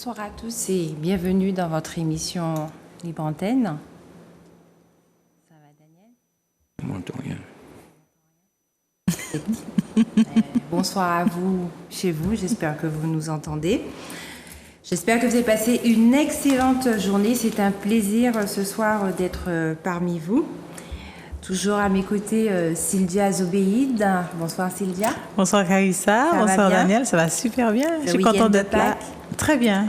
Bonsoir à tous et bienvenue dans votre émission Libre Antenne. Ça va, Daniel? Je m'entends rien. Bonsoir à vous chez vous, j'espère que vous nous entendez. J'espère que vous avez passé une excellente journée. C'est un plaisir ce soir d'être parmi vous. Toujours à mes côtés, Sylvia Zobéide. Bonsoir Sylvia. Bonsoir Carissa, bonsoir Daniel, ça va super bien. Je suis contente d'être là. Très bien.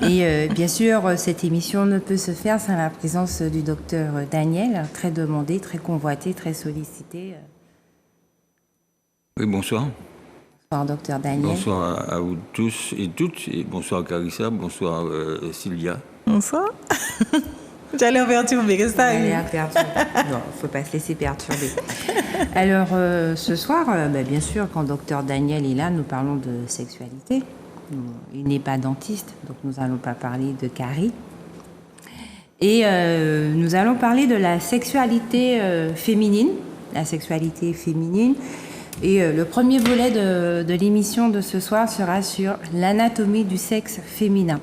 Et bien sûr, cette émission ne peut se faire sans la présence du docteur Daniel, très demandé, très convoité, très sollicité. Oui, bonsoir. Bonsoir, docteur Daniel. Bonsoir à vous tous et toutes. Et bonsoir Carissa, bonsoir Sylvia. Bonsoir. J'allais en perturber, qu'est-ce que ça arrive? Non, il ne faut pas se laisser perturber. Alors, ce soir, bien sûr, quand docteur Daniel est là, nous parlons de sexualité. Il n'est pas dentiste, donc nous n'allons pas parler de carie. Et nous allons parler de la sexualité féminine. La sexualité féminine. Et le premier volet de l'émission de ce soir sera sur l'anatomie du sexe féminin.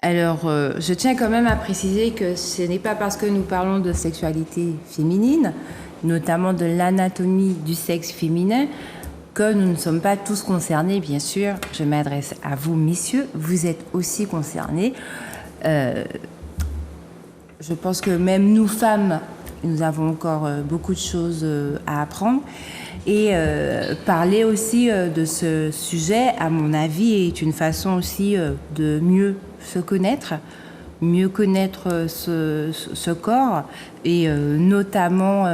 Alors, je tiens quand même à préciser que ce n'est pas parce que nous parlons de sexualité féminine, notamment de l'anatomie du sexe féminin, que nous ne sommes pas tous concernés, bien sûr. Je m'adresse à vous, messieurs, vous êtes aussi concernés. Je pense que même nous, femmes, nous avons encore beaucoup de choses à apprendre. Et parler aussi de ce sujet, à mon avis, est une façon aussi de mieux se connaître, mieux connaître ce corps. Et notamment,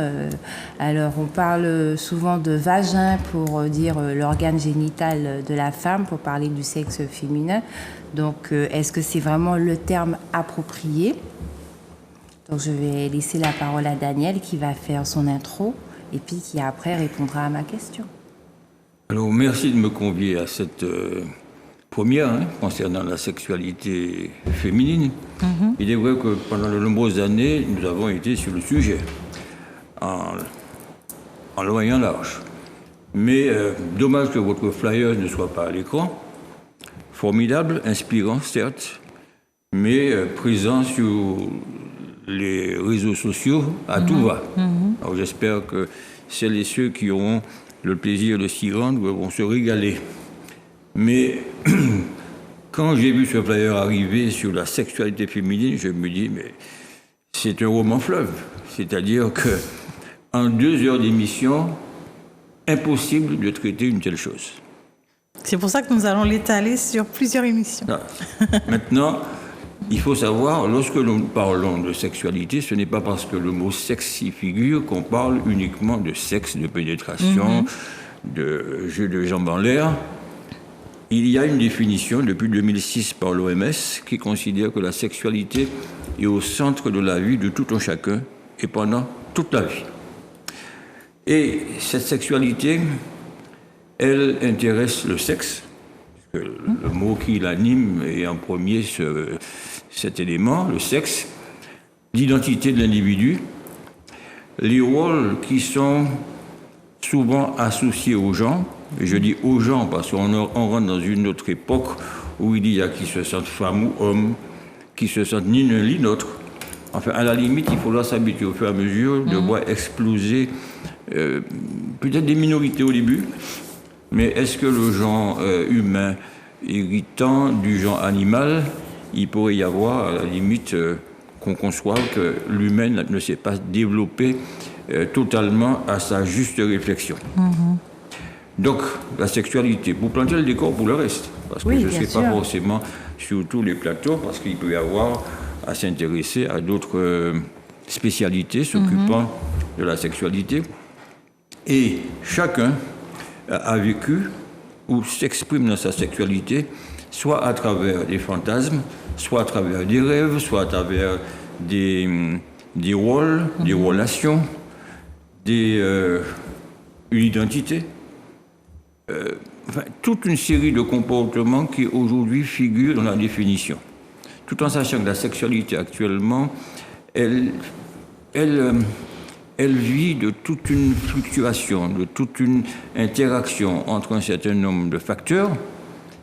alors on parle souvent de vagin pour dire l'organe génital de la femme, pour parler du sexe féminin. Donc, est-ce que c'est vraiment le terme approprié? Donc, je vais laisser la parole à Daniel qui va faire son intro et puis qui après répondra à ma question. Alors, merci de me convier à cette première concernant la sexualité féminine. Il est vrai que pendant de nombreuses années, nous avons été sur le sujet, en long et en large. Mais dommage que votre flyer ne soit pas à l'écran. Formidable, inspirant, certes, mais présent sur les réseaux sociaux à tout va. Alors j'espère que celles et ceux qui auront le plaisir de s'y rendre vont se régaler. Mais quand j'ai vu ce flyer arriver sur la sexualité féminine, je me dis, mais c'est un roman fleuve. C'est-à-dire que en 2 heures d'émission, impossible de traiter une telle chose. C'est pour ça que nous allons l'étaler sur plusieurs émissions. Ah. Maintenant, il faut savoir, lorsque nous parlons de sexualité, ce n'est pas parce que le mot sexe y figure qu'on parle uniquement de sexe, de pénétration, de jeu de jambes en l'air. Il y a une définition depuis 2006 par l'OMS qui considère que la sexualité est au centre de la vie de tout un chacun et pendant toute la vie. Et cette sexualité, elle intéresse le sexe. Le mot qui l'anime est en premier cet élément, le sexe, l'identité de l'individu, les rôles qui sont souvent associés aux gens, et je dis aux gens parce qu'on rentre dans une autre époque où il y a qui se sentent femmes ou hommes, qui se sentent ni l'un ni l'autre. Enfin, à la limite, il faudra s'habituer au fur et à mesure de voir exploser peut-être des minorités au début, mais est-ce que le genre humain héritant du genre animal, il pourrait y avoir, à la limite, qu'on conçoive que l'humain ne s'est pas développé totalement à sa juste réflexion. Donc, la sexualité, pour planter le décor pour le reste, parce que je ne serai pas forcément sur tous les plateaux, parce qu'il peut y avoir à s'intéresser à d'autres spécialités s'occupant de la sexualité. Et chacun a vécu ou s'exprime dans sa sexualité, soit à travers des fantasmes, soit à travers des rêves, soit à travers des rôles, des relations, une identité. Toute une série de comportements qui aujourd'hui figurent dans la définition. Tout en sachant que la sexualité actuellement, elle vit de toute une fluctuation, de toute une interaction entre un certain nombre de facteurs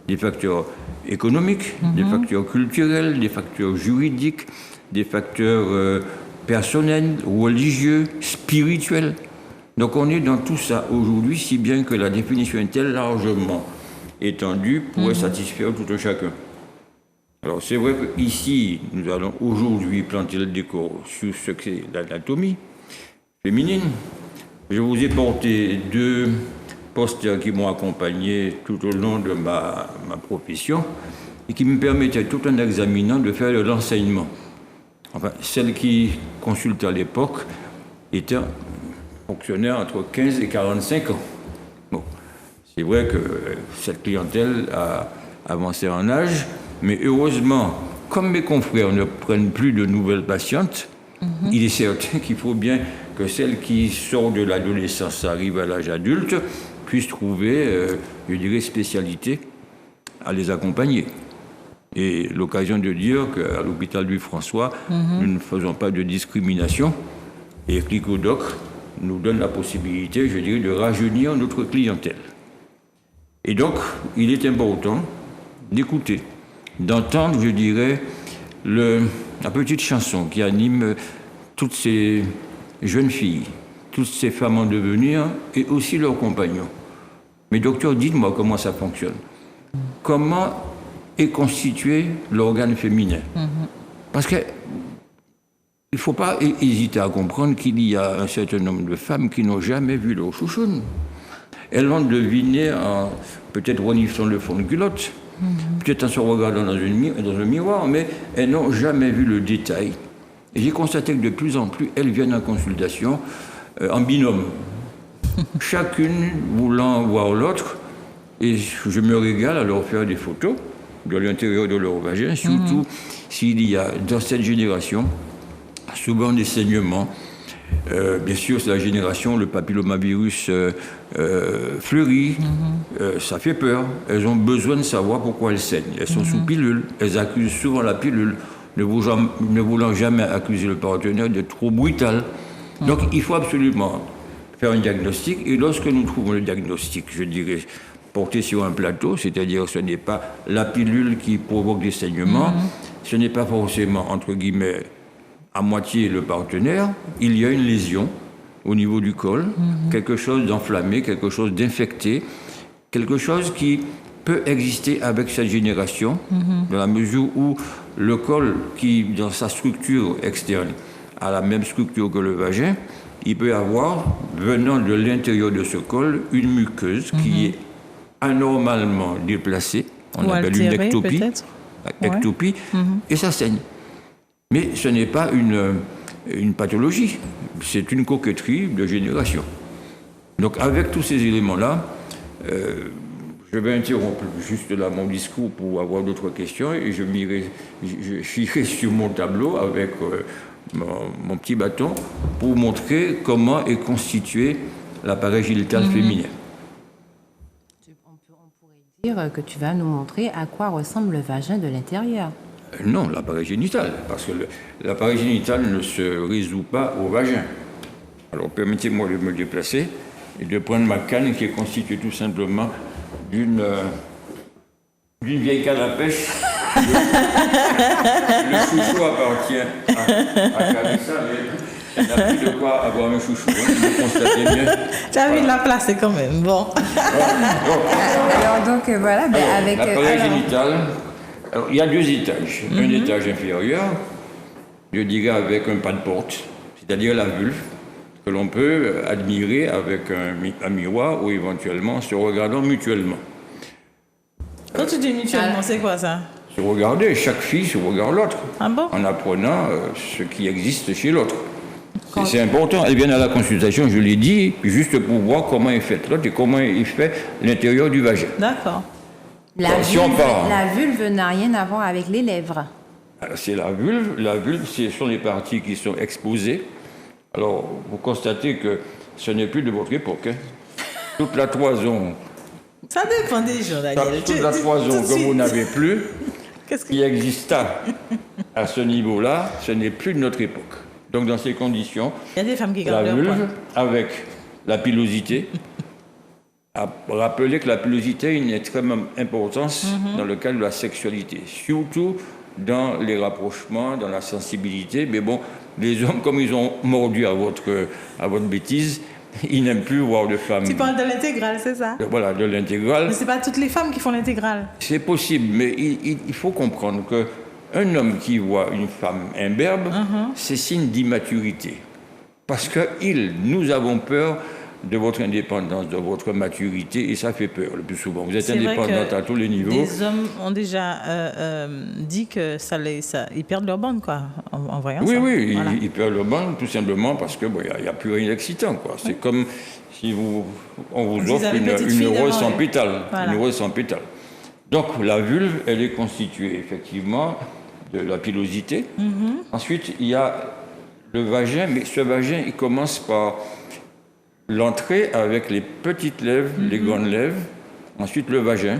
des facteurs économiques, des facteurs culturels, des facteurs juridiques, des facteurs personnels, religieux, spirituels. Donc on est dans tout ça aujourd'hui, si bien que la définition est tellement largement étendue pourrait satisfaire tout un chacun. Alors c'est vrai qu'ici, nous allons aujourd'hui planter le décor sur ce qu'est l'anatomie féminine. Je vous ai porté 2 posters qui m'ont accompagné tout au long de ma profession et qui me permettaient, tout en examinant, de faire de l'enseignement. Enfin, celle qui consultait à l'époque était fonctionnaire entre 15 et 45 ans. Bon, c'est vrai que cette clientèle a avancé en âge, mais heureusement, comme mes confrères ne prennent plus de nouvelles patientes, il est certain qu'il faut bien que celle qui sort de l'adolescence arrive à l'âge adulte puisse trouver, je dirais, spécialité à les accompagner. Et l'occasion de dire qu'à l'hôpital Louis François, nous ne faisons pas de discrimination et Clicodoc nous donne la possibilité, je dirais, de rajeunir notre clientèle. Et donc, il est important d'écouter, d'entendre, je dirais, la petite chanson qui anime toutes ces jeunes filles, toutes ces femmes en devenir et aussi leurs compagnons. Mais docteur, dites-moi comment ça fonctionne. Comment est constitué l'organe féminin? Parce que il ne faut pas hésiter à comprendre qu'il y a un certain nombre de femmes qui n'ont jamais vu leur chouchoune. Elles l'ont deviné en peut-être reniflant le fond de culotte, peut-être en se regardant dans un miroir, mais elles n'ont jamais vu le détail. Et j'ai constaté que de plus en plus, elles viennent en consultation en binôme, chacune voulant voir l'autre, et je me régale à leur faire des photos de l'intérieur de leur vagin, surtout s'il y a dans cette génération souvent des saignements. Bien sûr, c'est la génération, le papillomavirus fleurit, ça fait peur. Elles ont besoin de savoir pourquoi elles saignent. Elles sont sous pilule, elles accusent souvent la pilule, ne voulant jamais accuser le partenaire d'être trop brutal. Donc il faut absolument faire un diagnostic, et lorsque nous trouvons le diagnostic, je dirais, porté sur un plateau, c'est-à-dire ce n'est pas la pilule qui provoque des saignements, ce n'est pas forcément, entre guillemets, à moitié le partenaire, il y a une lésion au niveau du col, quelque chose d'enflammé, quelque chose d'infecté, quelque chose qui peut exister avec cette génération, dans la mesure où le col, qui dans sa structure externe a la même structure que le vagin, il peut avoir, venant de l'intérieur de ce col, une muqueuse qui est anormalement déplacée, on appelle une ectopie, et ça saigne. Mais ce n'est pas une pathologie, c'est une coquetterie de génération. Donc avec tous ces éléments-là, je vais interrompre juste là mon discours pour avoir d'autres questions, et je chierai sur mon tableau avec mon petit bâton pour montrer comment est constitué l'appareil génital féminin. On pourrait dire que tu vas nous montrer à quoi ressemble le vagin de l'intérieur. Non, l'appareil génital, parce que l'appareil génital ne se résout pas au vagin. Alors permettez-moi de me déplacer et de prendre ma canne qui est constituée tout simplement d'une vieille canne à pêche. Le chouchou appartient à Carissa, mais elle n'a plus de quoi avoir un chouchou. Vous constatez bien. Tu as envie de la placer quand même, bon. Alors donc voilà, avec... L'appareil génital... Alors, il y a 2 étages. Un étage inférieur, je dirais avec un pas de porte, c'est-à-dire la vulve, que l'on peut admirer avec un miroir ou éventuellement se regardant mutuellement. Quand tu dis mutuellement, c'est quoi ça? Se regarder, chaque fille se regarde l'autre, en apprenant ce qui existe chez l'autre. C'est important. Elles viennent à la consultation, je l'ai dit, juste pour voir comment est faite l'autre et comment est fait l'intérieur du vagin. D'accord. La vulve n'a rien à voir avec les lèvres. C'est la vulve. La vulve, ce sont les parties qui sont exposées. Alors, vous constatez que ce n'est plus de votre époque. Toute la toison... Ça dépend des jours, Daniel. Toute la toison que vous n'avez plus, qui exista à ce niveau-là, ce n'est plus de notre époque. Donc, dans ces conditions, il y a des femmes qui la vulve, avec la pilosité, à rappeler que la pilosité a une extrême importance dans le cadre de la sexualité, surtout dans les rapprochements, dans la sensibilité. Mais bon, les hommes, comme ils ont mordu à votre bêtise, ils n'aiment plus voir de femmes. Tu parles de l'intégrale, c'est ça? Voilà, de l'intégrale. Mais ce n'est pas toutes les femmes qui font l'intégrale. C'est possible, mais il faut comprendre qu'un homme qui voit une femme imberbe, c'est signe d'immaturité. Parce que nous avons peur de votre indépendance, de votre maturité, et ça fait peur le plus souvent. Vous êtes indépendante à tous les niveaux. Les hommes ont déjà dit que ils perdent leur bande, quoi, en voyant ça. Oui, voilà. Ils perdent leur bande tout simplement parce qu'il n'y a plus rien d'excitant, quoi. C'est comme si on vous offre une rose sans pétale. Voilà. Une rose sans pétale. Donc la vulve, elle est constituée effectivement de la pilosité. Ensuite, il y a le vagin, mais ce vagin, il commence par l'entrée avec les petites lèvres, les grandes lèvres, ensuite le vagin.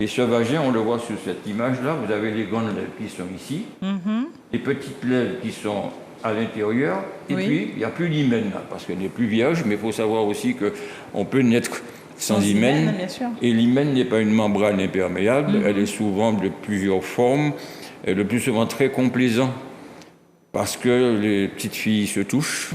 Et ce vagin, on le voit sur cette image-là, vous avez les grandes lèvres qui sont ici, les petites lèvres qui sont à l'intérieur, et puis il n'y a plus l'hymen là, parce qu'elle n'est plus vierge, mais il faut savoir aussi qu'on peut naître sans hymen, et l'hymen n'est pas une membrane imperméable, elle est souvent de plusieurs formes, et le plus souvent très complaisant, parce que les petites filles se touchent,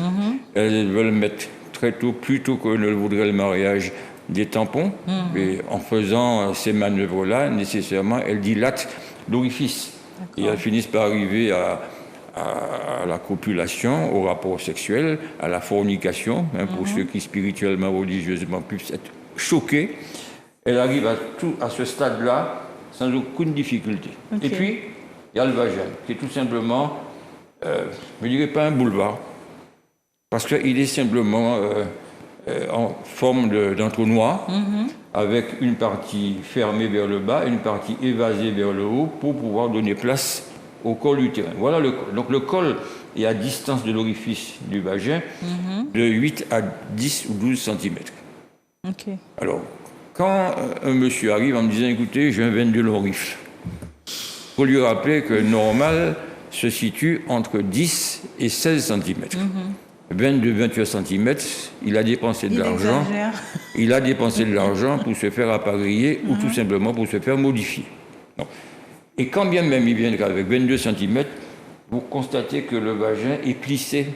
elles veulent mettre très tôt, plus tôt que ne le voudrait le mariage, des tampons. Et en faisant ces manœuvres-là, nécessairement, elles dilatent l'orifice. Et elles finissent par arriver à la copulation, au rapport sexuel, à la fornication, pour ceux qui spirituellement, religieusement peuvent être choqués. Elles arrivent à ce stade-là sans aucune difficulté. Et puis, il y a le vagin, qui est tout simplement, je ne dirais pas un boulevard, parce qu'il est simplement en forme d'entonnoir, avec une partie fermée vers le bas et une partie évasée vers le haut pour pouvoir donner place au col utérin. Voilà le col. Donc le col est à distance de l'orifice du vagin de 8 à 10 ou 12 cm. Alors, quand un monsieur arrive en me disant « Écoutez, j'ai un veine de long rifle », il faut lui rappeler que normal se situe entre 10 et 16 cm. 22-28 cm, il a dépensé de l'argent. Il a dépensé de l'argent pour se faire appareiller ou tout simplement pour se faire modifier. Non. Et quand bien même il viendra avec 22 cm, vous constatez que le vagin est plissé.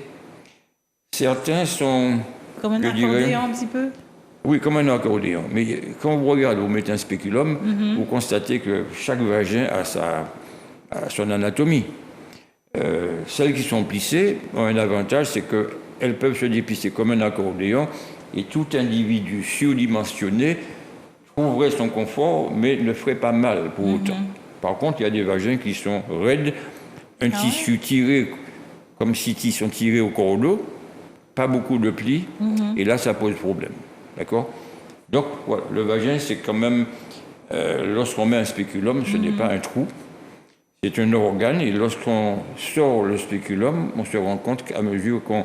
Certains sont... Comme un accordéon un petit peu? Oui, comme un accordéon. Mais quand vous regardez, vous mettez un spéculum, vous constatez que chaque vagin a son anatomie. Celles qui sont plissées ont un avantage, c'est qu'elles peuvent se déplisser comme un accordéon et tout individu surdimensionné trouverait son confort mais ne ferait pas mal pour autant. Par contre, il y a des vagins qui sont raides, un tissu tiré comme si ils sont tirés au cordeau, pas beaucoup de plis, et là ça pose problème. D'accord? Donc voilà, le vagin c'est quand même, lorsqu'on met un spéculum, ce n'est pas un trou. C'est un organe et lorsqu'on sort le spéculum, on se rend compte qu'à mesure qu'on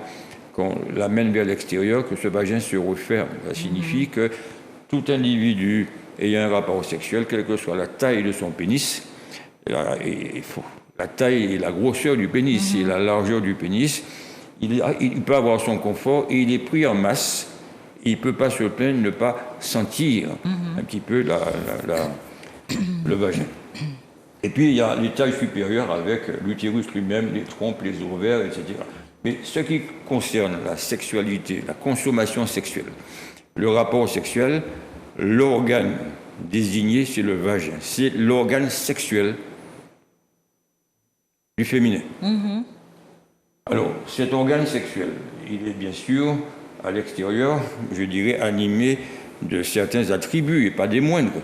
l'amène vers l'extérieur, que ce vagin se referme. Ça signifie que tout individu ayant un rapport sexuel, quelle que soit la taille de son pénis, la taille et la grosseur du pénis et la largeur du pénis, il peut avoir son confort et il est pris en masse. Il ne peut pas se plaindre de ne pas sentir un petit peu le vagin. Et puis, il y a les tailles supérieures avec l'utérus lui-même, les trompes, les ovaires, etc. Mais ce qui concerne la sexualité, la consommation sexuelle, le rapport sexuel, l'organe désigné, c'est le vagin. C'est l'organe sexuel du féminin. Alors, cet organe sexuel, il est bien sûr, à l'extérieur, je dirais, animé de certains attributs, et pas des moindres.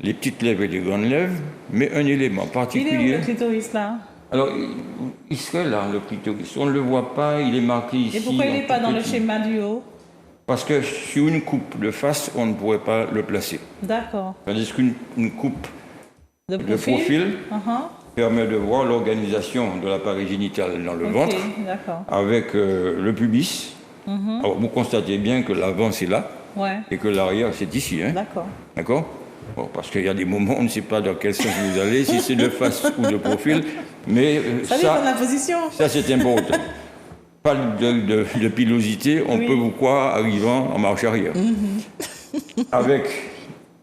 Les petites lèvres et les grandes lèvres, mais un élément particulier. Il est où le clitoris là? Alors, il serait là, le clitoris. On ne le voit pas, il est marqué ici. Et pourquoi il n'est pas dans le schéma du haut? Parce que sur une coupe de face, on ne pourrait pas le placer. D'accord. Tandis qu'une coupe de profil permet de voir l'organisation de l'appareil génital dans le ventre, avec le pubis. Alors, vous constatez bien que l'avant, c'est là, et que l'arrière, c'est ici. Hein. D'accord. Bon, parce qu'il y a des moments, on ne sait pas dans quel sens vous allez, si c'est de face ou de profil, mais ça dépend de la position. Ça, c'est important. Pas de pilosité, on peut vous croire arrivant en marche arrière. avec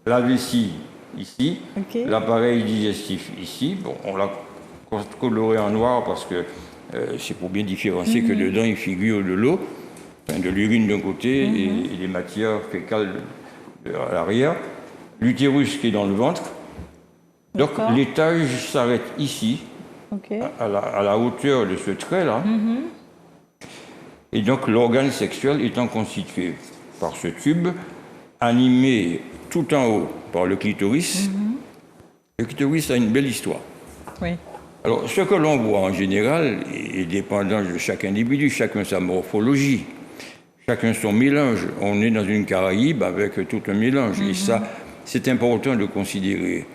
la vessie ici, Ok. l'appareil digestif ici. Bon, on l'a coloré en noir parce que c'est pour bien différencier que dedans il figure de l'eau, enfin, de l'urine d'un côté et des matières fécales à l'arrière. L'utérus qui est dans le ventre. Donc D'accord. l'étage s'arrête ici, Ok. à la hauteur de ce trait-là. Et donc l'organe sexuel étant constitué par ce tube, animé tout en haut par le clitoris. Le clitoris a une belle histoire. Oui. Alors ce que l'on voit en général est dépendant de chaque individu, chacun sa morphologie, chacun son mélange. On est dans une Caraïbe avec tout un mélange. Et ça, c'est important de considérer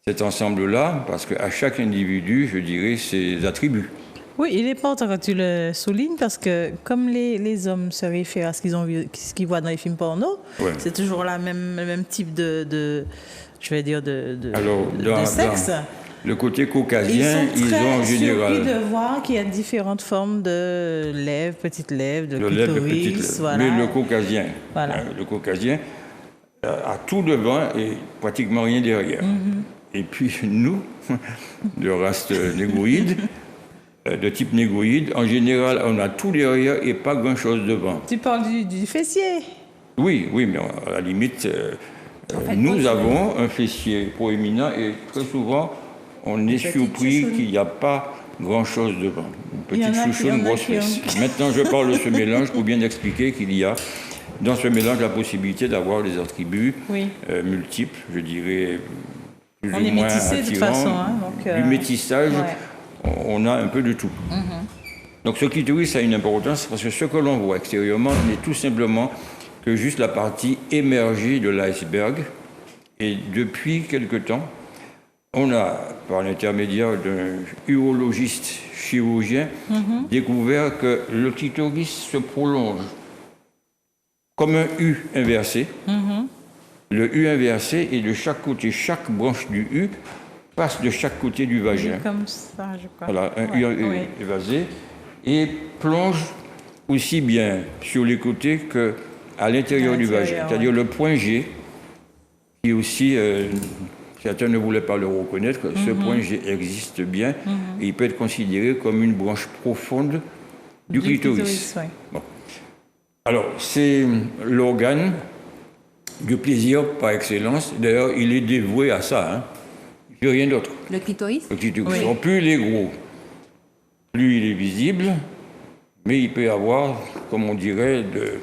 cet ensemble-là, parce qu'à chaque individu, je dirais, ses attributs. Oui, il est important quand tu le soulignes parce que comme les hommes se réfèrent à ce qu'ils ont vu, ce qu'ils voient dans les films porno, Ouais. c'est toujours le même type de je vais dire Alors, de sexe. le côté Ils caucasien, sont ils très ont en surpris général de voir qu'il y a différentes formes de lèvres, petites lèvres, de le lèvre, clitoris, petite lèvre. voilà. Mais le caucasien, Voilà. le caucasien a tout devant et pratiquement rien derrière. Et puis nous, de race négroïde, de type négroïde, en général, on a tout derrière et pas grand-chose devant. Tu parles du fessier. Oui, mais à la limite, nous avons un fessier proéminent et très souvent, on est surpris qu'il n'y a pas grand-chose devant. Une Il y en petite a qui- chouchoune, il y en a grosse qui ont- fesse. Maintenant, je parle de ce mélange pour bien expliquer qu'il y a dans ce mélange la possibilité d'avoir des attributs Oui. multiples, je dirais plus On ou est moins métissés de toute attirants. façon, hein, donc, Du métissage, ouais. on a un peu de tout. Donc ce clitoris a une importance parce que ce que l'on voit extérieurement n'est tout simplement que juste la partie émergée de l'iceberg. Et depuis quelque temps, on a, par l'intermédiaire d'un urologiste chirurgien, découvert que le clitoris se prolonge comme un U inversé. Le U inversé est de chaque côté, chaque branche du U passe de chaque côté du vagin. Comme ça, je crois. Voilà, un Ouais, U oui. évasé et plonge aussi bien sur les côtés qu'à l'intérieur du vagin. l'intérieur, C'est-à-dire le point G, qui aussi, certains ne voulaient pas le reconnaître, que ce point G existe bien et il peut être considéré comme une branche profonde du clitoris. Ouais. Bon. Alors, c'est l'organe du plaisir par excellence. D'ailleurs, il est dévoué à ça. Hein. Il n'y a rien d'autre. Le clitoris? Le clitoris. Oui. Alors, plus il est gros, plus il est visible, mais il peut y avoir, comme on dirait, de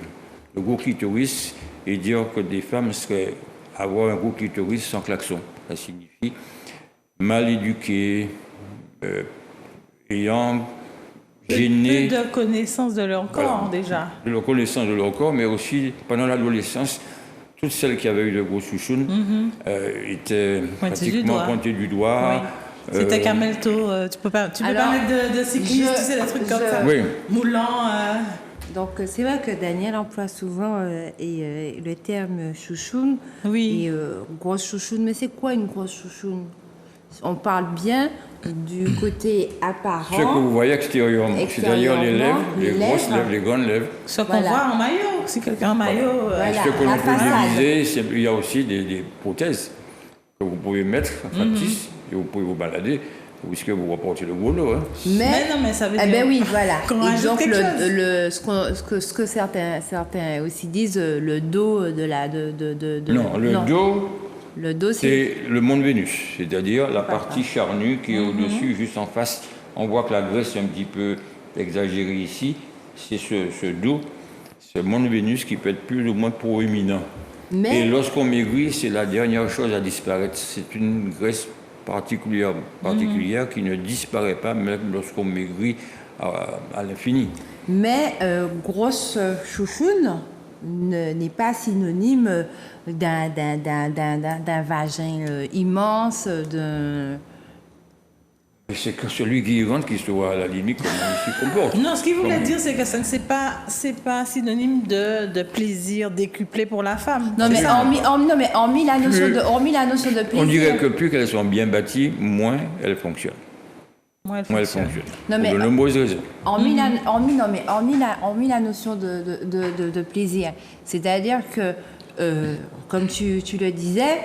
gros clitoris et dire que des femmes seraient avoir un gros clitoris sans klaxon. Ça signifie mal éduquées, ayant gêné Peu de connaissance de leur corps, déjà. de leur connaissance de leur corps, mais aussi pendant l'adolescence, toutes celles qui avaient eu de gros chouchounes étaient pratiquement pointées du doigt. Oui. C'était Camelto, tu peux pas Alors, mettre de cycliste, tu sais, des trucs comme ça. Oui. Moulant. Donc, c'est vrai que Daniel emploie souvent le terme chouchoune Oui. et grosse chouchoune. Mais c'est quoi une grosse chouchoune? On parle bien du côté apparent. Ce que vous voyez extérieurement, c'est-à-dire les lèvres, les grosses lèvres, les grandes lèvres. Ce qu'on Voilà. voit en maillot. Si quelqu'un en maillot. Voilà. Ce que la l'on peut façade. diviser, il y a aussi des prothèses que vous pouvez mettre factice et vous pouvez vous balader, puisque vous reportez le gros lot. Hein. Mais non, mais ça veut Eh dire. ben oui, voilà. qu'on Et rajoute donc, quelque chose. ce que certains aussi disent, le dos de la. Non, Le dos, c'est le mont de Vénus, c'est-à-dire la partie charnue qui est au-dessus, juste en face. On voit que la graisse est un petit peu exagérée ici. C'est ce dos, ce mont de Vénus qui peut être plus ou moins proéminent. Mais- Et lorsqu'on maigrit, c'est la dernière chose à disparaître. C'est une graisse particulière qui ne disparaît pas même lorsqu'on maigrit à l'infini. Mais grosse chouchoune n'est pas synonyme d'un vagin immense, d'un... C'est que celui qui y rentre qui soit à la limite comment il s'y comporte. Non, ce qu'il voulait dire, c'est que ça ne c'est pas synonyme de plaisir décuplé pour la femme. Non, mais hormis la notion de plaisir. On dirait que plus qu'elles sont bien bâties, moins elles fonctionnent. Moi, elle Moi, elle fonctionne. fonctionne. Non, mais- Pour de nombreuses raisons. Hormis la notion de plaisir, c'est-à-dire que, comme tu le disais,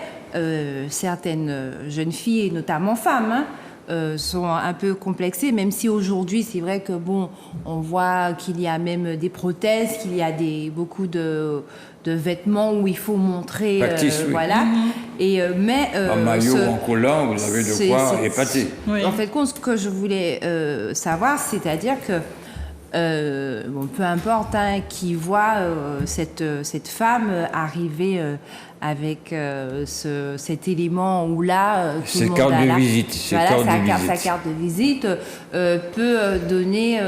certaines jeunes filles, et notamment femmes, sont un peu complexées, même si aujourd'hui, c'est vrai que bon, on voit qu'il y a même des prothèses, qu'il y a beaucoup de vêtements où il faut montrer, Factice, oui. voilà. Et En maillot, en collant, vous avez de quoi épater. Oui. En fait, ce que je voulais savoir, c'est-à-dire que bon, peu importe qui voit cette femme arriver avec cet élément où là, tout Ses le monde cartes a de là, visite, ses voilà, cartes de sa visite. carte de visite peut donner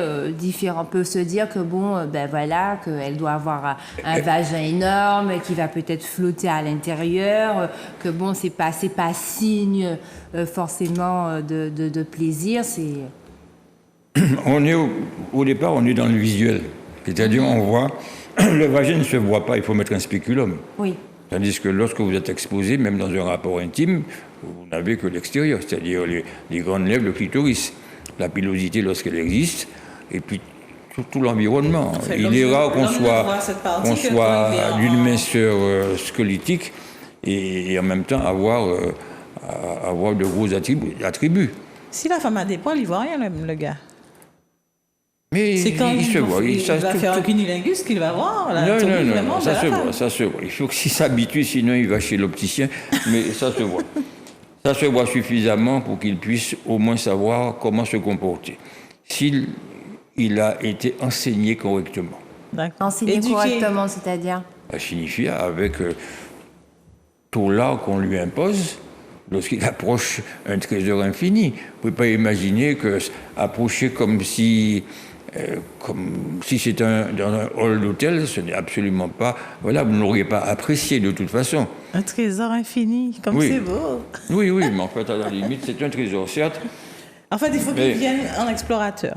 peut se dire que bon, ben voilà, qu'elle doit avoir un vagin énorme, qui va peut-être flotter à l'intérieur, que bon, c'est pas signe forcément de plaisir, c'est On est au départ, on est dans le visuel. C'est-à-dire, on voit, le vagin ne se voit pas, il faut mettre un spéculum. oui. Tandis que lorsque vous êtes exposé, même dans un rapport intime, vous n'avez que l'extérieur, c'est-à-dire les grandes lèvres, le clitoris, la pilosité lorsqu'elle existe, et puis tout l'environnement. fait, Il est rare qu'on l'homme ne soit, voit cette partie qu'on que soit quand il est en- d'une minceur squelettique et en même temps avoir de gros attributs. Si la femme a des poils, il voit rien, le gars. Mais C'est quand il se voit. il ça- va tout- faire tout- un cunilingus qu'il va voir Non, l'anatomie non, non, vraiment non, de ça la se femme. voit, ça se voit. Il faut qu'il s'habitue, sinon il va chez l'opticien, mais ça se voit. Ça se voit suffisamment pour qu'il puisse au moins savoir comment se comporter. S'il a été enseigné correctement, D'accord. Enseigner Éduqué. correctement, c'est-à-dire ça signifie avec tout l'art qu'on lui impose lorsqu'il approche un trésor infini. Vous ne pouvez pas imaginer que approcher comme si c'est dans un hall d'hôtel, ce n'est absolument pas... Voilà, vous ne l'auriez pas apprécié de toute façon. Un trésor infini, comme Oui. c'est beau. Oui, mais en fait, à la limite, c'est un trésor, certes. En fait, il faut Mais- qu'il vienne en explorateur.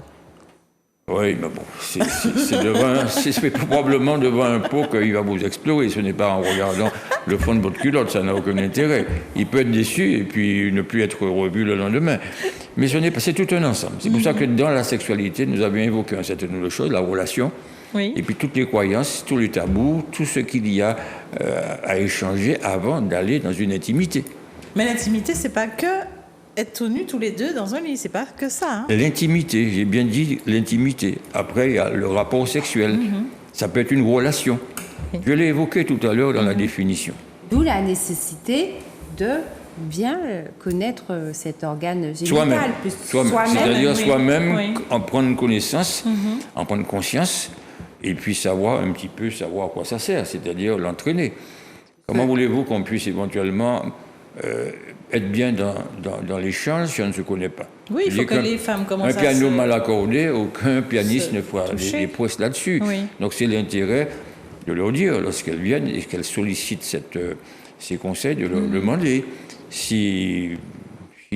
Oui, mais bon, c'est probablement devant un pot qu'il va vous explorer. Ce n'est pas en regardant le fond de votre culotte, ça n'a aucun intérêt. Il peut être déçu et puis ne plus être revu le lendemain. Mais ce n'est pas, c'est tout un ensemble. C'est pour ça que dans la sexualité, nous avions évoqué un certain nombre de choses, la relation, Oui. et puis toutes les croyances, tous les tabous, tout ce qu'il y a à échanger avant d'aller dans une intimité. Mais l'intimité, c'est pas que être tout nus tous les deux dans un lit, c'est pas que ça. Hein. L'intimité, j'ai bien dit l'intimité. Après, il y a le rapport sexuel. Ça peut être une relation. Je l'ai évoqué tout à l'heure dans la définition. d'où la nécessité de bien connaître cet organe génital. Soi-même. puisque C'est-à-dire oui. soi-même, Oui. en prendre connaissance, en prendre conscience, et puis savoir un petit peu savoir à quoi ça sert, c'est-à-dire l'entraîner. Comment voulez-vous qu'on puisse éventuellement être bien dans l'échange si on ne se connaît pas? Oui, il Je faut dis que les femmes commencent Un à piano se- mal accordé, aucun pianiste se ne fera toucher. des prouesses là-dessus. Oui. Donc c'est l'intérêt de leur dire, lorsqu'elles viennent et qu'elles sollicitent ces conseils, de leur demander si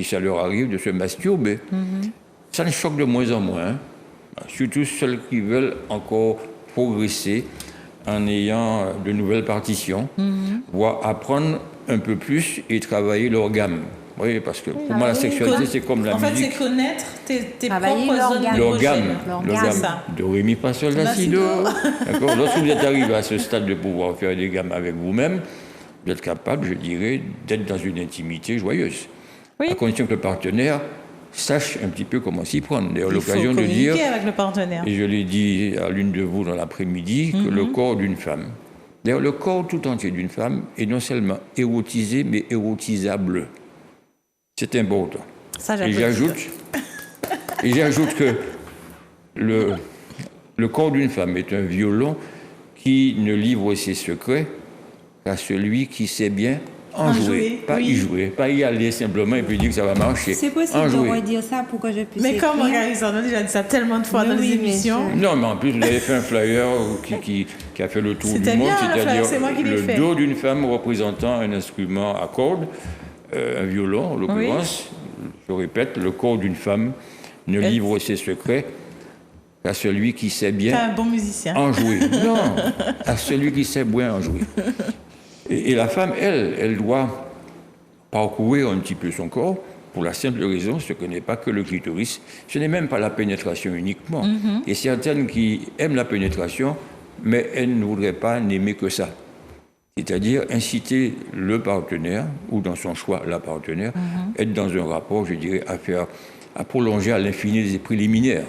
ça leur arrive de se masturber. Ça les choque de moins en moins, hein. Surtout celles qui veulent encore progresser en ayant de nouvelles partitions, voire apprendre un peu plus et travailler leur gamme. Oui, parce que pour moi, la sexualité, c'est comme la En fait, musique. c'est connaître tes Travailler propres zones l'organe. L'organe, érogènes. L'organe. C'est ça. de Ré, mi, fa, sol, la, si, do. D'accord. Lorsque vous êtes arrivé à ce stade de pouvoir faire des gammes avec vous-même, vous êtes capable, je dirais, d'être dans une intimité joyeuse. Oui. À condition que le partenaire sache un petit peu comment s'y prendre. D'ailleurs, Il faut l'occasion de dire, communiquer avec le partenaire. et je l'ai dit à l'une de vous dans l'après-midi, que le corps d'une femme, d'ailleurs le corps tout entier d'une femme est non seulement érotisé, mais érotisable. C'est important. Ça, Et j'applaudis. j'ajoute que le corps d'une femme est un violon qui ne livre ses secrets qu'à celui qui sait bien en jouer. Pas oui. y jouer, pas y aller simplement et puis dire que ça va marcher. C'est possible En de jouer. redire ça pour que je puisse Mais comme écrire. Marguerite Sardon a déjà dit ça tellement de fois Mais dans les oui, mais émissions. Non, mais en plus, vous avez fait un flyer qui a fait le tour du C'était monde, bien, le flyer, c'est-à-dire c'est moi qui l'ai le fait. dos d'une femme représentant un instrument à cordes, un violon en l'occurrence. Je répète, le corps d'une femme ne livre ses secrets qu'à celui qui sait T'es bien un bon musicien. en jouer. Non, à celui qui sait bien en jouer. Et la femme, elle doit parcourir un petit peu son corps pour la simple raison, ce que n'est pas que le clitoris, ce n'est même pas la pénétration uniquement. Et certaines qui aiment la pénétration, mais elles ne voudraient pas n'aimer que ça. C'est-à-dire inciter le partenaire, ou dans son choix la partenaire, être dans un rapport, je dirais, à prolonger à l'infini les préliminaires.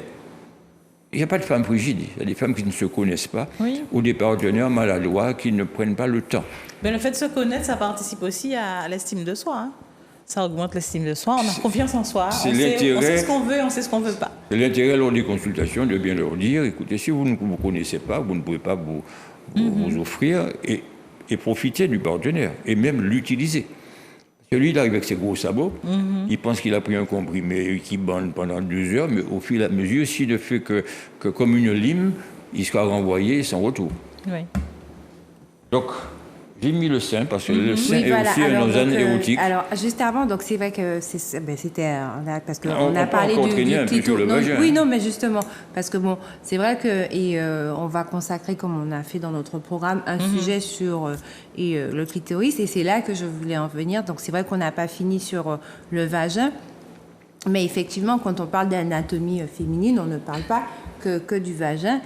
Il n'y a pas de femmes rigides, il y a des femmes qui ne se connaissent pas, ou des partenaires maladroits qui ne prennent pas le temps. Mais le fait de se connaître, ça participe aussi à l'estime de soi. Hein. Ça augmente l'estime de soi, on a confiance en soi, on sait ce qu'on veut, on sait ce qu'on ne veut pas. C'est l'intérêt lors des consultations de bien leur dire, écoutez, si vous ne vous connaissez pas, vous ne pouvez pas vous offrir et profiter du partenaire, et même l'utiliser. Celui, il arrive avec ses gros sabots, il pense qu'il a pris un comprimé qui bande pendant 2 heures, mais au fil et à mesure, s'il ne fait que comme une lime, il sera renvoyé sans retour. Oui. Donc, j'ai mis le sein, parce que le sein est aussi un organe érotique. Alors, juste avant, donc c'est vrai que c'était... parce qu'on a parlé du clitoris. Oui, non, mais justement, parce que bon, c'est vrai que on va consacrer, comme on a fait dans notre programme, un sujet sur le clitoris, et c'est là que je voulais en venir. Donc, c'est vrai qu'on n'a pas fini sur le vagin, mais effectivement, quand on parle d'anatomie féminine, on ne parle pas que du vagin.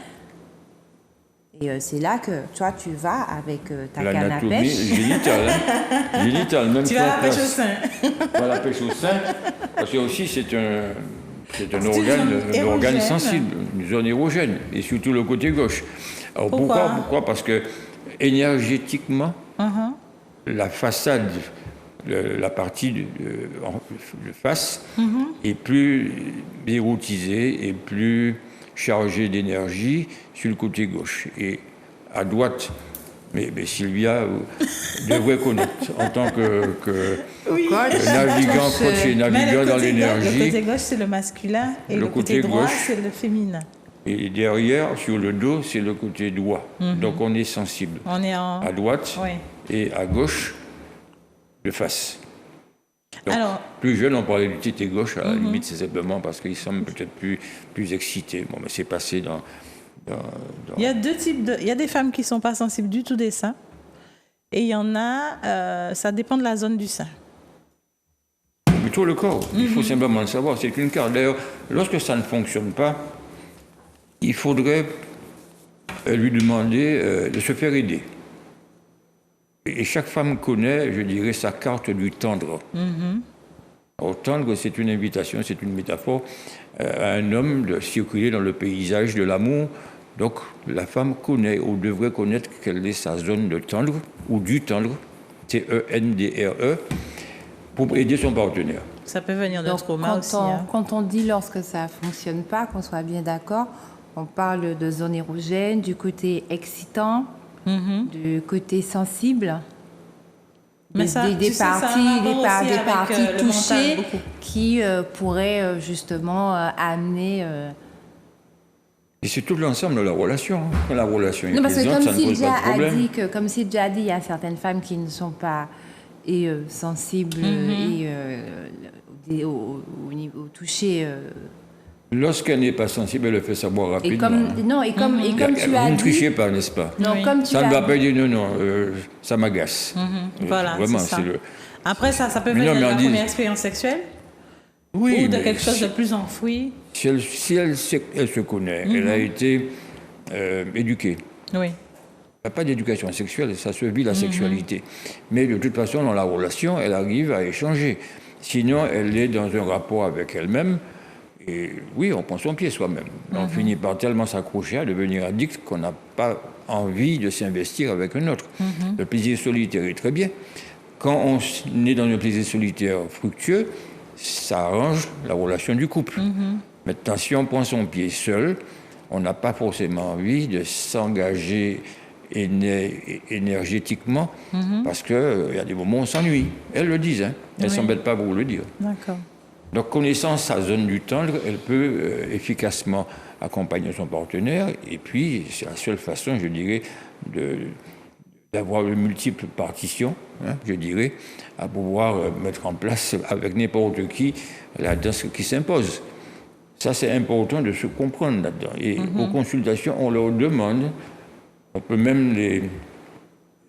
Et c'est là que toi, tu vas avec ta canne à pêche. Génitale, même tu vas à la pêche au sein. Tu vas à la pêche au sein, parce que aussi c'est un organe sensible, une zone érogène, et surtout le côté gauche. Alors pourquoi? Parce que énergétiquement, la façade, la partie de face est plus érotisée et plus chargée d'énergie sur le côté gauche. Et à droite, mais Sylvia devrait connaître en tant que navigant, coach et navigant dans l'énergie. Le côté gauche, c'est le masculin et le côté droit, c'est le féminin. Et derrière, sur le dos, c'est le côté droit. Donc on est sensible. On est à droite et à gauche, de face. Donc, plus jeune, on parlait du tété gauche, à la limite, c'est simplement parce qu'ils semblent peut-être plus excités. Bon, mais c'est passé dans... Il y a deux types il y a des femmes qui ne sont pas sensibles du tout des seins, et il y en a, ça dépend de la zone du sein. Mais tout le corps, il faut simplement le savoir, c'est qu'une carte. D'ailleurs, lorsque ça ne fonctionne pas, il faudrait lui demander de se faire aider. Et chaque femme connaît, je dirais, sa carte du tendre. Alors, tendre, c'est une invitation, c'est une métaphore à un homme de circuler dans le paysage de l'amour. Donc, la femme connaît, ou devrait connaître, quelle est sa zone de tendre, ou du tendre, T-E-N-D-R-E, pour aider son partenaire. Ça peut venir de trauma aussi. Quand on dit lorsque ça ne fonctionne pas, qu'on soit bien d'accord, on parle de zone érogène, du côté excitant, du côté sensible, des parties touchées qui pourraient justement amener... Et c'est tout l'ensemble de la relation. La relation est plaisante, ça ne pose pas de problème. Comme Sylvia a dit, il y a certaines femmes qui ne sont pas sensibles au toucher... Lorsqu'elle n'est pas sensible, elle le fait savoir rapidement. Et comme tu as dit... Vous ne trichez pas, n'est-ce pas? Non, comme tu ça ne va pas dire non, ça m'agace. Voilà, vraiment, c'est ça. Après, ça peut venir de la première expérience sexuelle, ou de quelque chose de plus enfoui. Si elle se connaît, elle a été éduquée. Oui. Il n'y a pas d'éducation sexuelle, ça se vit la sexualité. Mais de toute façon, dans la relation, elle arrive à échanger. Sinon, elle est dans un rapport avec elle-même. Et oui, on prend son pied soi-même. On finit par tellement s'accrocher à devenir addict qu'on n'a pas envie de s'investir avec un autre. Le plaisir solitaire est très bien. Quand on est dans un plaisir solitaire fructueux, ça arrange la relation du couple. Maintenant, si on prend son pied seul, on n'a pas forcément envie de s'engager énergétiquement parce qu'il y a des moments où on s'ennuie. Elles le disent, elles ne s'embêtent pas pour le dire. D'accord. Donc, connaissant sa zone du tendre, elle peut efficacement accompagner son partenaire. Et puis, c'est la seule façon, je dirais, d'avoir de multiples partitions, je dirais, à pouvoir mettre en place avec n'importe qui la danse qui s'impose. Ça, c'est important de se comprendre là-dedans. Et aux consultations, on leur demande, on peut même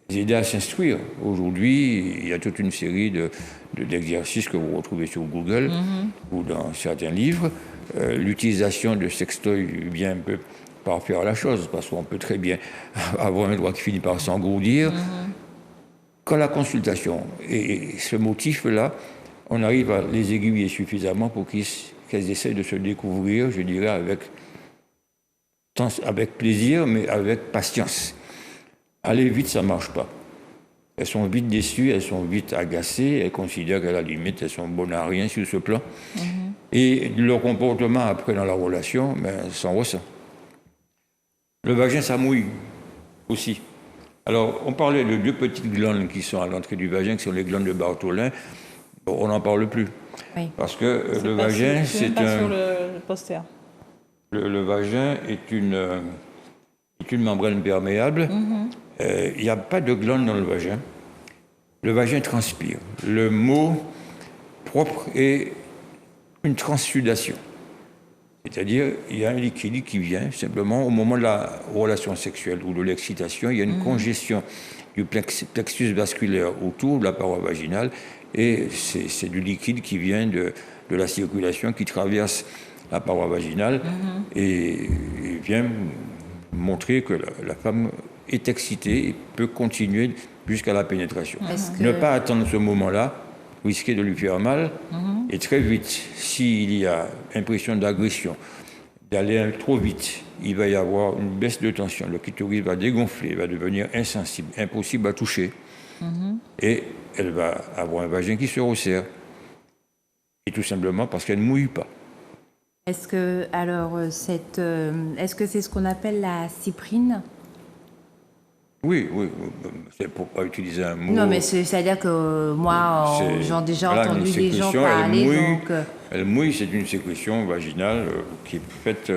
les aider à s'instruire. Aujourd'hui, il y a toute une série d'exercices que vous retrouvez sur Google ou dans certains livres. L'utilisation de sextoy vient un peu parfaire la chose, parce qu'on peut très bien avoir un doigt qui finit par s'engourdir. Quand la consultation et ce motif-là, on arrive à les aiguiller suffisamment pour qu'elles essayent de se découvrir, je dirais, avec plaisir, mais avec patience. Aller vite, ça ne marche pas. Elles sont vite déçues, elles sont vite agacées, elles considèrent qu'à la limite, elles sont bonnes à rien sur ce plan. Et leur comportement après dans la relation, s'en ressent. Le vagin, ça mouille aussi. Alors, on parlait de 2 petites glandes qui sont à l'entrée du vagin, qui sont les glandes de Bartholin. Bon, on n'en parle plus. Oui. Parce que le vagin, c'est un... sur le poster. Le vagin est une membrane perméable. Il n'y a pas de glande dans le vagin. Le vagin transpire. Le mot propre est une transsudation. C'est-à-dire, il y a un liquide qui vient simplement au moment de la relation sexuelle ou de l'excitation. Il y a une congestion du plexus vasculaire autour de la paroi vaginale et c'est du liquide qui vient de la circulation qui traverse la paroi vaginale et vient montrer que la femme est excitée et peut continuer jusqu'à la pénétration. Ne pas attendre ce moment-là, risquer de lui faire mal, et très vite, s'il y a impression d'agression, d'aller trop vite, il va y avoir une baisse de tension, le clitoris va dégonfler, va devenir insensible, impossible à toucher, et elle va avoir un vagin qui se resserre, et tout simplement parce qu'elle ne mouille pas. Est-ce que c'est ce qu'on appelle la cyprine ? Oui, c'est pour pas utiliser un mot. Non, mais c'est-à-dire que moi, j'ai déjà entendu des gens parler. Elle mouille, c'est une sécrétion vaginale qui est faite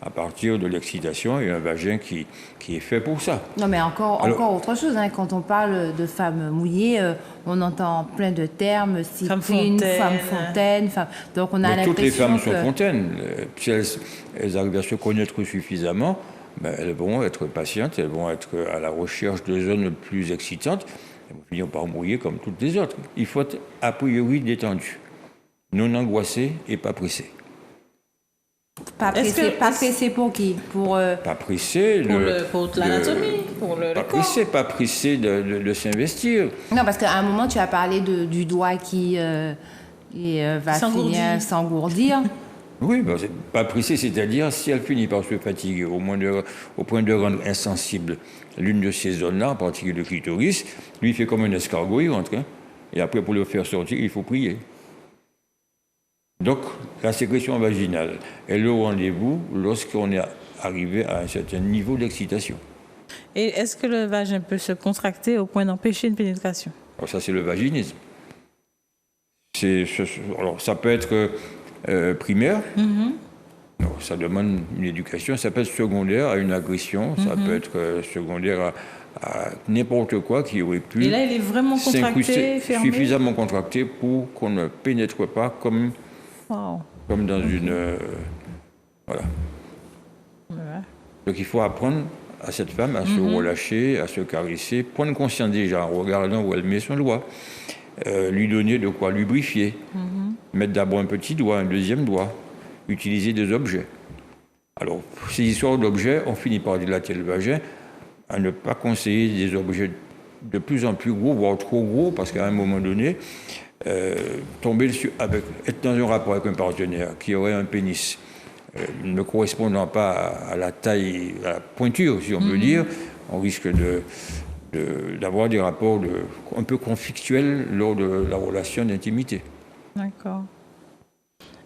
à partir de l'excitation et un vagin qui est fait pour ça. Non, mais encore autre chose. Quand on parle de femmes mouillées, on entend plein de termes, cyprine, femme fontaine. Donc on a l'impression toutes les femmes sont fontaines. Si elles arrivent à se connaître suffisamment, elles vont être patientes, elles vont être à la recherche de zones plus excitantes, elles vont finir par mouiller comme toutes les autres. Il faut être a priori détendu, non angoissé et pas pressé. Pas pressé pour qui ? Pas pressé pour l'anatomie, pour le corps. Pas pressé de s'investir. Non, parce qu'à un moment, tu as parlé du doigt qui va finir s'engourdir. Oui, pas pressé, c'est-à-dire si elle finit par se fatiguer au point de rendre insensible l'une de ces zones-là, en particulier le clitoris, lui il fait comme un escargot, il rentre, et après pour le faire sortir, il faut prier. Donc la sécrétion vaginale est le rendez-vous lorsqu'on est arrivé à un certain niveau d'excitation. Et est-ce que le vagin peut se contracter au point d'empêcher une pénétration ? Alors ça c'est le vaginisme. Alors ça peut être primaire, non, ça demande une éducation, ça peut être secondaire à une agression, ça peut être secondaire à n'importe quoi qui aurait pu... Et là, il est vraiment contracté, fermé ? Suffisamment contracté pour qu'on ne pénètre pas comme dans une... voilà. Donc il faut apprendre à cette femme à se relâcher, à se caresser, prendre conscience déjà en regardant où elle met son doigt, lui donner de quoi lubrifier, mettre d'abord un petit doigt, un deuxième doigt, utiliser des objets. Alors, ces histoires d'objets, on finit par dilater le vagin, à ne pas conseiller des objets de plus en plus gros, voire trop gros, parce qu'à un moment donné, être dans un rapport avec un partenaire qui aurait un pénis ne correspondant pas à la taille, à la pointure, si on peut dire, on risque d'avoir des rapports un peu conflictuels lors de la relation d'intimité. D'accord.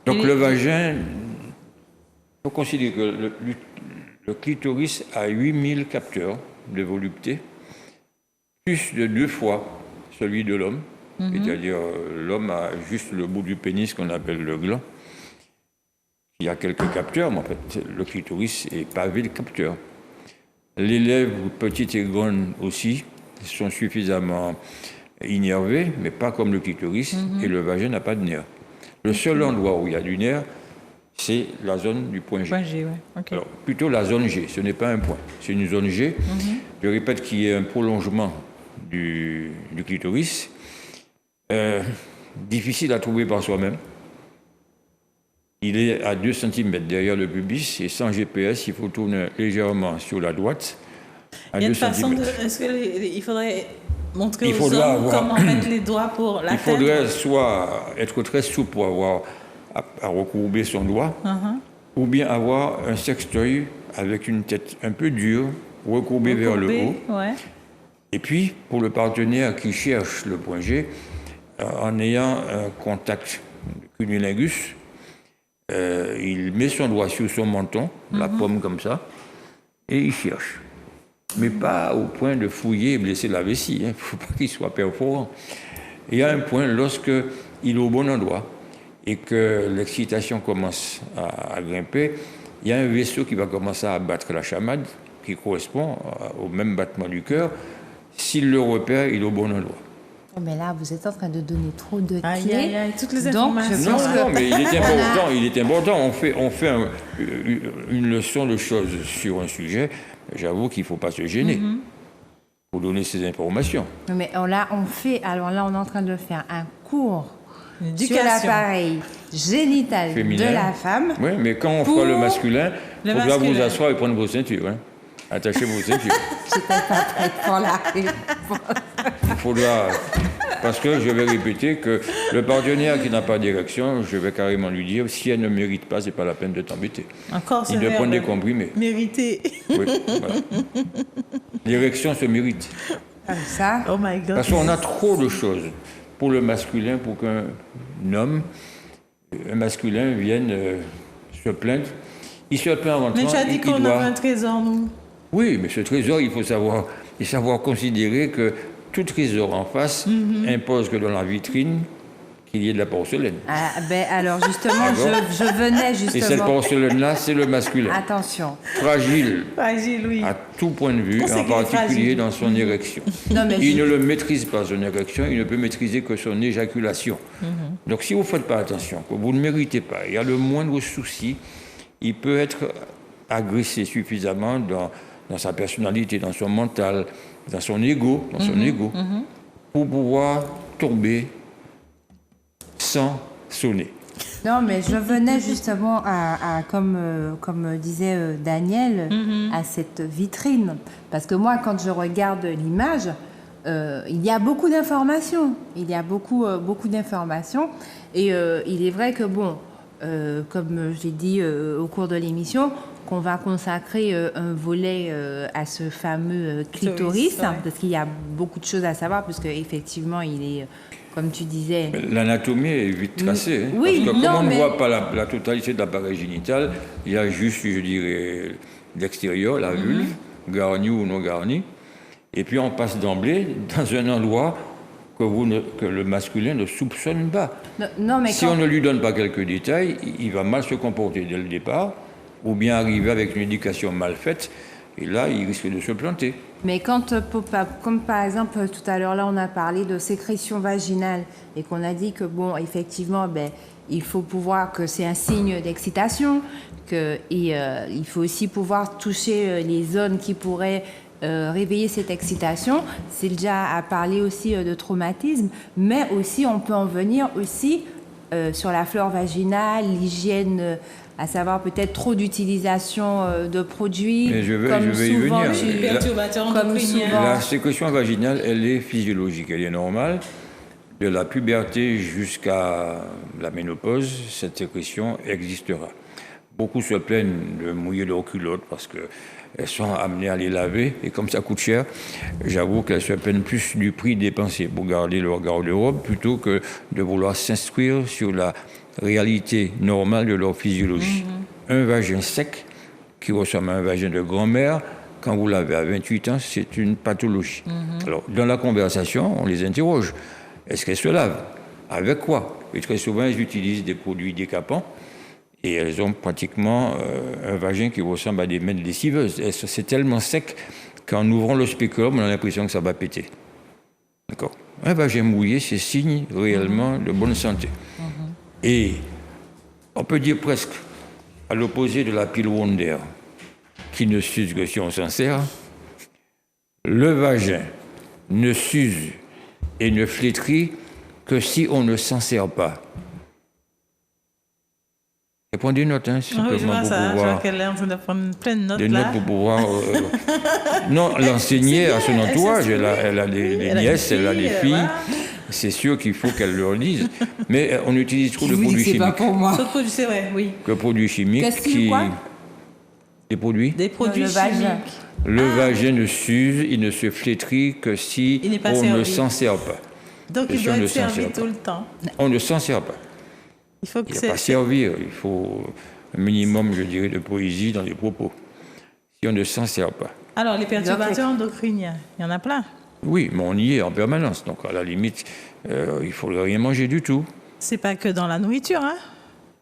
Donc le vagin, il faut considérer que le clitoris a 8000 capteurs de volupté, plus de 2 fois celui de l'homme, c'est-à-dire l'homme a juste le bout du pénis qu'on appelle le gland. Il y a quelques capteurs, mais en fait le clitoris est pavé de capteurs. Les lèvres, petites et grandes aussi, sont suffisamment innervées, mais pas comme le clitoris, et le vagin n'a pas de nerf. Le seul endroit où il y a du nerf, c'est la zone du point G. Point G, ouais. Okay. Alors, plutôt la zone G, ce n'est pas un point, c'est une zone G. Je répète qu'il y a un prolongement du clitoris. Difficile à trouver par soi-même. Il est à 2 cm derrière le pubis et sans GPS, il faut tourner légèrement sur la droite. Il y a une façon est-ce qu'il faudrait montrer aux hommes comment mettre les doigts pour l'atteindre? Il faudrait soit être très souple pour avoir à recourber son doigt, ou bien avoir un sextoy avec une tête un peu dure, recourbée vers le haut. Ouais. Et puis, pour le partenaire qui cherche le point G, en ayant un contact cunnilingus, il met son doigt sur son menton, la paume comme ça, et il cherche. Mais pas au point de fouiller et blesser la vessie. Il ne faut pas qu'il soit perforant. Il y a un point, lorsqu'il est au bon endroit et que l'excitation commence à grimper, il y a un vaisseau qui va commencer à battre la chamade, qui correspond au même battement du cœur. S'il le repère, il est au bon endroit. Mais là, vous êtes en train de donner trop de clés. Aïe, toutes les informations. Non, mais il est important. On fait une leçon de choses sur un sujet. J'avoue qu'il ne faut pas se gêner pour donner ces informations. Mais là, on est en train de faire un cours sur l'appareil génital féminin de la femme. Oui, mais quand on fera le masculin, il faudra vous asseoir et prendre vos ceintures. Attachez vos ceintures. Je n'étais pas prête pour la réponse. Il faudra... Parce que je vais répéter que le partenaire qui n'a pas d'érection, je vais carrément lui dire, si elle ne mérite pas, ce n'est pas la peine de t'embêter. Encore, c'est il doit prendre des comprimés. Mériter. Oui, voilà. L'érection se mérite. Ça. Oh my God. Parce qu'on a trop de choses pour le masculin, pour qu'un homme, un masculin, vienne se plaindre. Il se plaint avant tout. Mais tu as dit qu'on avait un trésor, nous. Oui, mais ce trésor, il faut savoir considérer que tout trésor en face impose que dans la vitrine, qu'il y ait de la porcelaine. Alors justement, je venais justement... Et cette porcelaine-là, c'est le masculin. Attention. Fragile. Fragile, oui. À tout point de vue, en particulier dans son érection. Non, mais il ne le maîtrise pas, son érection, il ne peut maîtriser que son éjaculation. Donc si vous ne faites pas attention, que vous ne méritez pas, il y a le moindre souci, il peut être agressé suffisamment dans sa personnalité, dans son mental, dans son ego, pour pouvoir tomber sans sonner. Non, mais je venais justement comme disait Daniel, à cette vitrine. Parce que moi, quand je regarde l'image, il y a beaucoup d'informations. Il y a beaucoup d'informations. Et il est vrai que, comme j'ai dit au cours de l'émission, qu'on va consacrer un volet à ce fameux clitoris, parce qu'il y a beaucoup de choses à savoir, puisque effectivement, il est, comme tu disais... L'anatomie est vite tracée. Oui, parce que comme on ne voit pas la totalité de l'appareil génital, il y a juste, je dirais, l'extérieur, la vulve, garnie ou non garnie, et puis on passe d'emblée dans un endroit que le masculin ne soupçonne pas. Non, mais si on ne lui donne pas quelques détails, il va mal se comporter dès le départ, ou bien arriver avec une éducation mal faite, et là, il risque de se planter. Mais comme par exemple, tout à l'heure, là, on a parlé de sécrétion vaginale, et qu'on a dit que, effectivement, il faut pouvoir, que c'est un signe d'excitation, il faut aussi pouvoir toucher les zones qui pourraient réveiller cette excitation. C'est déjà à parler aussi de traumatisme, mais aussi, on peut en venir aussi sur la flore vaginale, l'hygiène... à savoir peut-être trop d'utilisation de produits. Mais je vais y venir. La sécrétion vaginale, elle est physiologique, elle est normale. De la puberté jusqu'à la ménopause, cette sécrétion existera. Beaucoup se plaignent de mouiller leurs culottes parce qu'elles sont amenées à les laver et comme ça coûte cher, j'avoue qu'elles se plaignent plus du prix dépensé pour garder leur garde-robe plutôt que de vouloir s'instruire sur la réalité normale de leur physiologie. Un vagin sec qui ressemble à un vagin de grand-mère, quand vous l'avez à 28 ans, c'est une pathologie. Alors, dans la conversation, on les interroge. Est-ce qu'elles se lavent? Avec quoi? Et très souvent, elles utilisent des produits décapants et elles ont pratiquement un vagin qui ressemble à des mains de lessiveuses. C'est tellement sec qu'en ouvrant le spéculum, on a l'impression que ça va péter. D'accord? Un vagin mouillé, c'est signe réellement de bonne santé. Et on peut dire presque à l'opposé de la pile Wonder, qui ne s'use que si on s'en sert, le vagin ne s'use et ne flétrit que si on ne s'en sert pas. Et prenez des notes, hein, simplement oui, je vois pour ça, pouvoir... je vois qu'elle est en train de prendre plein de notes, des là. notes pour pouvoir... non, l'enseigner à son entourage. Elle a des nièces, elle a des filles. Voilà. C'est sûr qu'il faut qu'elle leur dise. Mais on utilise trop de produits chimiques. Pas pour moi. C'est vrai, oui. Que produits chimiques quoi Des produits chimiques. Le vagin ne s'use, il ne se flétrit que si on ne s'en sert pas. Donc il doit être servi tout le temps. On ne s'en sert pas. Il faut que n'y a pas servir, il faut un minimum, je dirais, de poésie dans les propos. Si on ne s'en sert pas. Alors, les perturbateurs endocriniens, il y en a plein. Oui, mais on y est en permanence. Donc, à la limite, il ne faudrait rien manger du tout. C'est pas que dans la nourriture, hein?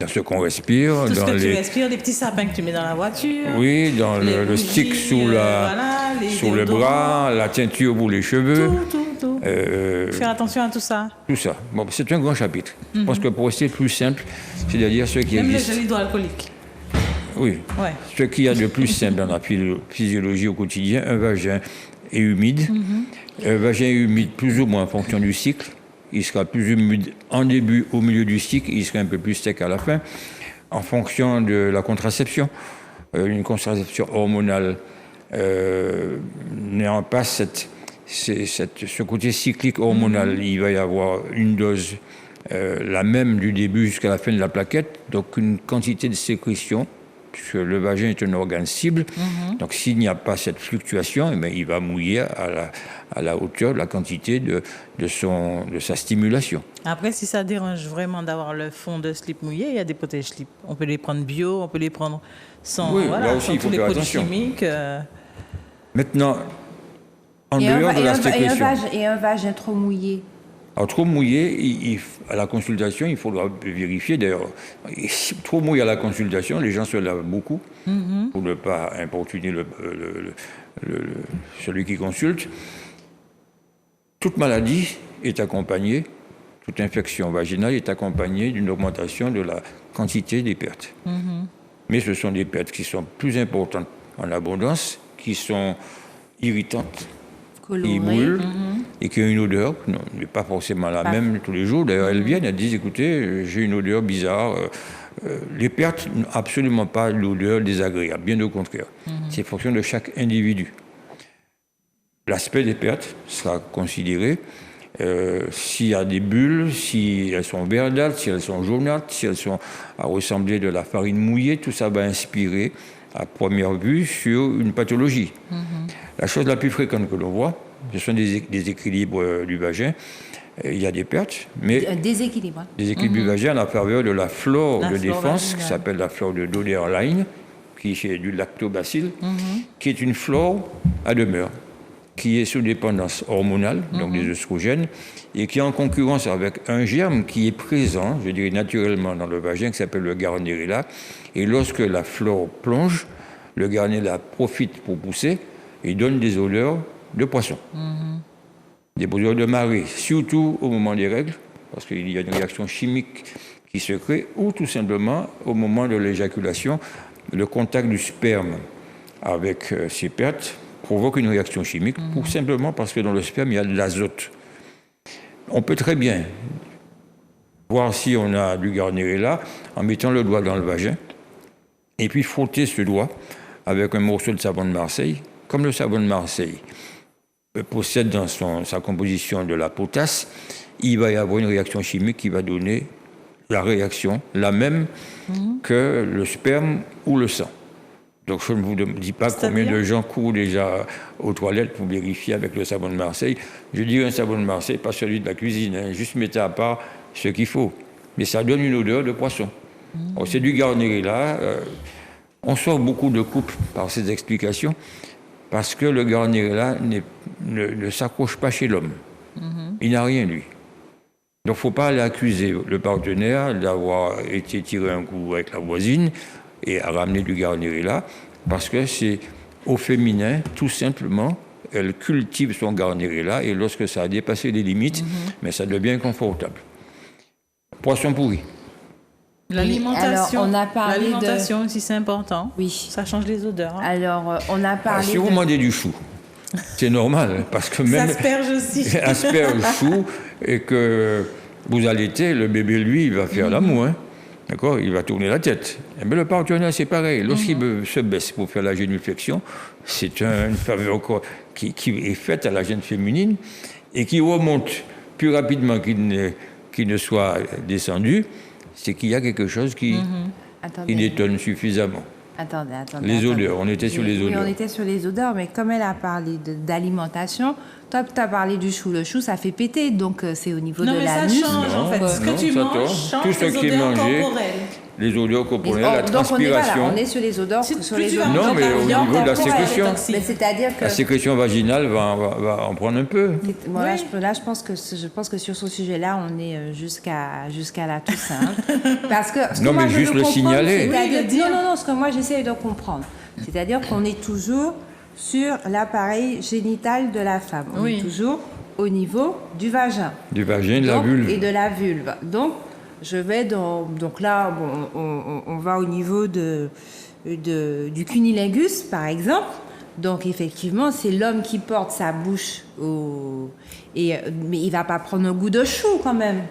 Dans ce qu'on respire. Tout ce que tu respires, les petits sapins que tu mets dans la voiture. Oui, dans le stick sous le bras, la teinture pour les cheveux. Tout. Faire attention à tout ça. Tout ça. Bon, c'est un grand chapitre. Je pense que pour rester plus simple, c'est-à-dire ce qui existe... Même le gel hydroalcoolique. Oui. Ouais. Ce qu'il y a de plus simple dans la physiologie au quotidien, un vagin est humide. Un vagin est humide plus ou moins en fonction du cycle. Il sera plus humide en début, au milieu du cycle. Il sera un peu plus sec à la fin. En fonction de la contraception. Une contraception hormonale n'ayant pas ce côté cyclique hormonal. Il va y avoir une dose la même du début jusqu'à la fin de la plaquette. Donc une quantité de sécrétion. Puisque le vagin est un organe cible. Donc, s'il n'y a pas cette fluctuation, eh bien, il va mouiller à la hauteur de la quantité de sa stimulation. Après, si ça dérange vraiment d'avoir le fond de slip mouillé, il y a des protège-slips. On peut les prendre bio, on peut les prendre sans, là aussi, il faut tous les faire produits attention. chimiques. Maintenant, en dehors de la sécrétion... Et un vagin trop mouillé. Alors, trop mouillé, à la consultation, il faudra vérifier. D'ailleurs, trop mouillé à la consultation, les gens se lavent beaucoup pour ne pas importuner celui qui consulte. Toute maladie est accompagnée, toute infection vaginale est accompagnée d'une augmentation de la quantité des pertes. Mais ce sont des pertes qui sont plus importantes en abondance, qui sont irritantes, qui moulent et qui ont une odeur, non, mais pas forcément la même tous les jours. D'ailleurs, elles viennent, elles disent, écoutez, j'ai une odeur bizarre. Les pertes n'ont absolument pas l'odeur désagréable, bien au contraire. C'est en fonction de chaque individu. L'aspect des pertes sera considéré. S'il y a des bulles, si elles sont verdâtres, si elles sont jaunâtres, si elles sont à ressembler de la farine mouillée, tout ça va inspirer à première vue sur une pathologie. La chose la plus fréquente que l'on voit, ce sont des déséquilibres du vagin. Il y a des pertes, mais... Déséquilibre. Déséquilibre du vagin à la faveur de la flore de défense, qui s'appelle la flore de Doederlein, qui est du lactobacille, qui est une flore à demeure, qui est sous dépendance hormonale, donc des œstrogènes, et qui est en concurrence avec un germe qui est présent, je dirais naturellement, dans le vagin, qui s'appelle le Gardnerella. Et lorsque la flore plonge, le Gardnerella profite pour pousser et donne des odeurs de poisson, des odeurs de marée, surtout au moment des règles, parce qu'il y a une réaction chimique qui se crée, ou tout simplement au moment de l'éjaculation, le contact du sperme avec ces pertes provoque une réaction chimique, pour simplement parce que dans le sperme, il y a de l'azote. On peut très bien voir si on a du Gardnerella en mettant le doigt dans le vagin et puis frotter ce doigt avec un morceau de savon de Marseille. Comme le savon de Marseille possède dans sa composition de la potasse, il va y avoir une réaction chimique qui va donner la réaction, la même que le sperme ou le sang. Donc je ne vous dis pas combien de gens courent déjà aux toilettes pour vérifier avec le savon de Marseille. Je dis un savon de Marseille, pas celui de la cuisine, hein. Juste mettez à part ce qu'il faut. Mais ça donne une odeur de poisson. Alors, c'est du Gardnerella. On sort beaucoup de couples par ces explications parce que le Gardnerella ne s'accroche pas chez l'homme. Il n'a rien, lui. Donc il ne faut pas aller accuser le partenaire d'avoir été tiré un coup avec la voisine et à ramener du Gardnerella, parce que c'est au féminin, tout simplement, elle cultive son Gardnerella, et lorsque ça a dépassé les limites, mais ça devient inconfortable. Poisson pourri. L'alimentation, on a parlé l'alimentation aussi, c'est important. Oui. Ça change les odeurs. Hein. Alors, on a parlé si vous mangez du chou, C'est normal, parce que même... Asperge aussi. Asperge, chou, et que vous allaitez, le bébé, lui, il va faire l'amour, hein. D'accord? Il va tourner la tête. Mais le partenaire, c'est pareil. Lorsqu'il se baisse pour faire la génuflexion, c'est une faveur qui est faite à la gêne féminine et qui remonte plus rapidement qu'il ne soit descendu. C'est qu'il y a quelque chose qui détonne suffisamment. Attendez. Les odeurs, on était sur les odeurs. Oui, on était sur les odeurs, mais comme elle a parlé d'alimentation, toi, tu as parlé du chou. Le chou, ça fait péter, donc c'est au niveau de l'anus. Non, mais ça change, en fait. Ce que tu manges change tout ce qui est mangé, les odeurs corporelles, la transpiration. On est sur les odeurs. Non, mais au niveau de la sécrétion. C'est-à-dire que la sécrétion vaginale va en prendre un peu. Bon, là, je pense que sur ce sujet-là, on est jusqu'à la Toussaint. Parce que, non, mais juste le signaler. Non, ce que moi, j'essaie de comprendre. C'est-à-dire qu'on est toujours sur l'appareil génital de la femme. On est toujours au niveau du vagin. Du vagin et de la vulve. Et de la vulve. Donc, je vais donc là, on va au niveau du cunnilingus, par exemple. Donc, effectivement, c'est l'homme qui porte sa bouche mais il va pas prendre un goût de chou, quand même.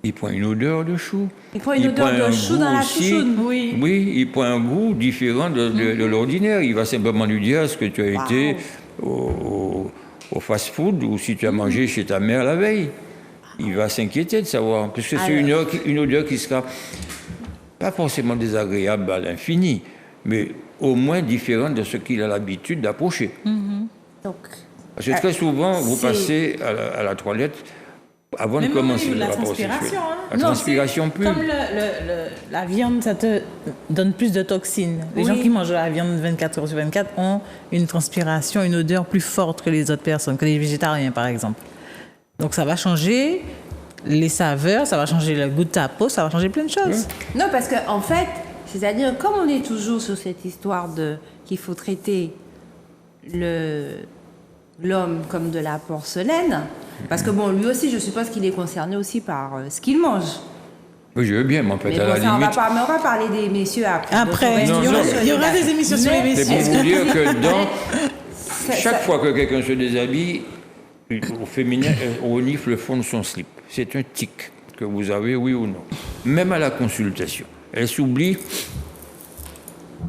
Il prend une odeur de chou. Il prend une odeur de chou dans la chouchoune. Oui, il prend un goût différent de l'ordinaire. Il va simplement lui dire est-ce que tu as été au fast-food ou si tu as mangé chez ta mère la veille. Il va s'inquiéter de savoir. Parce que c'est une odeur qui sera pas forcément désagréable à l'infini, mais au moins différente de ce qu'il a l'habitude d'approcher. Parce que très souvent, vous passez à la toilette avant de commencer le rapport sexuel. La transpiration pure. Comme la viande, ça te donne plus de toxines. Les gens qui mangent la viande 24 heures sur 24 ont une transpiration, une odeur plus forte que les autres personnes, que les végétariens par exemple. Donc ça va changer les saveurs, ça va changer le goût de ta peau, ça va changer plein de choses. Non, parce qu'en fait, c'est-à-dire, comme on est toujours sur cette histoire qu'il faut traiter l'homme comme de la porcelaine, parce que bon, lui aussi, je suppose qu'il est concerné aussi par ce qu'il mange. Oui, je veux bien, mais en fait, mais à la limite... on va parler des messieurs après. Il y aura des émissions sur les messieurs. C'est pour vous dire que chaque fois que quelqu'un se déshabille, au féminin, on renifle le fond de son slip. C'est un tic que vous avez, oui ou non. Même à la consultation. Elle s'oublie,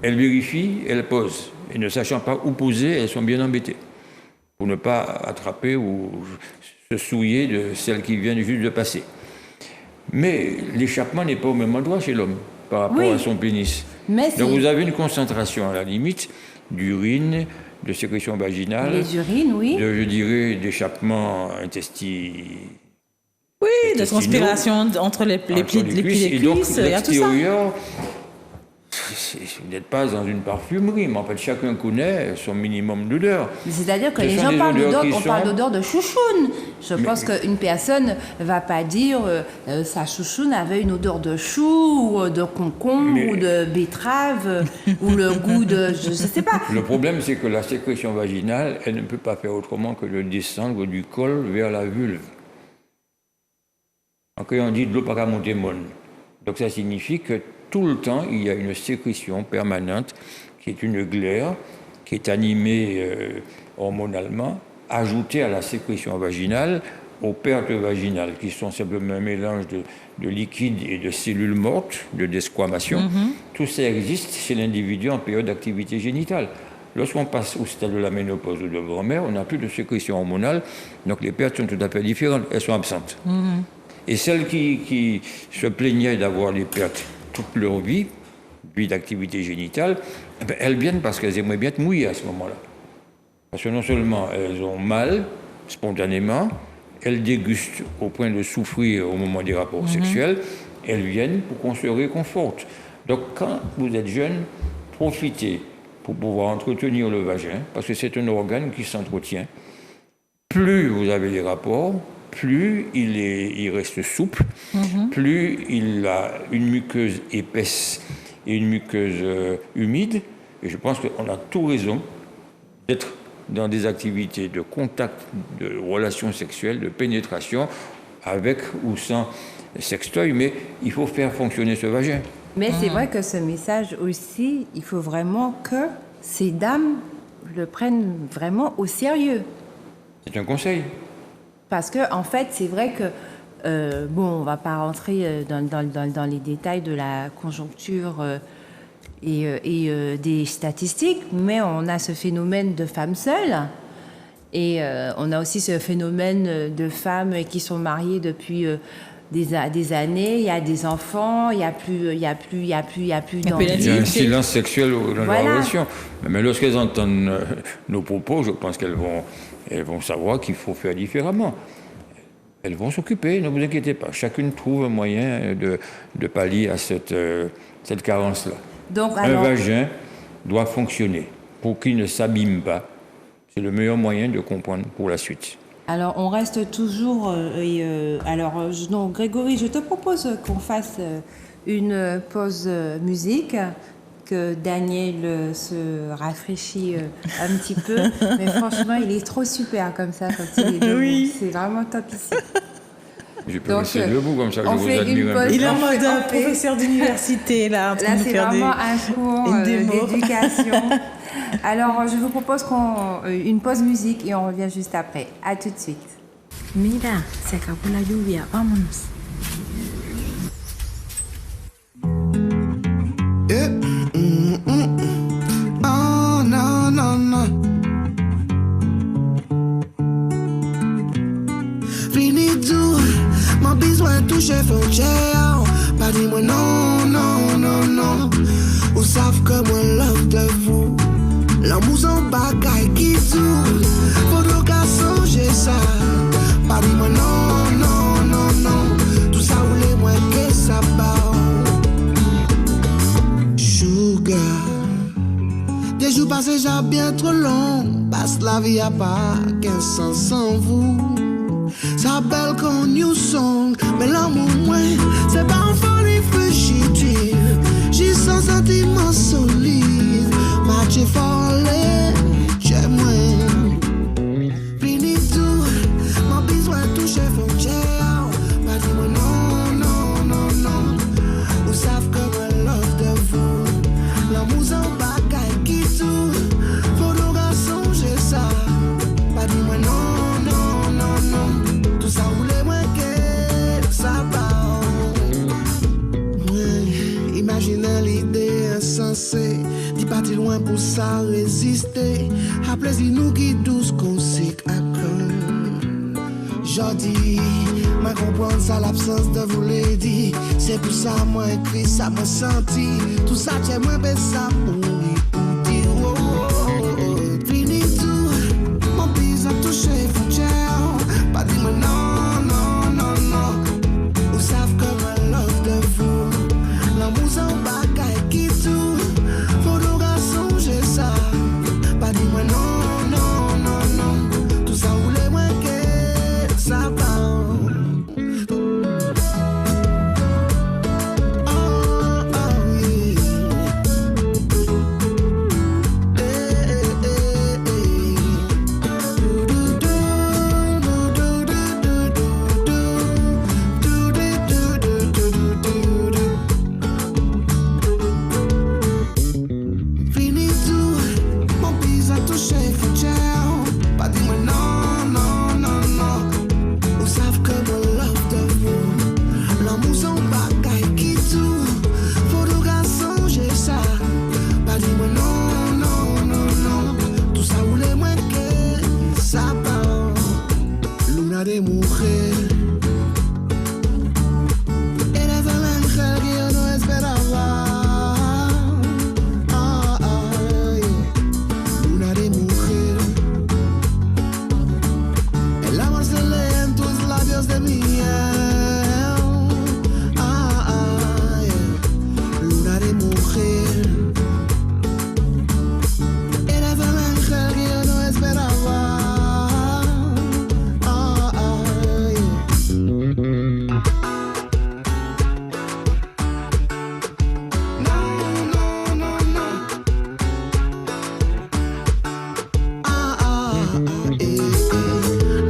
elle vérifie, elle pose. Et ne sachant pas où poser, elles sont bien embêtées. Pour ne pas attraper ou se souiller de celle qui vient juste de passer. Mais l'échappement n'est pas au même endroit chez l'homme par rapport à son pénis. Donc vous avez une concentration à la limite d'urine, de sécrétion vaginale, les urines, je dirais d'échappement intestinal. Oui, de transpiration entre les pieds et les cuisses. Et donc l'extérieur, vous n'êtes pas dans une parfumerie, mais en fait chacun connaît son minimum d'odeur. C'est-à-dire que les gens parlent d'odeur, on parle d'odeur de chouchoune. Je pense qu'une personne ne va pas dire sa chouchoune avait une odeur de chou, ou de concombre, ou de betterave, ou le goût de... je ne sais pas. Le problème, c'est que la sécrétion vaginale, elle ne peut pas faire autrement que de descendre du col vers la vulve. Donc on dit de l'eau pas monter mon. Donc ça signifie que tout le temps, il y a une sécrétion permanente qui est une glaire, qui est animée hormonalement, ajoutée à la sécrétion vaginale, aux pertes vaginales, qui sont simplement un mélange de liquide et de cellules mortes, de desquamation. Tout ça existe chez l'individu en période d'activité génitale. Lorsqu'on passe au stade de la ménopause ou de grand-mère, on n'a plus de sécrétion hormonale, donc les pertes sont tout à fait différentes, elles sont absentes. Et celles qui se plaignaient d'avoir des pertes toute leur vie d'activité génitale, elles viennent parce qu'elles aimeraient bien être mouillées à ce moment-là. Parce que non seulement elles ont mal, spontanément, elles dégustent au point de souffrir au moment des rapports sexuels, elles viennent pour qu'on se réconforte. Donc quand vous êtes jeune, profitez pour pouvoir entretenir le vagin, parce que c'est un organe qui s'entretient. Plus vous avez des rapports, plus il reste souple, plus il a une muqueuse épaisse et une muqueuse humide. Et je pense qu'on a tout raison d'être dans des activités de contact, de relations sexuelles, de pénétration, avec ou sans sextoy, mais il faut faire fonctionner ce vagin. Mais c'est vrai que ce message aussi, il faut vraiment que ces dames le prennent vraiment au sérieux. C'est un conseil. Parce que, en fait, c'est vrai que, on ne va pas rentrer dans les détails de la conjoncture et des statistiques, mais on a ce phénomène de femmes seules. Et on a aussi ce phénomène de femmes qui sont mariées depuis des années, il y a des enfants, il n'y a plus d'enfants. Il y a un silence sexuel dans la relation. Mais lorsqu'elles entendent nos propos, je pense qu'elles vont savoir qu'il faut faire différemment. Elles vont s'occuper, ne vous inquiétez pas. Chacune trouve un moyen de pallier à cette carence-là. Donc, un vagin doit fonctionner pour qu'il ne s'abîme pas. C'est le meilleur moyen de comprendre pour la suite. Alors, on reste toujours... donc, Grégory, je te propose qu'on fasse une pause musique, que Daniel se rafraîchit un petit peu. Mais franchement, il est trop super comme ça, quand il est debout. Oui. C'est vraiment top ici. Je peux rester debout comme ça, je vous admire un peu. Il est en mode professeur d'université, là, en train de faire vraiment un cours d'éducation. Alors, je vous propose une pause musique et on revient juste après. À tout de suite. Mira, se acabó la lluvia, vámonos. Yeah. Oh, non, non, non. Fini tout, mon besoin touche frontière. Pas dit moi non, non, non, non. Ou savent que moi love de vous. L'amour en bagaille qui tourne. Faut donc à songer ça. Pas dit moi non, non, non, non. Tout ça voulait moi que ça part. Sugar. Des jours passés j'ai bien trop long. Passe la vie à pas qu'un sens sans vous. Ça belle qu'on new song. Mais l'amour moi c'est pas un folie fugitive. J'ai sans sentiment solide. Match folle, j'aime moins. Fini tout, mon besoin touche frontière. Pas dis moi non, non, non, non. Vous savez que moi love de vous. L'amour en bagaille qui tourne. Faut donc à songer ça. Pas dis moi non, non, non, non. Tout ça voulait moi que ça part. Ouais, imaginez l'idée insensée. D'y partir loin pour ça résister. À plaisir nous qui douce qu'on sait à cœur. Jodi, moi comprendre ça l'absence de vous l'ai dit. C'est pour ça moi écrit ça moi senti. Tout ça tient moi ben ça pour écouter. Oh, oh, oh. Fini tout, mon pays a touché frontière. Pas dit moi non, non, non, non. Vous savez que moi love de vous. L'amour en bagaille qui tourne. Faut donc à songer ça. Pas dit moi non, non, non, non. Tout ça voulait moi que ça part. De mujer, eres el ángel que yo no esperaba. Luna de mujer, el amor se lee en tus labios de miel. Luna de mujer, eres el ángel que yo no esperaba.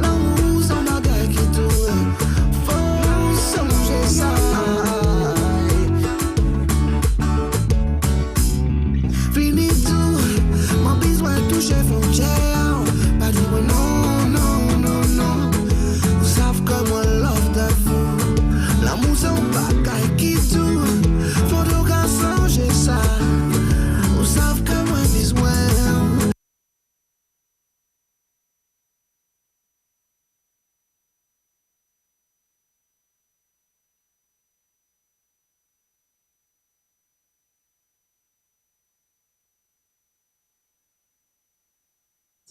L'amour sans bagaille qui tourne. Faut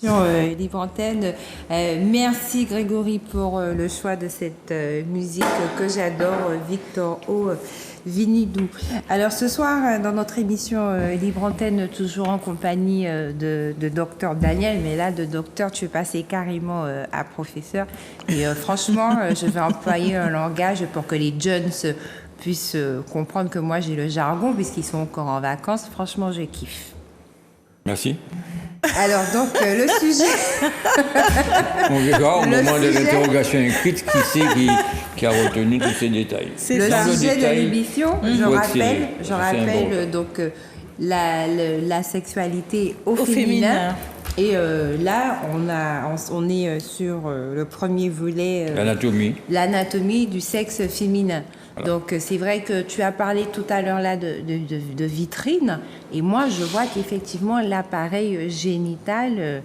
Libre Antenne. Merci Grégory pour le choix de cette musique que j'adore, Victor O. Vinidou. Alors ce soir, dans notre émission Libre Antenne, toujours en compagnie de Docteur Daniel, mais là de docteur, tu es passé carrément à professeur. Et franchement, je vais employer un langage pour que les jeunes puissent comprendre que moi j'ai le jargon, puisqu'ils sont encore en vacances. Franchement, je kiffe. Merci. Alors donc le sujet. On verra au moment de l'interrogation écrite qui a retenu tous ces détails. C'est le sujet de l'émission. Je rappelle donc la sexualité au féminin. Et là, on est sur le premier volet. L'anatomie du sexe féminin. Voilà. Donc c'est vrai que tu as parlé tout à l'heure là de vitrine, et moi je vois qu'effectivement l'appareil génital,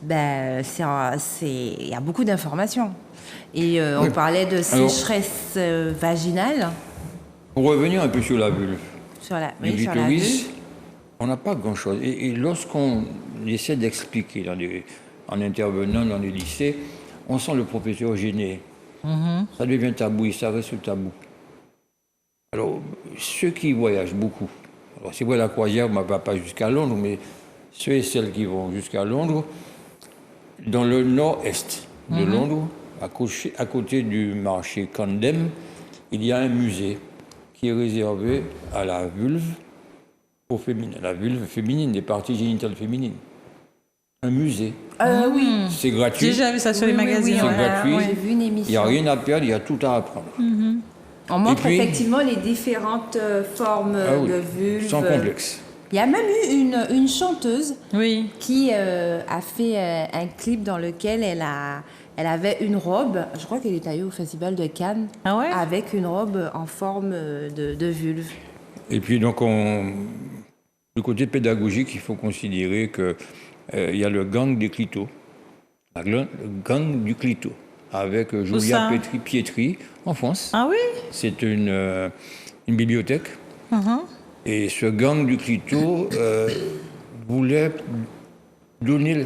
il y a beaucoup d'informations. Et on parlait de sécheresse vaginale. Pour revenir un peu sur la vulve, sur la vulve, on n'a pas grand-chose. Et lorsqu'on essaie d'expliquer en intervenant dans les lycées, on sent le professeur gêné. Ça devient tabou, ça reste tabou. Alors, ceux qui voyagent beaucoup, alors c'est vrai la croisière ne va pas jusqu'à Londres, mais ceux et celles qui vont jusqu'à Londres, dans le nord-est de Londres, à côté du marché Camden, il y a un musée qui est réservé à la vulve au féminin, la vulve féminine, des parties génitales féminines. Un musée. Oui. C'est gratuit. J'ai déjà vu ça sur les magazines. C'est gratuit. J'ai vu une émission. Il n'y a rien à perdre, il y a tout à apprendre. On montre effectivement les différentes formes de vulve. Sans complexe. Il y a même eu une chanteuse qui a fait un clip dans lequel elle avait une robe, je crois qu'elle est allée au Festival de Cannes, avec une robe en forme de vulve. Et puis donc, du côté pédagogique, il faut considérer qu'il y a le gang des clitos, le gang du clito, avec Julia Pietri en France. Ah oui? C'est une bibliothèque. Et ce gang du clito voulait donner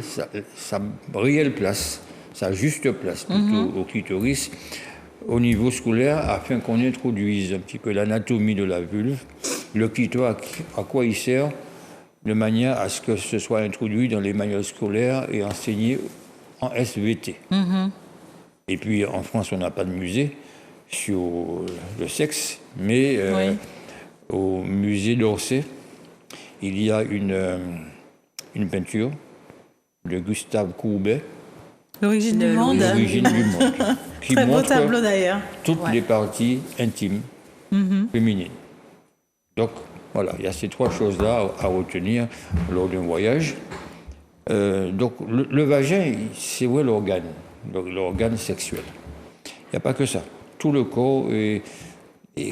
sa réelle place, sa juste place plutôt au clitoris au niveau scolaire, afin qu'on introduise un petit peu l'anatomie de la vulve, le clito, à quoi il sert, de manière à ce que ce soit introduit dans les manuels scolaires et enseigné en SVT. Et puis en France, on n'a pas de musée sur le sexe, mais au musée d'Orsay, il y a une peinture de Gustave Courbet. L'origine du monde. L'origine du monde. Qui Très beau montre tableau d'ailleurs. Toutes les parties intimes féminines. Donc voilà, il y a ces trois choses-là à retenir lors d'un voyage. Donc le vagin, c'est vrai l'organe sexuel. Il n'y a pas que ça. Tout le corps est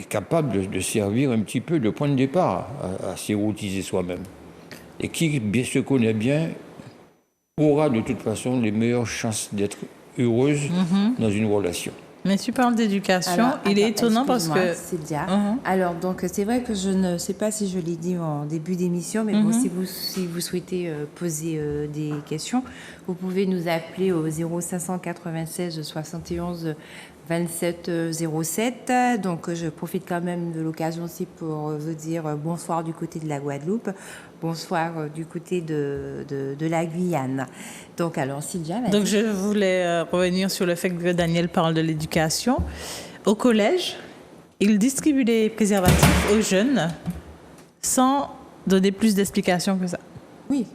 capable de servir un petit peu de point de départ à s'érotiser soi-même. Et qui se connaît bien aura de toute façon les meilleures chances d'être heureuse dans une relation. Mais tu parles d'éducation, il est étonnant parce que... Cynthia. Alors, donc, c'est vrai que je ne sais pas si je l'ai dit en début d'émission, mais bon, si vous souhaitez poser des questions, vous pouvez nous appeler au 0596 71 27 07. Donc, je profite quand même de l'occasion aussi pour vous dire bonsoir du côté de la Guadeloupe, bonsoir du côté de la Guyane. Donc, alors, Sylvia... Donc, je voulais revenir sur le fait que Daniel parle de l'éducation. Au collège, il distribue les préservatifs aux jeunes sans donner plus d'explications que ça. Oui,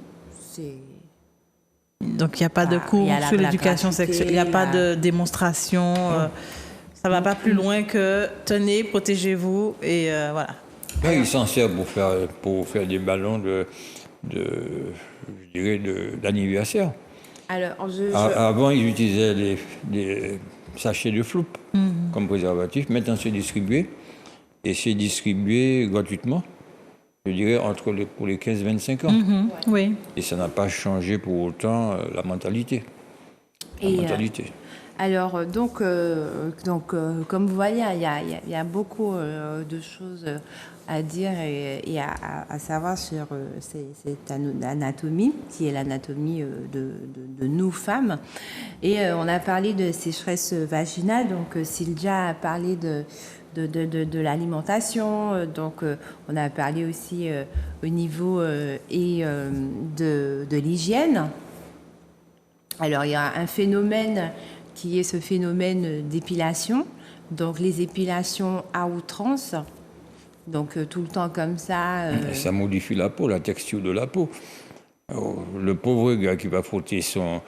c'est... Donc, il n'y a pas de cours sur l'éducation sexuelle, il n'y a pas de démonstration. Ça ne va pas plus loin que tenez, protégez-vous et voilà. Là, il s'en sert pour faire des ballons d'anniversaire. Alors, Avant, ils utilisaient des sachets de floupe comme préservatif. Maintenant, c'est distribué. Et c'est distribué gratuitement, je dirais, pour les 15-25 ans. Oui. Et ça n'a pas changé pour autant la mentalité. Alors, comme vous voyez, il y a beaucoup de choses à dire et à savoir sur cette anatomie, qui est l'anatomie de nous, femmes. Et on a parlé de sécheresse vaginale, donc Sylvia a parlé de l'alimentation, donc on a parlé aussi au niveau de l'hygiène. Alors, il y a un phénomène qui est ce phénomène d'épilation, donc les épilations à outrance, donc tout le temps comme ça. Ça modifie la peau, la texture de la peau. Alors, le pauvre gars qui va frotter son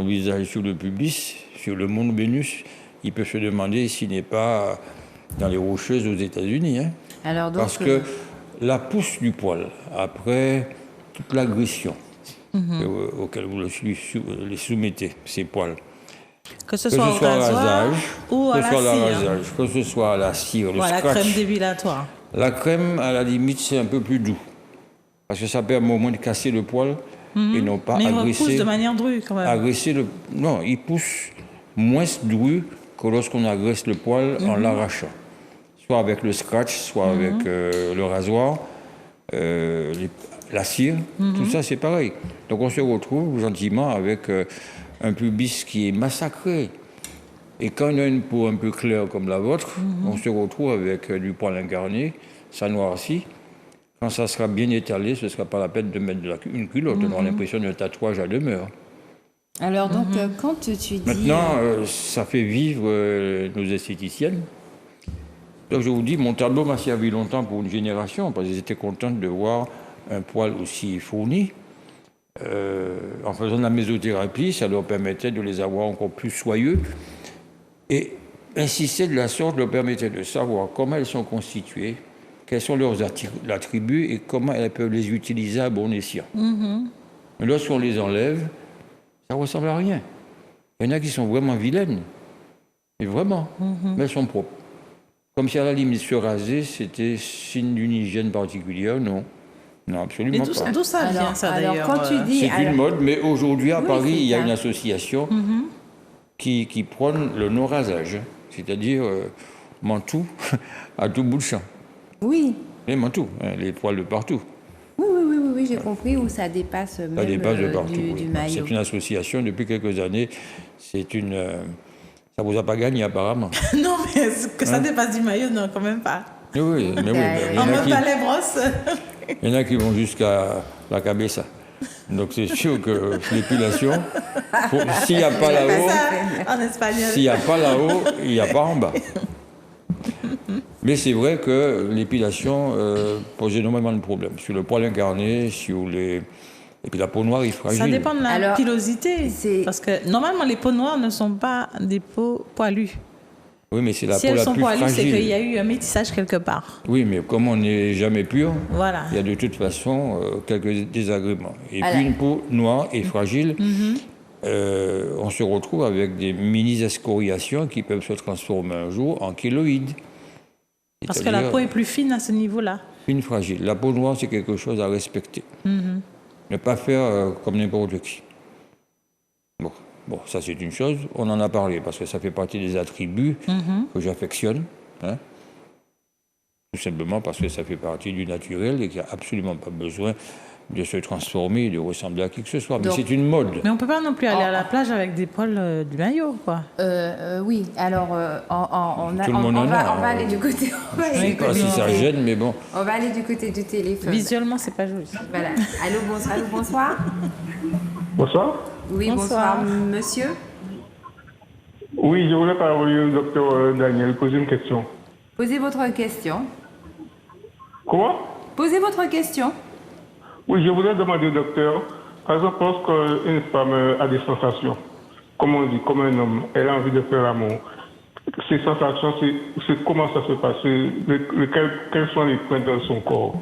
visage sur le pubis, sur le mont Vénus, il peut se demander s'il n'est pas dans les Rocheuses aux États-Unis. Hein. Alors donc, parce que la pousse du poil, après toute l'agression auquel vous les soumettez, ces poils, que ce soit au rasage ou à la cire. Que ce soit à la cire, le la scratch. crème dépilatoire. La crème, à la limite, c'est un peu plus doux. Parce que ça permet au moins de casser le poil et non pas mais agresser. Mais il pousse de manière drue quand même. Non, il pousse moins dru que lorsqu'on agresse le poil en l'arrachant. Soit avec le scratch, soit avec le rasoir, la cire, tout ça c'est pareil. Donc on se retrouve gentiment avec un pubis qui est massacré. Et quand on a une peau un peu claire comme la vôtre, on se retrouve avec du poil incarné, ça noircit. Quand ça sera bien étalé, ce ne sera pas la peine de mettre une culotte. On aura l'impression d'un tatouage à demeure. Alors donc, quand tu dis... Maintenant, ça fait vivre nos esthéticiennes. Donc je vous dis, mon tableau m'a servi longtemps pour une génération, parce qu'ils étaient contents de voir un poil aussi fourni. En faisant de la mésothérapie, ça leur permettait de les avoir encore plus soyeux. Et insister de la sorte leur permettait de savoir comment elles sont constituées, quels sont leurs attributs et comment elles peuvent les utiliser à bon escient. Mais lorsqu'on les enlève, ça ne ressemble à rien. Il y en a qui sont vraiment vilaines, mais vraiment, mais elles sont propres. Comme si à la limite se raser, c'était signe d'une hygiène particulière, non. Non, absolument pas. D'où ça vient, ça, d'ailleurs? Alors, quand tu dis... C'est une mode, mais aujourd'hui, à Paris, il y a ça. une association qui prône le non-rasage, c'est-à-dire mantoux à tout bout de champ. Oui. Les mantous, les poils de partout. Oui, j'ai compris où ça dépasse même Ça dépasse de partout. du maillot. C'est une association depuis quelques années. C'est une... ça vous a pas gagné, apparemment. Non, mais que ça dépasse du maillot, non, quand même pas. Oui, mais oui. On ne met pas les brosses. Il y en a qui vont jusqu'à la cabeza. Donc c'est sûr que l'épilation, s'il n'y a pas là-haut, En espagnol. s'il n'y a pas là-haut, il n'y a pas en bas. Mais c'est vrai que l'épilation pose énormément de problèmes. Sur le poil incarné, sur les... Et puis la peau noire est fragile. Ça dépend de la Alors, pilosité. Parce que normalement, les peaux noires ne sont pas des peaux poilues. Oui, mais c'est la Si peau elles la sont plus poilues, c'est fragile. qu'il y a eu un métissage quelque part. Oui, mais comme on n'est jamais pur, Voilà. il y a de toute façon quelques désagréments. Et Alors- puis une peau noire et fragile, on se retrouve avec des mini-escoriations qui peuvent se transformer un jour en kéloïdes. Parce que la peau est plus fine à ce niveau-là. Une fragile. La peau noire, c'est quelque chose à respecter. Ne pas faire comme n'importe qui. Bon, ça c'est une chose. On en a parlé parce que ça fait partie des attributs que j'affectionne. Hein. Tout simplement parce que ça fait partie du naturel et qu'il n'y a absolument pas besoin de se transformer et de ressembler à qui que ce soit. Mais Donc- c'est une mode. Mais on ne peut pas non plus aller à la plage avec des poils du maillot, quoi. Oui, alors Tout le monde en a, on va aller du côté... on va Je ne aller sais pas du si ça côté- gêne, mais bon. On va aller du côté du téléphone. Visuellement, c'est pas joli. Voilà. Allô, bonsoir. Bonsoir. Oui, Bonsoir. bonsoir, monsieur. Oui, je voulais parler au docteur Daniel, poser une question. Posez votre question. Comment? Posez votre question. Oui, je voulais demander au docteur, par exemple, lorsqu'une femme a des sensations, comme on dit, comme un homme, elle a envie de faire l'amour. Ces sensations, c'est comment ça se passe? Quels sont les points dans son corps?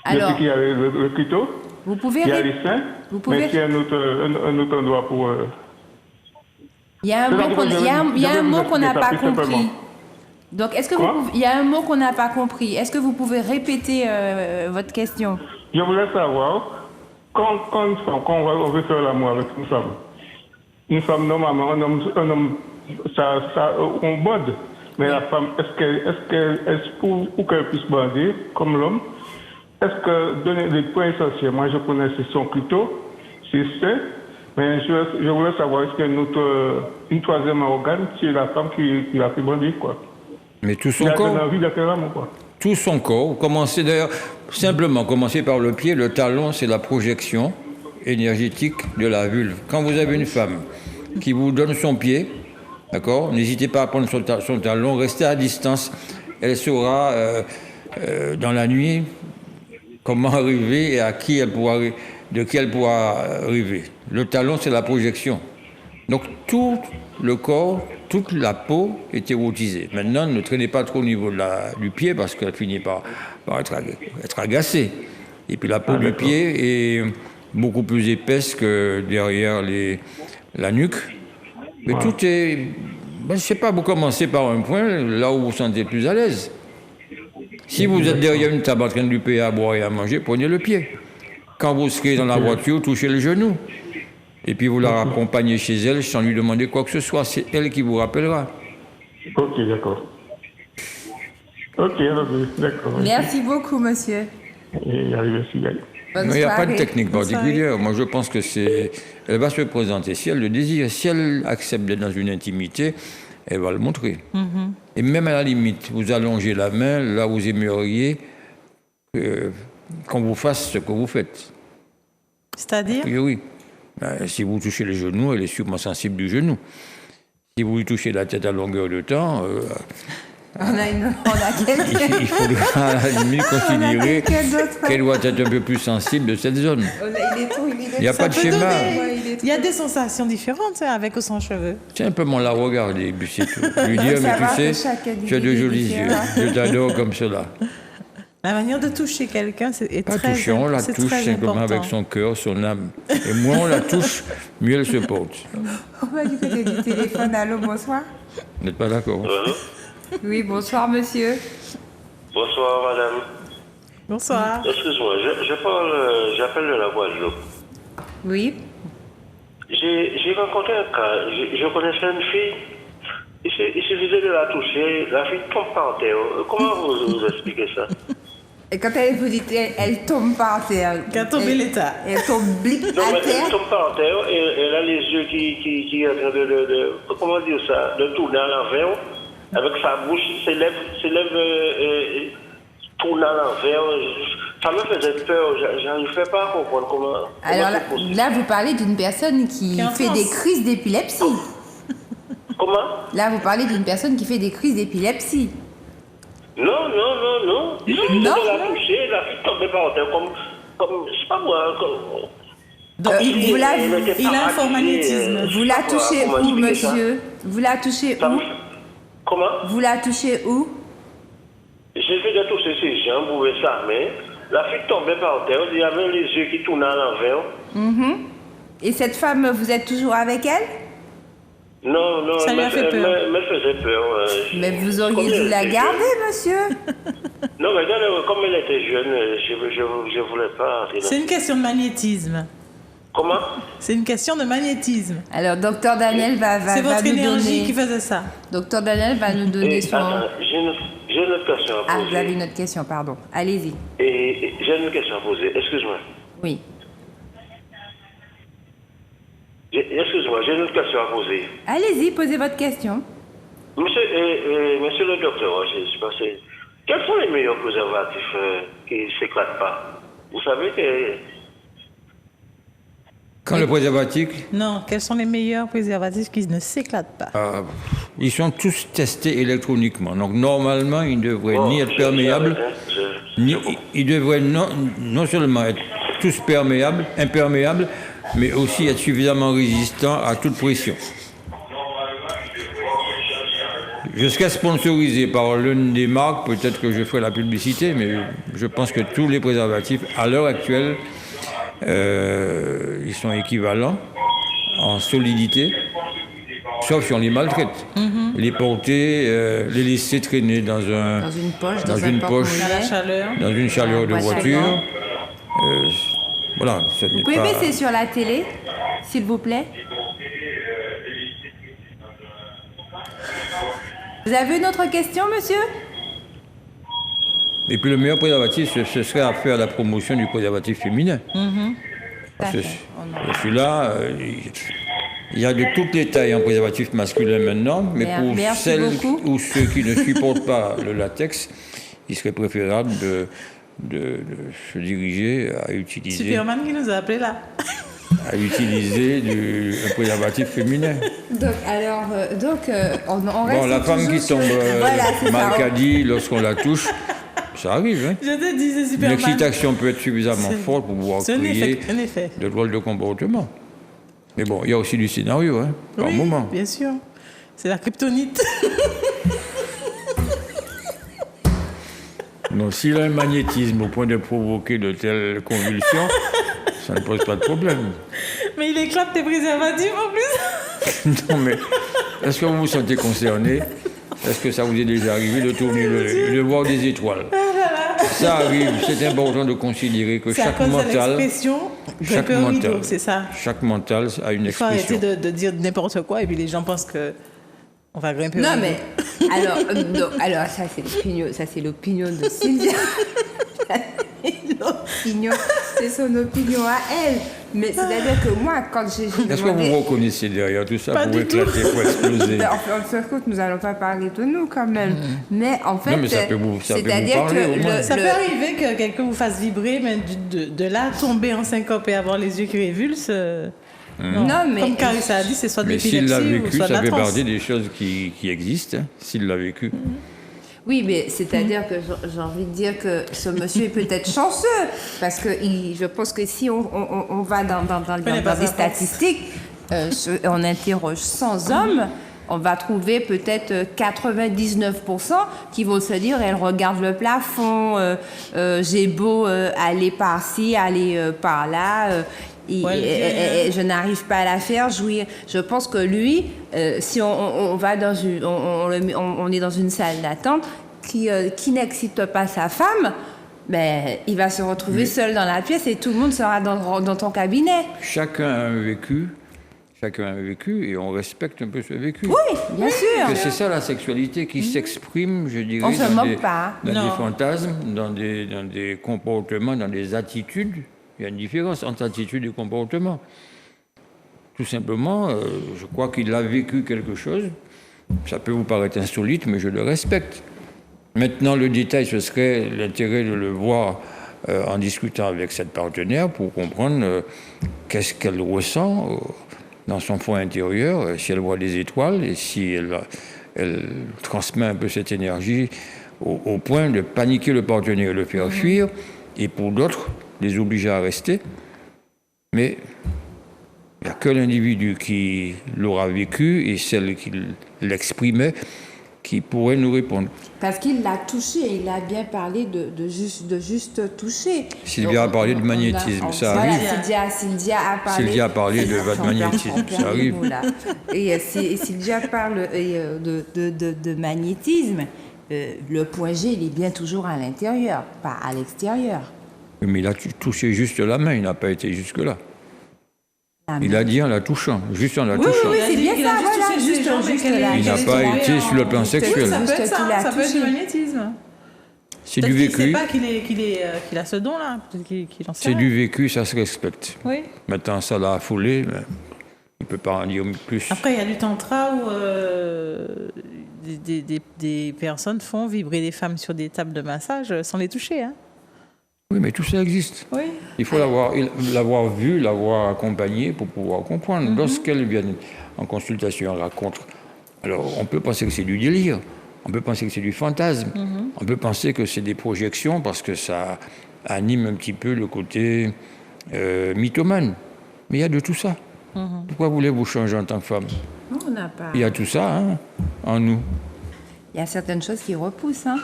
Alors, Je sais qu'il y a le clito, vous pouvez... il y a les seins, Vous pouvez- mais il y a un autre endroit pour... Il y a un C'est mot ça, qu'on je il y a vais un vous mot qu'on n'a expliquer pas ça plus compris. simplement. Donc, est-ce que Quoi? il y a un mot qu'on n'a pas compris. Est-ce que vous pouvez répéter votre question? Je voulais savoir, quand on veut faire l'amour avec une femme normalement, un homme on bande. Mais la femme, pour qu'elle puisse bander, comme l'homme, est-ce que donner des points essentiels, moi je connais c'est son clito, c'est sain, mais je voulais savoir est-ce qu'il y a une troisième organe, c'est la femme qui l'a fait bander, quoi. Mais tout son Il a corps. donné envie de faire l'amour, quoi. Tout son corps. Commencez d'ailleurs, simplement, commencer par le pied. Le talon, c'est la projection énergétique de la vulve. Quand vous avez une femme qui vous donne son pied, d'accord, n'hésitez pas à prendre son talon, restez à distance. Elle saura dans la nuit comment arriver et à qui elle pourra, de qui elle pourra arriver. Le talon, c'est la projection. Donc tout le corps, toute la peau est érotisée. Maintenant, ne traînez pas trop au niveau du pied parce qu'elle finit par être agacée. Et puis la peau du pied est beaucoup plus épaisse que derrière la nuque. Mais tout est... Ben, je ne sais pas, vous commencez par un point, là où vous vous sentez plus à l'aise. Si vous êtes derrière une table en train de lui payer à boire et à manger, prenez le pied. Quand vous serez dans la voiture, touchez le genou. Et puis vous la raccompagnez chez elle sans lui demander quoi que ce soit. C'est elle qui vous rappellera. Ok, d'accord. Ok, d'accord. Merci beaucoup, monsieur. Et arrivé ici, Gaël. Bonne Il n'y a pas de soirée. technique particulière. Moi, je pense que elle va se présenter. Si elle le désire, si elle accepte d'être dans une intimité, elle va le montrer. Et même à la limite, vous allongez la main là où vous aimeriez qu'on vous fasse ce que vous faites. C'est-à-dire? Oui. Ben, si vous touchez les genoux, elle est sûrement sensible du genou. Si vous lui touchez la tête à longueur de temps, On a quelqu'un. il faudra à la limite considérer quelqu'un d'autre. qu'elle doit être un peu plus sensible de cette zone. Il n'y a pas de schéma. Il y a des sensations différentes hein, avec ou sans cheveux. Simplement la regarder, puis c'est tout. Lui dire, mais savoir tu que sais, chaque tu as de individu est jolis yeux. différent. Je t'adore comme cela. La manière de toucher quelqu'un est Pas très toucher, on la c'est touche très simplement important. avec son cœur, son âme. Et moins on la touche, mieux elle se porte. On va du côté du téléphone. Allô, bonsoir. Vous n'êtes pas d'accord? Oui, bonsoir, monsieur. Bonsoir, madame. Bonsoir. Excuse-moi, j'appelle de la Guadeloupe. Oui. J'ai rencontré un cas. Je connaissais une fille. Il suffisait de la toucher. La fille tombe par terre. Comment vous expliquez ça? Et quand vous dites elle tombe par terre. Qu'a tombé l'état. Elle tombe blic Non, à mais terre. elle tombe par terre et elle a les yeux qui est en train de comment dire ça, de tourner à l'envers. Avec sa bouche, ses lèvres tournent à l'envers. Ça me faisait peur. J'arrivais pas à comprendre comment. Alors c'est possible. là, vous parlez d'une personne qui Qui en fait France. des crises d'épilepsie. Comment? Là, vous parlez d'une personne qui fait des crises d'épilepsie. Non. Il suffisait Non. de la toucher, la fille tombait par terre comme je sais pas moi. Donc, vous la- il a un fort magnétisme. Vous la touchez comment où, expliquer ça? monsieur? Vous la touchez où? Comment? Vous la touchez où? J'ai fait de toucher ses jambes, vous voyez ça, mais la fille tombait par terre, il y avait les yeux qui tournaient à l'envers. Et cette femme, vous êtes toujours avec elle? Non, Ça lui a fait peur. elle me faisait peur. Mais vous auriez Comme dû elle la était garder, jeune. monsieur. Non, mais comme elle était jeune, je voulais pas entrer dans- C'est une question de magnétisme. Comment? C'est une question de magnétisme. Alors, docteur Daniel va C'est va votre nous énergie qui donner... faisait ça. Docteur Daniel va nous donner son... Attends, j'ai une autre question à Ah, poser. vous avez une autre question, pardon. Allez-y. Et j'ai une question à poser, excuse-moi. Oui. Excuse-moi, j'ai une autre question à poser. Allez-y, posez votre question. Monsieur le docteur, je sais pas, quels sont les meilleurs préservatifs qui ne s'éclatent pas? Vous savez que... Quand le préservatif, Non, quels sont les meilleurs préservatifs qui ne s'éclatent pas? ils sont tous testés électroniquement. Donc normalement, ils ne devraient Bon, ni être je- perméables, je- ils devraient non seulement être tous perméables, imperméables, mais aussi être suffisamment résistants à toute pression. Je serais sponsorisé par l'une des marques, peut-être que je ferai la publicité, mais je pense que tous les préservatifs, à l'heure actuelle, ils sont équivalents en solidité, sauf si on les maltraite. Les porter, les laisser traîner dans une poche, dans dans un une poche, porte-monnaie. À la chaleur. dans une chaleur de Ouais, voiture. Voilà, ce n'est Vous pouvez pas... baisser sur la télé, s'il vous plaît? Vous avez une autre question, monsieur? Et puis le meilleur préservatif, ce serait à faire la promotion du préservatif féminin. Parce que celui-là, il y a de toutes les tailles en préservatif masculin maintenant, mais pour Merci celles beaucoup. ou ceux qui ne supportent pas le latex, il serait préférable de se diriger à utiliser, Superman qui nous a appelé là. un préservatif féminin. Donc, on reste Bon, la femme toujours qui tombe Voilà, c'est mal ça. quadie lorsqu'on la touche, ça arrive. Hein. Je te dis, c'est Superman. L'excitation peut être suffisamment forte pour pouvoir C'est un créer effet, un effet. de drôles de comportements. Mais bon, il y a aussi du scénario, hein, par Oui, moment. bien sûr. C'est la kryptonite. Donc, s'il a un magnétisme au point de provoquer de telles convulsions, ça ne pose pas de problème. Mais il éclate tes préservatifs en plus. Non, mais est-ce que vous vous sentez concerné? Est-ce que ça vous est déjà arrivé de tourner de voir des étoiles? Ça arrive, c'est important de considérer que C'est à chaque cause de mental, l'expression grimper au rideau, c'est ça. chaque mental a une Il faut expression. arrêter de dire n'importe quoi et puis les gens pensent que on va grimper au Non, rideau. mais alors ça c'est l'opinion de Sylvia. C'est son opinion à elle. Mais c'est-à-dire que moi, quand j'ai Est-ce que vous vous reconnaissez derrière tout ça Pas pour du éclater, pour exploser? En fin de compte, nous n'allons pas parler de nous quand même. Mais en fait, Non, mais ça peut vous c'est-à-dire parler, au moins. que Ça peut arriver que quelqu'un vous fasse vibrer, mais de là tomber en syncope et avoir les yeux qui révulsent. Non, mais Comme Carissa a dit, c'est soit de Mais s'il l'a l'épilepsie ou vécu, soit de ça la fait transe. partie des choses qui existent. Hein, s'il l'a vécu. oui, mais c'est-à-dire que j'ai envie de dire que ce monsieur est peut-être chanceux parce que je pense que si on va dans connais pas des sa statistiques, on interroge 100 hommes. On va trouver peut-être 99% qui vont se dire, elle regarde le plafond, j'ai beau aller par-ci, aller par-là, et je n'arrive pas à la faire jouir. Je pense que lui, si on va dans on est dans une salle d'attente qui n'excite pas sa femme, ben, il va se retrouver seul dans la pièce et tout le monde sera dans ton cabinet. Chacun a un vécu et on respecte un peu ce vécu. Oui, bien sûr. Que c'est ça la sexualité qui s'exprime, je dirais, On se moque pas. dans Non. des fantasmes, dans des comportements, dans des attitudes. Il y a une différence entre attitude et comportement. Tout simplement, je crois qu'il a vécu quelque chose. Ça peut vous paraître insolite, mais je le respecte. Maintenant, le détail, ce serait l'intérêt de le voir en discutant avec cette partenaire pour comprendre qu'est-ce qu'elle ressent dans son fond intérieur, si elle voit des étoiles et si elle transmet un peu cette énergie au point de paniquer le partenaire et le faire fuir, et pour d'autres, les obliger à rester. Mais il n'y a que l'individu qui l'aura vécu et celle qui l'exprimait qui pourrait nous répondre. Parce qu'il l'a touché, il a bien parlé de juste toucher. Sylvia a parlé de magnétisme, ça arrive. Sylvia a parlé. Sylvia a parlé de votre magnétisme, ça arrive. Et Sylvia parle de magnétisme. Le point G, il est bien toujours à l'intérieur, pas à l'extérieur. Mais il a touché juste la main, il n'a pas été jusque-là. Il a dit en la touchant, juste en la touchant. Oui, c'est bien Il a ça, juste voilà, touché ses jambes et juste qu'elle là. est- Il n'a qu'elle est pas tombée été sur le plan en- sexuel. Ça peut être Juste ça, qu'il a ça peut être touché. du magnétisme. C'est du Peut-être qu'il ne sait vécu, pas qu'il a ce don-là. Peut-être qu'il en sait c'est rien. du vécu, ça se respecte. Oui. Maintenant, ça l'a affolé, mais il ne peut pas en dire plus. Après, il y a du tantra où des personnes font vibrer des femmes sur des tables de massage sans les toucher. Hein. Oui, mais tout ça existe. Oui. Il faut l'avoir vu, l'avoir accompagné pour pouvoir comprendre. Lorsqu'elles viennent en consultation à la contre, alors on peut penser que c'est du délire, on peut penser que c'est du fantasme, on peut penser que c'est des projections parce que ça anime un petit peu le côté mythomane. Mais il y a de tout ça. Pourquoi voulez-vous changer en tant que femme? Non, on n'a pas. Il y a tout ça hein, en nous. Il y a certaines choses qui repoussent. Hein.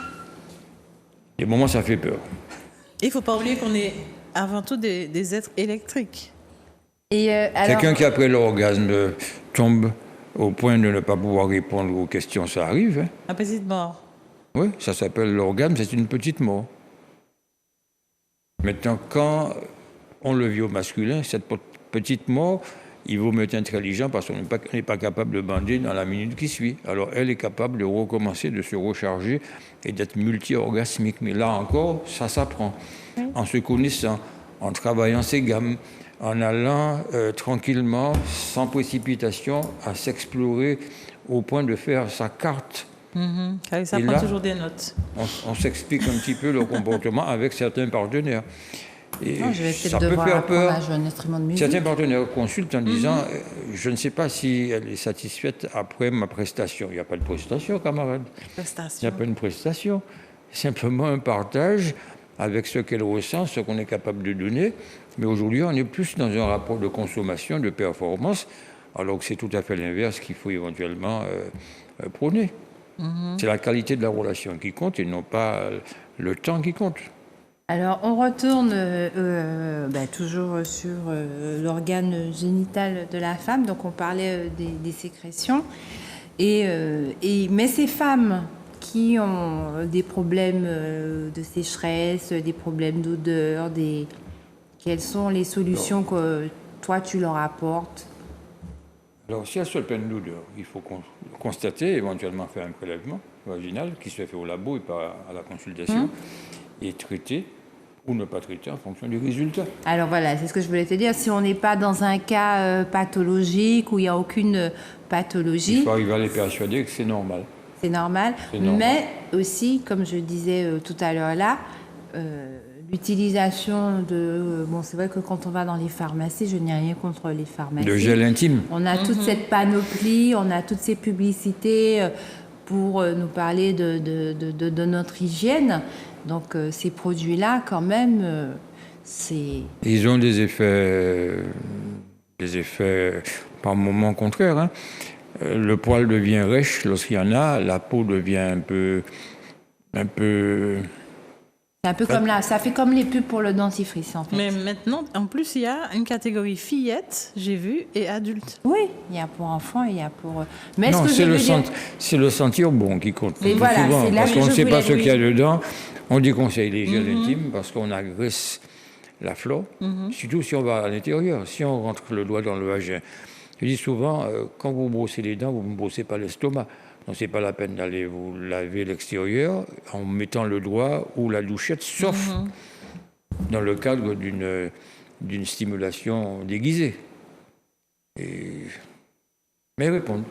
Des moments, ça fait peur. Il ne faut pas oublier qu'on est avant tout des êtres électriques. Et alors, Quelqu'un qui, après l'orgasme, tombe au point de ne pas pouvoir répondre aux questions, ça arrive. Hein. La petite mort. Oui, ça s'appelle l'orgasme, c'est une petite mort. Maintenant, quand on le vit au masculin, cette petite mort il vaut mieux être intelligent parce qu'on n'est pas capable de bander dans la minute qui suit. Alors elle est capable de recommencer, de se recharger et d'être multi-orgasmique. Mais là encore, ça s'apprend. En se connaissant, en travaillant ses gammes, en allant tranquillement, sans précipitation, à s'explorer au point de faire sa carte. Car ça Et prend là, toujours des notes. on s'explique un petit peu le comportement avec certains partenaires. Et Non, je vais ça peut-être peut devoir faire apprendre peur. à jouer un instrument de musique. Certains partenaires consultent en disant je ne sais pas si elle est satisfaite après ma prestation. Il n'y a pas de prestation, camarade. Il n'y Prestation. a pas une prestation. C'est simplement un partage avec ce qu'elle ressent, ce qu'on est capable de donner. Mais aujourd'hui, on est plus dans un rapport de consommation, de performance, alors que c'est tout à fait l'inverse qu'il faut éventuellement prôner. C'est la qualité de la relation qui compte et non pas le temps qui compte. Alors, on retourne toujours sur l'organe génital de la femme. Donc, on parlait des sécrétions. Mais ces femmes qui ont des problèmes de sécheresse, des problèmes d'odeur, quelles sont les solutions que toi, tu leur apportes? Alors, si elles sont pleines d'odeur, il faut constater, éventuellement faire un prélèvement vaginal qui se fait au labo et pas à la consultation, et traiter ou ne pas traiter en fonction du résultat. Alors voilà, c'est ce que je voulais te dire. Si on n'est pas dans un cas pathologique où il n'y a aucune pathologie, Il faut arriver à les persuader que c'est normal. c'est normal. C'est normal. Mais aussi, comme je disais tout à l'heure là, l'utilisation de... bon, c'est vrai que quand on va dans les pharmacies, je n'ai rien contre les pharmacies. De gel intime. On a toute cette panoplie, on a toutes ces publicités pour nous parler de notre hygiène. Donc ces produits-là, quand même, c'est... Ils ont des effets par moments contraires. Hein. Le poil devient rêche lorsqu'il y en a, la peau devient un peu... C'est un peu comme là, ça fait comme les pubs pour le dentifrice, en fait. Mais maintenant, en plus, il y a une catégorie fillette, j'ai vu, et adulte. Oui, il y a pour enfants, il y a pour... Mais Non, ce que je c'est veux dire... c'est le sentir bon qui compte. Mais le plus voilà, souvent, c'est là parce que qu'on ne je sait pas voulais ce qu'il y a dire. dedans. On déconseille les gels intimes parce qu'on agresse la flore, surtout si on va à l'intérieur, si on rentre le doigt dans le vagin. Je dis souvent, quand vous brossez les dents, vous ne brossez pas l'estomac. Donc, ce n'est pas la peine d'aller vous laver l'extérieur en mettant le doigt ou la douchette, sauf dans le cadre d'une stimulation déguisée. Mais répondre,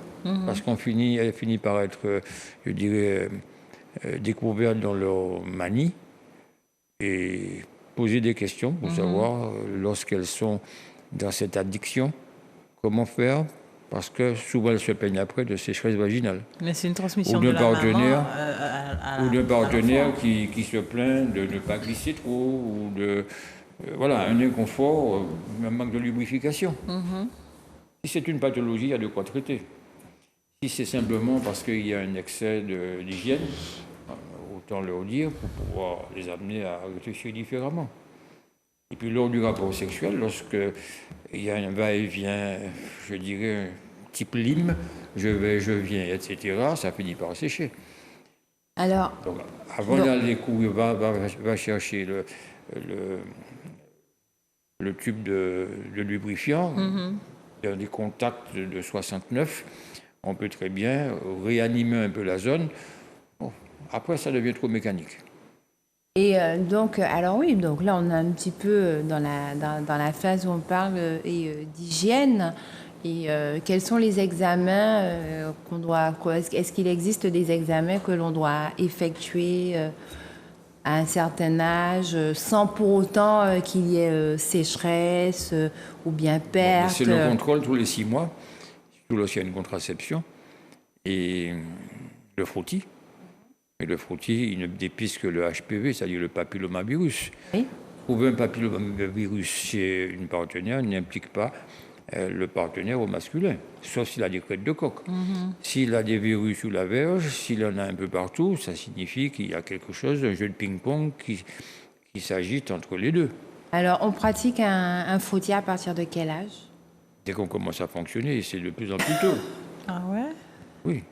parce elle finit par être, je dirais, découverte dans leur manie et poser des questions pour savoir, lorsqu'elles sont dans cette addiction, comment faire. Parce que souvent, elles se plaignent après de sécheresse vaginale. Mais c'est une transmission Ou de d'un la partenaire, maman ou d'un partenaire qui se plaint de ne pas glisser trop, ou de... voilà, un inconfort, un manque de lubrification. Si c'est une pathologie, il y a de quoi traiter. Si c'est simplement parce qu'il y a un excès d'hygiène, autant leur dire pour pouvoir les amener à réfléchir différemment. Et puis lors du rapport sexuel, lorsqu'il y a un va-et-vient, je dirais, type lime, je vais, je viens, etc., ça finit par sécher. Alors, Donc, avant d'aller courir, va chercher le tube de lubrifiant, dans des contacts de 69, on peut très bien réanimer un peu la zone. Bon, après, ça devient trop mécanique. et donc, alors oui, donc là, on est un petit peu dans la phase où on parle d'hygiène. Et quels sont les examens qu'on doit... Est-ce qu'il existe des examens que l'on doit effectuer à un certain âge, sans pour autant qu'il y ait sécheresse ou bien perte? C'est le contrôle tous les 6 mois, surtout lorsqu'il y a une contraception, et le frottis. Et le frottis, il ne dépiste que le HPV, c'est-à-dire le papillomavirus. Oui. Trouver un papillomavirus chez une partenaire n'implique pas le partenaire au masculin, sauf s'il a des crêtes de coq. S'il a des virus sous la verge, s'il en a un peu partout, ça signifie qu'il y a quelque chose, un jeu de ping-pong qui s'agite entre les deux. Alors, on pratique un frottis à partir de quel âge? Dès qu'on commence à fonctionner, c'est de plus en plus tôt. Ah ouais? Oui.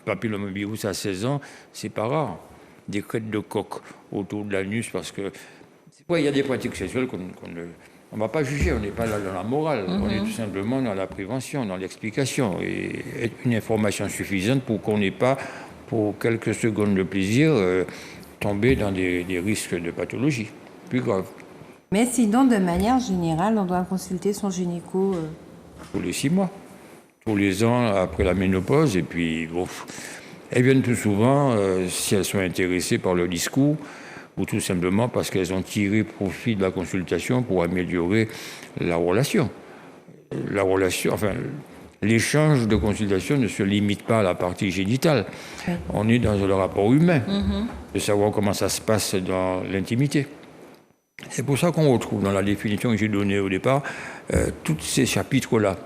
Papillomavirus à 16 ans, c'est pas rare. Des crêtes de coq autour de l'anus, parce que... il y a des pratiques sexuelles qu'on On ne va pas juger, on n'est pas là dans la morale, on est tout simplement dans la prévention, dans l'explication, et une information suffisante pour qu'on n'ait pas, pour quelques secondes de plaisir, tomber dans des risques de pathologie plus graves. Mais sinon, de manière générale, on doit consulter son gynéco. Tous les 6 mois, tous les ans après la ménopause, et puis bon, elles viennent tout souvent si elles sont intéressées par le discours, ou tout simplement parce qu'elles ont tiré profit de la consultation pour améliorer la relation. La relation, enfin, l'échange de consultation ne se limite pas à la partie génitale. Oui. On est dans le rapport humain, de savoir comment ça se passe dans l'intimité. C'est pour ça qu'on retrouve dans la définition que j'ai donnée au départ tous ces chapitres-là.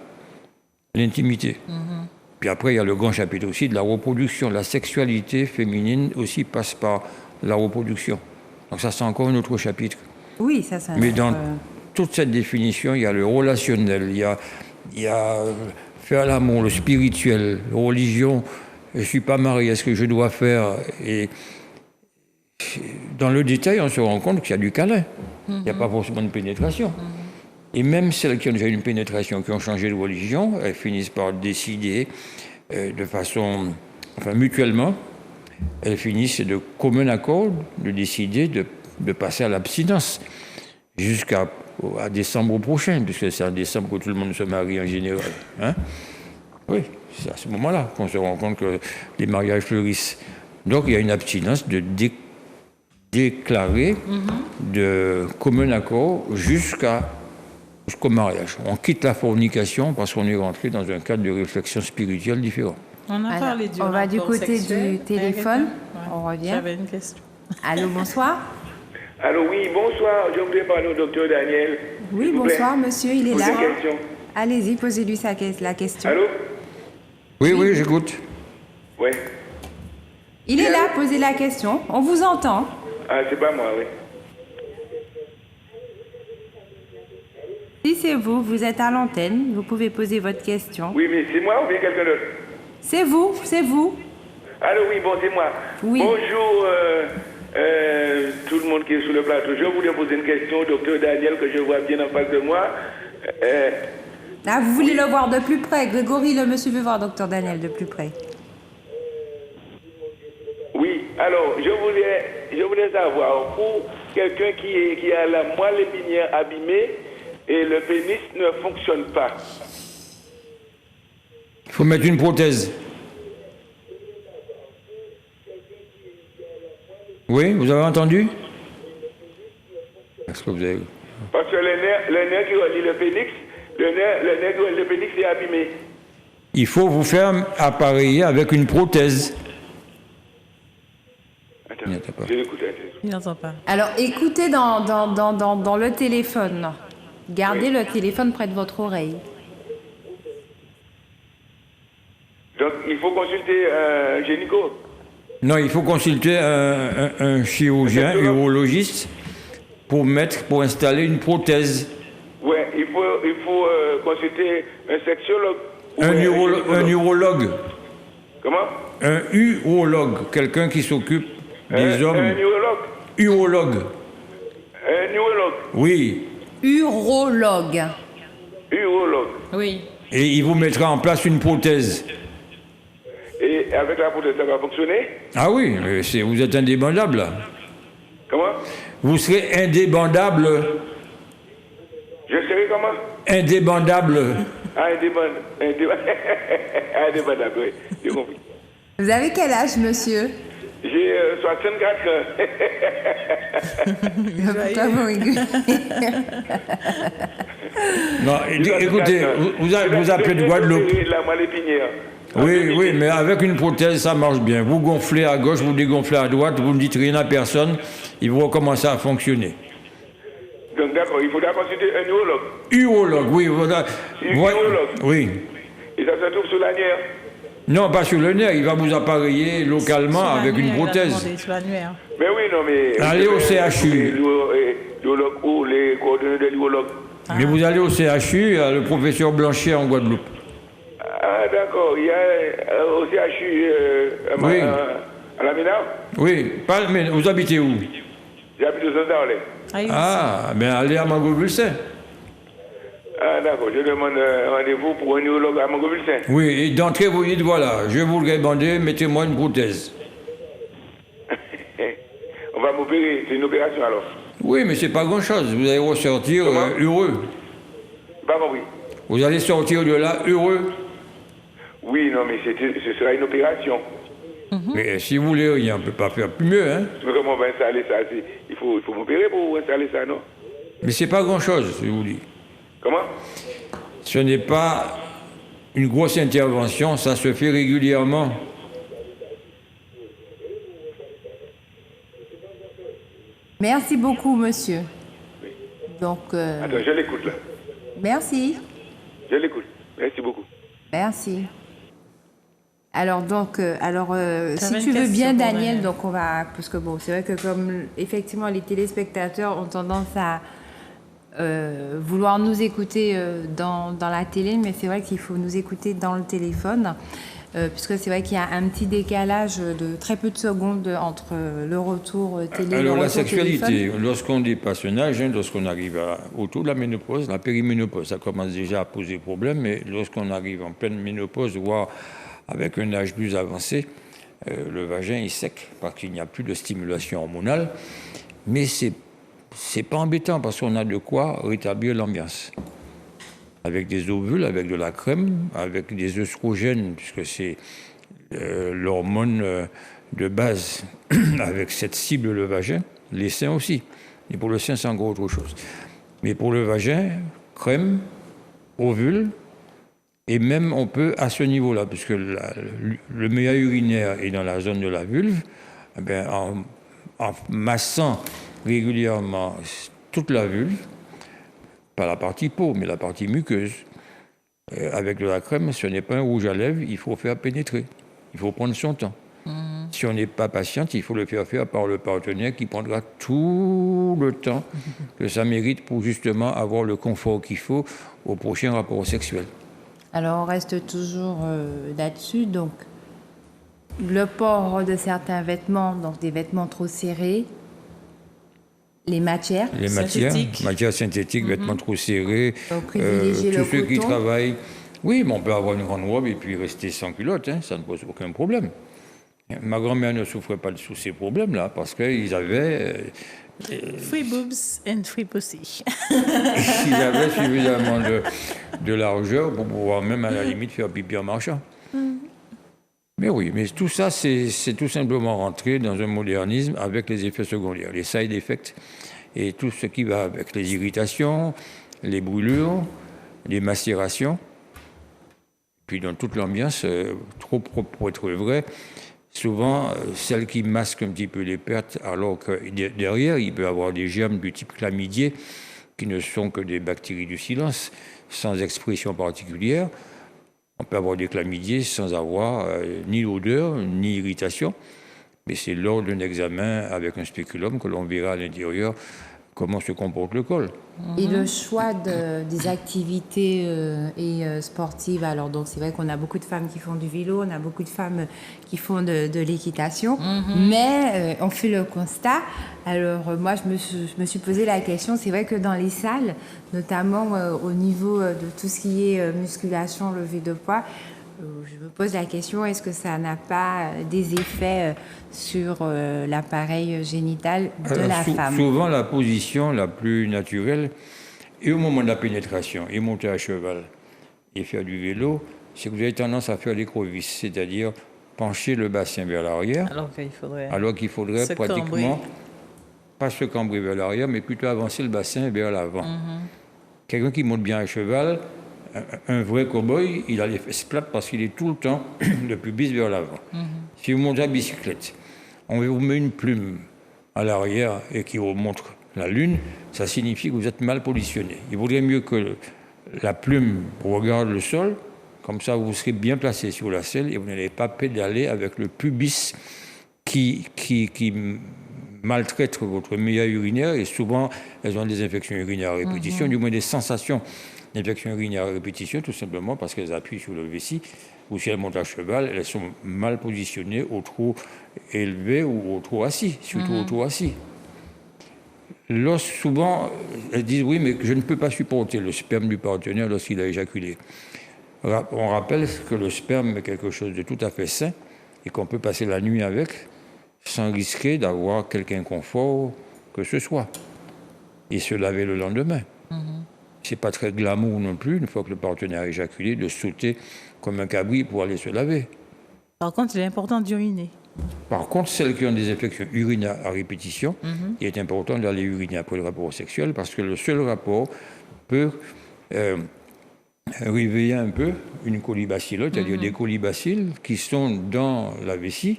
L'intimité. Puis après, il y a le grand chapitre aussi de la reproduction. La sexualité féminine aussi passe par la reproduction. Donc ça, c'est encore un autre chapitre. Oui, ça, c'est Mais dans toute cette définition, il y a le relationnel, il y a faire l'amour, le spirituel, la religion. Je ne suis pas marié, est-ce que je dois faire? Et dans le détail, on se rend compte qu'il y a du câlin. Il n'y a pas forcément de pénétration. Et même celles qui ont déjà une pénétration, qui ont changé de religion, elles finissent par décider de façon, enfin mutuellement, elles finissent de commun accord de décider de passer à l'abstinence jusqu'à décembre prochain, puisque c'est en décembre que tout le monde se marie en général. Hein? Oui, c'est à ce moment-là qu'on se rend compte que les mariages fleurissent. Donc il y a une abstinence de déclarer de commun accord jusqu'au mariage. On quitte la fornication parce qu'on est rentré dans un cadre de réflexion spirituelle différent. On a parlé du on va du côté sexuel. Du téléphone. On revient. J'avais une question. Allô, bonsoir. Allô, oui, bonsoir. Je voudrais parler au docteur Daniel. Oui, bonsoir, monsieur, il est là. Une question. Allez-y, posez-lui la question. Allô? Oui, j'écoute. Oui. Il est là, posez la question. On vous entend. Ah, c'est pas moi, oui. Si c'est vous, vous êtes à l'antenne, vous pouvez poser votre question. Oui, mais c'est moi ou bien quelqu'un d'autre? C'est vous. Allô, oui, bon, c'est moi. Oui. Bonjour, tout le monde qui est sur le plateau. Je voulais poser une question au docteur Daniel que je vois bien en face de moi. Ah, vous voulez le voir de plus près. Grégory, le monsieur veut voir docteur Daniel de plus près. Oui, alors, je voulais savoir, pour quelqu'un qui a la moelle épinière abîmée et le pénis ne fonctionne pas. Il faut mettre une prothèse. Oui, vous avez entendu? Est-ce que vous avez... Parce que le nerf qui relie le pénis, le nerf qui relie le pénis est abîmé. Il faut vous faire appareiller avec une prothèse. Attends, je l'écoute. Il n'entend pas. Alors, écoutez dans le téléphone. Gardez le téléphone près de votre oreille. Donc, il faut consulter un gynéco. Non, il faut consulter un chirurgien, urologiste, pour installer une prothèse. Oui, il faut consulter un sexologue. Un urologue. Comment? Un urologue, quelqu'un qui s'occupe des hommes. Un urologue? Urologue. Un urologue? Oui. Urologue. Urologue. Oui. Et il vous mettra en place une prothèse. Et avec la prothèse, ça va fonctionner? Ah oui, vous êtes indébandable. Là. Comment? Vous serez indébandable. Je serai comment? Indébandable. Ah, indébandable, oui, j'ai compris. Vous avez quel âge, monsieur? J'ai 64 ans. Vous rigolez. Non, écoutez, vous appelez de Guadeloupe. La moelle épinière. Oui, mais avec une prothèse, ça marche bien. Vous gonflez à gauche, vous dégonflez à droite, vous ne dites rien à personne, il va commencer à fonctionner. Donc d'accord, il faudra consulter un urologue. Urologue, oui. Urologue. Oui. Et ça se trouve sur l'annuaire? Non, pas sur le nerf, il va vous appareiller localement avec une prothèse. Mais oui, non, mais... Allez au CHU. L'urologue ou les coordonnées de l'urologue. Mais vous allez au CHU, le professeur Blanchet en Guadeloupe. Ah, d'accord. Il y a au CHU oui. À la Ménard? Oui. Mais vous habitez où? J'habite au Saint-Darlais. Ah, mais allez à Mango-Vulsin. Ah, d'accord. Je demande rendez-vous pour un neurologue à Montgomulsin. Oui, et d'entrée, vous dites, voilà, je voudrais bander, mettez-moi une prothèse. On va m'opérer. C'est une opération alors. Oui, mais c'est pas grand-chose. Vous allez ressortir heureux. Pas compris. Vous allez sortir de là heureux. Oui, non, mais ce sera une opération. Mais si vous voulez rien, on ne peut pas faire plus mieux, hein. Mais comment on va installer ça? Il faut m'opérer pour installer ça, non? Mais c'est pas grand-chose, je vous dis. Comment? Ce n'est pas une grosse intervention, ça se fait régulièrement. Merci beaucoup, monsieur. Donc, Attends, je l'écoute là. merci. Je l'écoute. Merci beaucoup. Merci. Alors donc, si T'avais tu une veux bien, question, Daniel, Daniel. donc on va, parce que bon, c'est vrai que comme effectivement les téléspectateurs ont tendance à vouloir nous écouter dans la télé, mais c'est vrai qu'il faut nous écouter dans le téléphone, puisque c'est vrai qu'il y a un petit décalage de très peu de secondes entre le retour télé et le Alors la retour sexualité, téléphone. lorsqu'on dépasse un âge, lorsqu'on arrive autour de la ménopause, la périménopause, ça commence déjà à poser problème, mais lorsqu'on arrive en pleine ménopause, voire avec un âge plus avancé, le vagin est sec parce qu'il n'y a plus de stimulation hormonale, mais c'est pas embêtant parce qu'on a de quoi rétablir l'ambiance. Avec des ovules, avec de la crème, avec des œstrogènes, puisque c'est l'hormone de base avec cette cible, le vagin, les seins aussi. Et pour le sein, c'est encore autre chose. Mais pour le vagin, crème, ovules, et même on peut à ce niveau-là, puisque le méa urinaire est dans la zone de la vulve, eh bien, en massant régulièrement toute la vulve, pas la partie peau, mais la partie muqueuse, avec de la crème, ce n'est pas un rouge à lèvres, il faut faire pénétrer. Il faut prendre son temps. Si on n'est pas patiente, il faut le faire par le partenaire qui prendra tout le temps que ça mérite pour justement avoir le confort qu'il faut au prochain rapport sexuel. Alors on reste toujours là-dessus, donc le port de certains vêtements, donc des vêtements trop serrés, les matières. Les matières synthétiques, vêtements trop serrés, Donc, privilégier le tous ceux qui coton. travaillent. Oui, mais on peut avoir une grande robe et puis rester sans culotte, hein, ça ne pose aucun problème. Ma grand-mère ne souffrait pas de tous ces problèmes-là parce qu'ils avaient, Free boobs and free pussy. ils avaient suffisamment de largeur pour pouvoir même à la limite faire pipi en marchant. Mais oui, mais tout ça, c'est tout simplement rentrer dans un modernisme avec les effets secondaires, les side effects et tout ce qui va avec les irritations, les brûlures, les macérations. Puis dans toute l'ambiance, trop propre pour être vrai, souvent celle qui masque un petit peu les pertes, alors que derrière, il peut y avoir des germes du type chlamydier qui ne sont que des bactéries du silence, sans expression particulière. On peut avoir des chlamydiés sans avoir ni odeur, ni irritation. Mais c'est lors d'un examen avec un spéculum que l'on verra à l'intérieur comment se comporte le col. Et le choix des activités sportives, alors donc c'est vrai qu'on a beaucoup de femmes qui font du vélo, on a beaucoup de femmes qui font de l'équitation, mais on fait le constat. Alors moi je me suis posé la question, c'est vrai que dans les salles, notamment au niveau de tout ce qui est musculation, levée de poids, je me pose la question, est-ce que ça n'a pas des effets sur l'appareil génital de la femme? Souvent, la position la plus naturelle, et au moment de la pénétration, et monter à cheval, et faire du vélo, c'est que vous avez tendance à faire l'écrevisse, c'est-à-dire pencher le bassin vers l'arrière, alors qu'il faudrait se pratiquement, cambrer. pas se cambrer vers l'arrière, mais plutôt avancer le bassin vers l'avant. Quelqu'un qui monte bien à cheval, un vrai cow-boy, il a les fesses plates parce qu'il est tout le temps le pubis vers l'avant. Si vous montez à bicyclette, on vous met une plume à l'arrière et qui vous montre la lune, ça signifie que vous êtes mal positionné. Il vaudrait mieux que la plume regarde le sol, comme ça vous serez bien placé sur la selle et vous n'allez pas pédaler avec le pubis qui maltraite votre méa urinaire, et souvent elles ont des infections urinaires à répétition, du moins des sensations d'infection urinaire à répétition, tout simplement parce qu'elles appuient sur le vessie, ou si elles montent à cheval, elles sont mal positionnées, au trop élevé ou au trop assis, surtout au trop assis. souvent, elles disent oui, mais je ne peux pas supporter le sperme du partenaire lorsqu'il a éjaculé. On rappelle que le sperme est quelque chose de tout à fait sain et qu'on peut passer la nuit avec sans risquer d'avoir quelque inconfort que ce soit. Et se laver le lendemain. C'est pas très glamour non plus, une fois que le partenaire a éjaculé, de sauter comme un cabri pour aller se laver. Par contre, il est important d'uriner. Par contre, celles qui ont des infections urinaires à répétition, il est important d'aller uriner après le rapport sexuel parce que le seul rapport peut réveiller un peu une colibacillote, c'est-à-dire des colibacilles qui sont dans la vessie,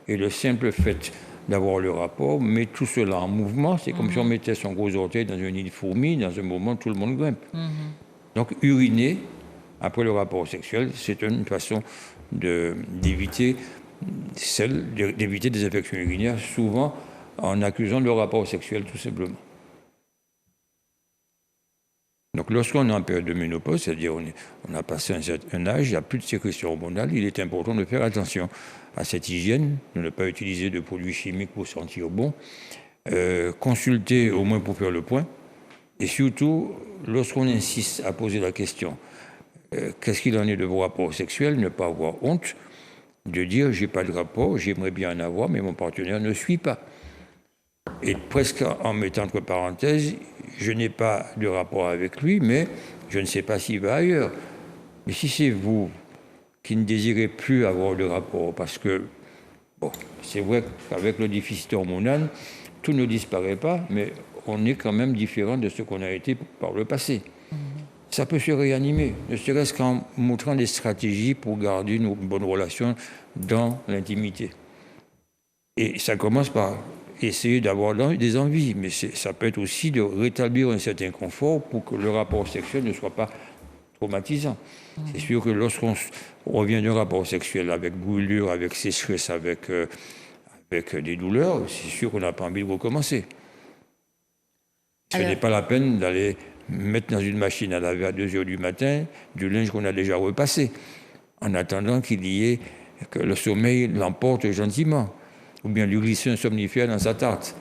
et le simple fait d'avoir le rapport met tout cela en mouvement. C'est comme si on mettait son gros orteil dans un nid de fourmis, dans un moment tout le monde grimpe. Donc uriner après le rapport sexuel, c'est une façon d'éviter des infections urinaires, souvent en accusant le rapport sexuel tout simplement. Donc lorsqu'on est en période de ménopause, c'est-à-dire on a passé un âge, il n'y a plus de sécrétion hormonale, il est important de faire attention à cette hygiène, de ne pas utiliser de produits chimiques pour sentir bon, consulter au moins pour faire le point, et surtout, lorsqu'on insiste à poser la question qu'est-ce qu'il en est de vos rapports sexuels, ne pas avoir honte de dire j'ai pas de rapport, j'aimerais bien en avoir, mais mon partenaire ne suit pas. Et presque en mettant entre parenthèses, je n'ai pas de rapport avec lui, mais je ne sais pas s'il va ailleurs. Mais si c'est vous qui ne désirez plus avoir de rapport, parce que, bon, c'est vrai qu'avec le déficit hormonal, tout ne disparaît pas, mais on est quand même différent de ce qu'on a été par le passé. Ça peut se réanimer, ne serait-ce qu'en montrant des stratégies pour garder une bonne relation dans l'intimité. Et ça commence par essayer d'avoir des envies, mais ça peut être aussi de rétablir un certain confort pour que le rapport sexuel ne soit pas traumatisant. C'est sûr que lorsqu'on revient d'un rapport sexuel avec brûlure, avec sécheresse, avec des douleurs, c'est sûr qu'on n'a pas envie de recommencer. Ce n'est pas la peine d'aller mettre dans une machine à laver à 2h du matin du linge qu'on a déjà repassé, en attendant qu'il y ait que le sommeil l'emporte gentiment, ou bien lui glisser un somnifère dans sa tarte.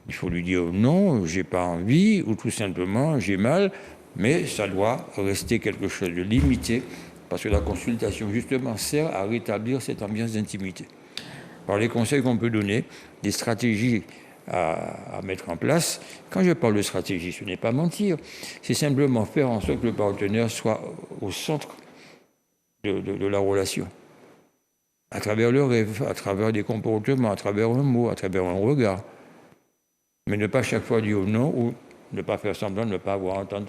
Il faut lui dire non, j'ai pas envie, ou tout simplement j'ai mal, mais ça doit rester quelque chose de limité, parce que la consultation justement sert à rétablir cette ambiance d'intimité. Par les conseils qu'on peut donner, des stratégies à mettre en place. Quand je parle de stratégie, ce n'est pas mentir, c'est simplement faire en sorte que le partenaire soit au centre de la relation. À travers le rêve, à travers des comportements, à travers un mot, à travers un regard. Mais ne pas chaque fois dire non ou ne pas faire semblant de ne pas avoir entendu.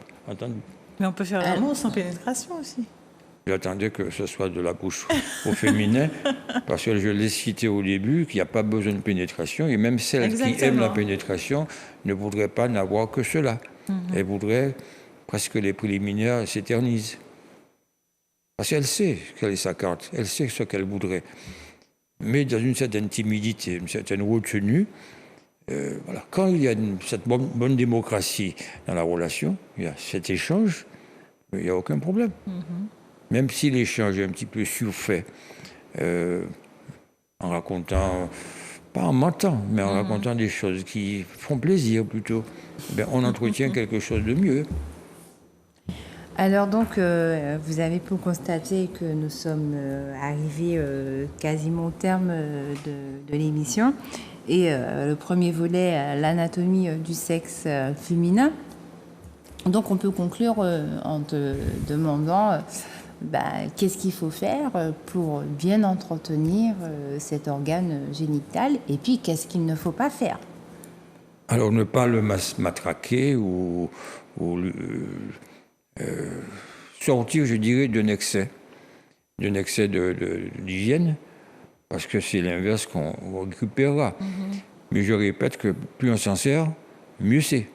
Mais on peut faire l'amour sans pénétration aussi. J'attendais que ce soit de la bouche au féminin, parce que je l'ai cité au début, qu'il n'y a pas besoin de pénétration, et même celles qui aiment la pénétration ne voudraient pas n'avoir que cela. Elles voudraient presque les préliminaires s'éternisent. Parce qu'elle sait quelle est sa carte, elle sait ce qu'elle voudrait. Mais dans une certaine timidité, une certaine retenue, voilà. Quand il y a cette bonne démocratie dans la relation, il y a cet échange, il n'y a aucun problème. Même si l'échange est un petit peu surfait, en racontant, pas en mentant, mais en racontant des choses qui font plaisir plutôt, ben, on entretient quelque chose de mieux. Alors donc, vous avez pu constater que nous sommes arrivés quasiment au terme de l'émission. Et le premier volet, l'anatomie du sexe féminin. Donc on peut conclure en te demandant qu'est-ce qu'il faut faire pour bien entretenir cet organe génital et puis qu'est-ce qu'il ne faut pas faire. Alors ne pas le matraquer ou sortir, je dirais, d'un excès d'hygiène, parce que c'est l'inverse qu'on récupérera. Mais je répète que plus on s'en sert, mieux c'est.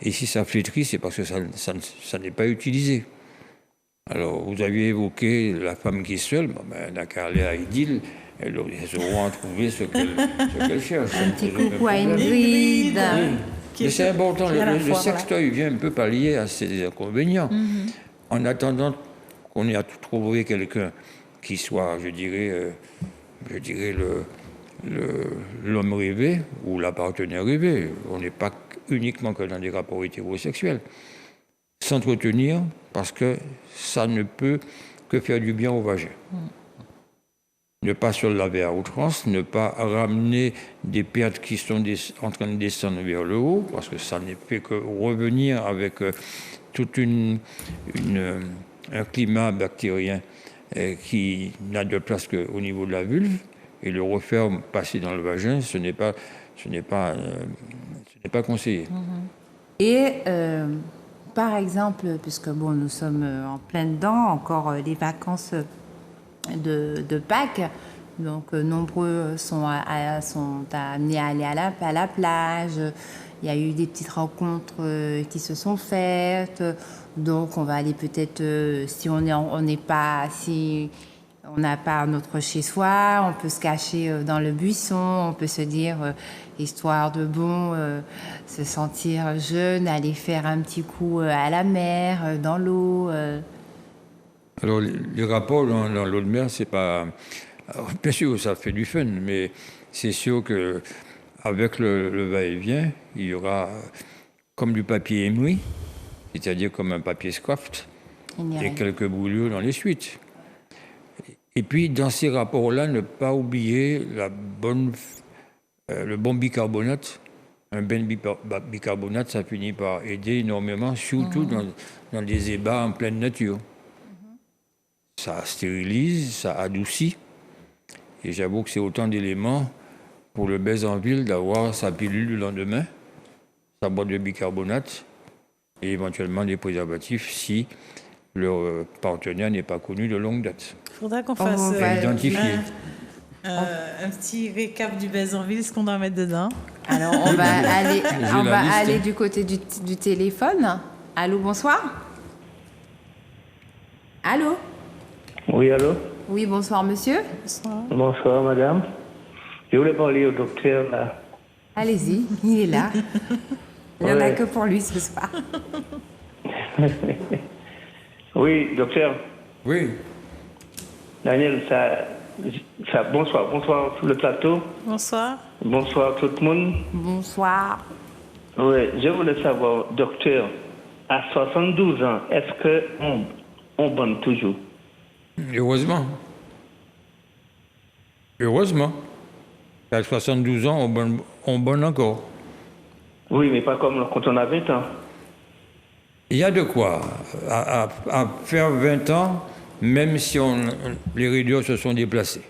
Et si ça flétrit, c'est parce que ça n'est pas utilisé. Alors, vous aviez évoqué la femme qui est seule, la qu'à aller à Idylle, elles auront à trouver ce qu'elle cherche. Un petit coucou à Ingrid. Mais c'est important, le sextoy vient un peu pallier à ces inconvénients. En attendant qu'on ait à trouver quelqu'un qui soit, je dirais l'homme rêvé ou la partenaire rêvée. On n'est pas uniquement que dans des rapports hétérosexuels. S'entretenir parce que ça ne peut que faire du bien au vagin. Ne pas se laver à outrance, ne pas ramener des pertes qui sont en train de descendre vers le haut, parce que ça ne fait que revenir avec tout un climat bactérien qui n'a de place qu'au niveau de la vulve, et le refaire passer dans le vagin, ce n'est pas conseillé. Et par exemple, puisque bon, nous sommes en plein dedans, encore les vacances de Pâques, donc nombreux sont amenés à aller à la plage. Il y a eu des petites rencontres qui se sont faites, donc on va aller peut-être si on n'a pas notre chez-soi, on peut se cacher dans le buisson, on peut se dire, histoire de se sentir jeune, aller faire un petit coup à la mer, dans l'eau. Alors, les rapports dans l'eau de mer, c'est pas... Alors, bien sûr, ça fait du fun, mais c'est sûr qu'avec le va-et-vient, il y aura comme du papier émoui, c'est-à-dire comme un papier scoffed, et quelques brûlures dans les suites. Et puis, dans ces rapports-là, ne pas oublier le bon bicarbonate. Un bon bicarbonate, ça finit par aider énormément, surtout dans des ébats en pleine nature. Ça stérilise, ça adoucit. Et j'avoue que c'est autant d'éléments pour le baise en ville d'avoir sa pilule le lendemain, sa boîte de bicarbonate et éventuellement des préservatifs si leur partenaire n'est pas connu de longue date. Il faudra qu'on fasse identifier. Un petit récap du baise en ville, ce qu'on doit mettre dedans. Alors, on va aller du côté du téléphone. Allô, bonsoir. Allô? Oui, allô? Oui, bonsoir, monsieur. Bonsoir, madame. Je voulais parler au docteur, là. Allez-y, il est là. Il n'y en a que pour lui ce soir. Oui, docteur. Oui. Daniel, bonsoir sur le plateau. Bonsoir. Bonsoir tout le monde. Bonsoir. Oui, je voulais savoir, docteur, à 72 ans, est-ce qu'on bonne toujours? Heureusement. Heureusement. À 72 ans, on bonne encore. Oui, mais pas comme quand on a 20 ans. Il y a de quoi. À faire 20 ans, même si les raideurs se sont déplacés.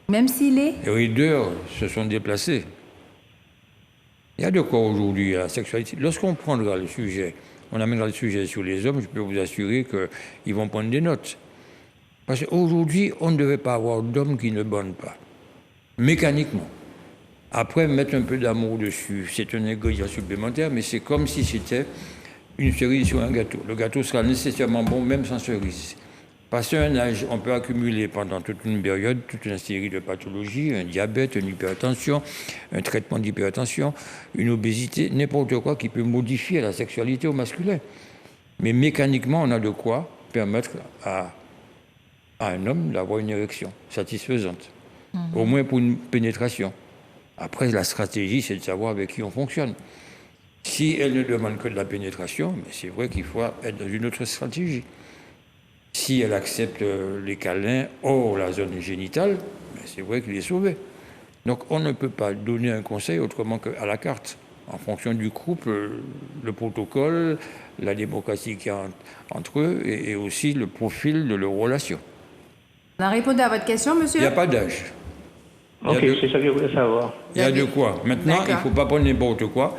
Même s'il est? Les raideurs se sont déplacés. Il y a de quoi aujourd'hui à la sexualité. Lorsqu'on prendra le sujet, on amènera le sujet sur les hommes, je peux vous assurer qu'ils vont prendre des notes. Parce qu'aujourd'hui, on ne devait pas avoir d'hommes qui ne bonnent pas. Mécaniquement. Après, mettre un peu d'amour dessus, c'est un ingrédient supplémentaire, mais c'est comme si c'était une cerise sur un gâteau. Le gâteau sera nécessairement bon, même sans cerise. Passé un âge, on peut accumuler pendant toute une période toute une série de pathologies, un diabète, une hypertension, un traitement d'hypertension, une obésité, n'importe quoi qui peut modifier la sexualité au masculin. Mais mécaniquement, on a de quoi permettre à un homme d'avoir une érection satisfaisante, au moins pour une pénétration. Après, la stratégie, c'est de savoir avec qui on fonctionne. Si elle ne demande que de la pénétration, mais c'est vrai qu'il faut être dans une autre stratégie. Si elle accepte les câlins hors la zone génitale, c'est vrai qu'il est sauvé. Donc on ne peut pas donner un conseil autrement qu'à la carte, en fonction du couple, le protocole, la démocratie qu'il y a entre eux et aussi le profil de leur relation. On a répondu à votre question, monsieur? Il n'y a pas d'âge. Ok, c'est ça que je voulais savoir. Il y a de quoi. Maintenant, il ne faut pas prendre n'importe quoi.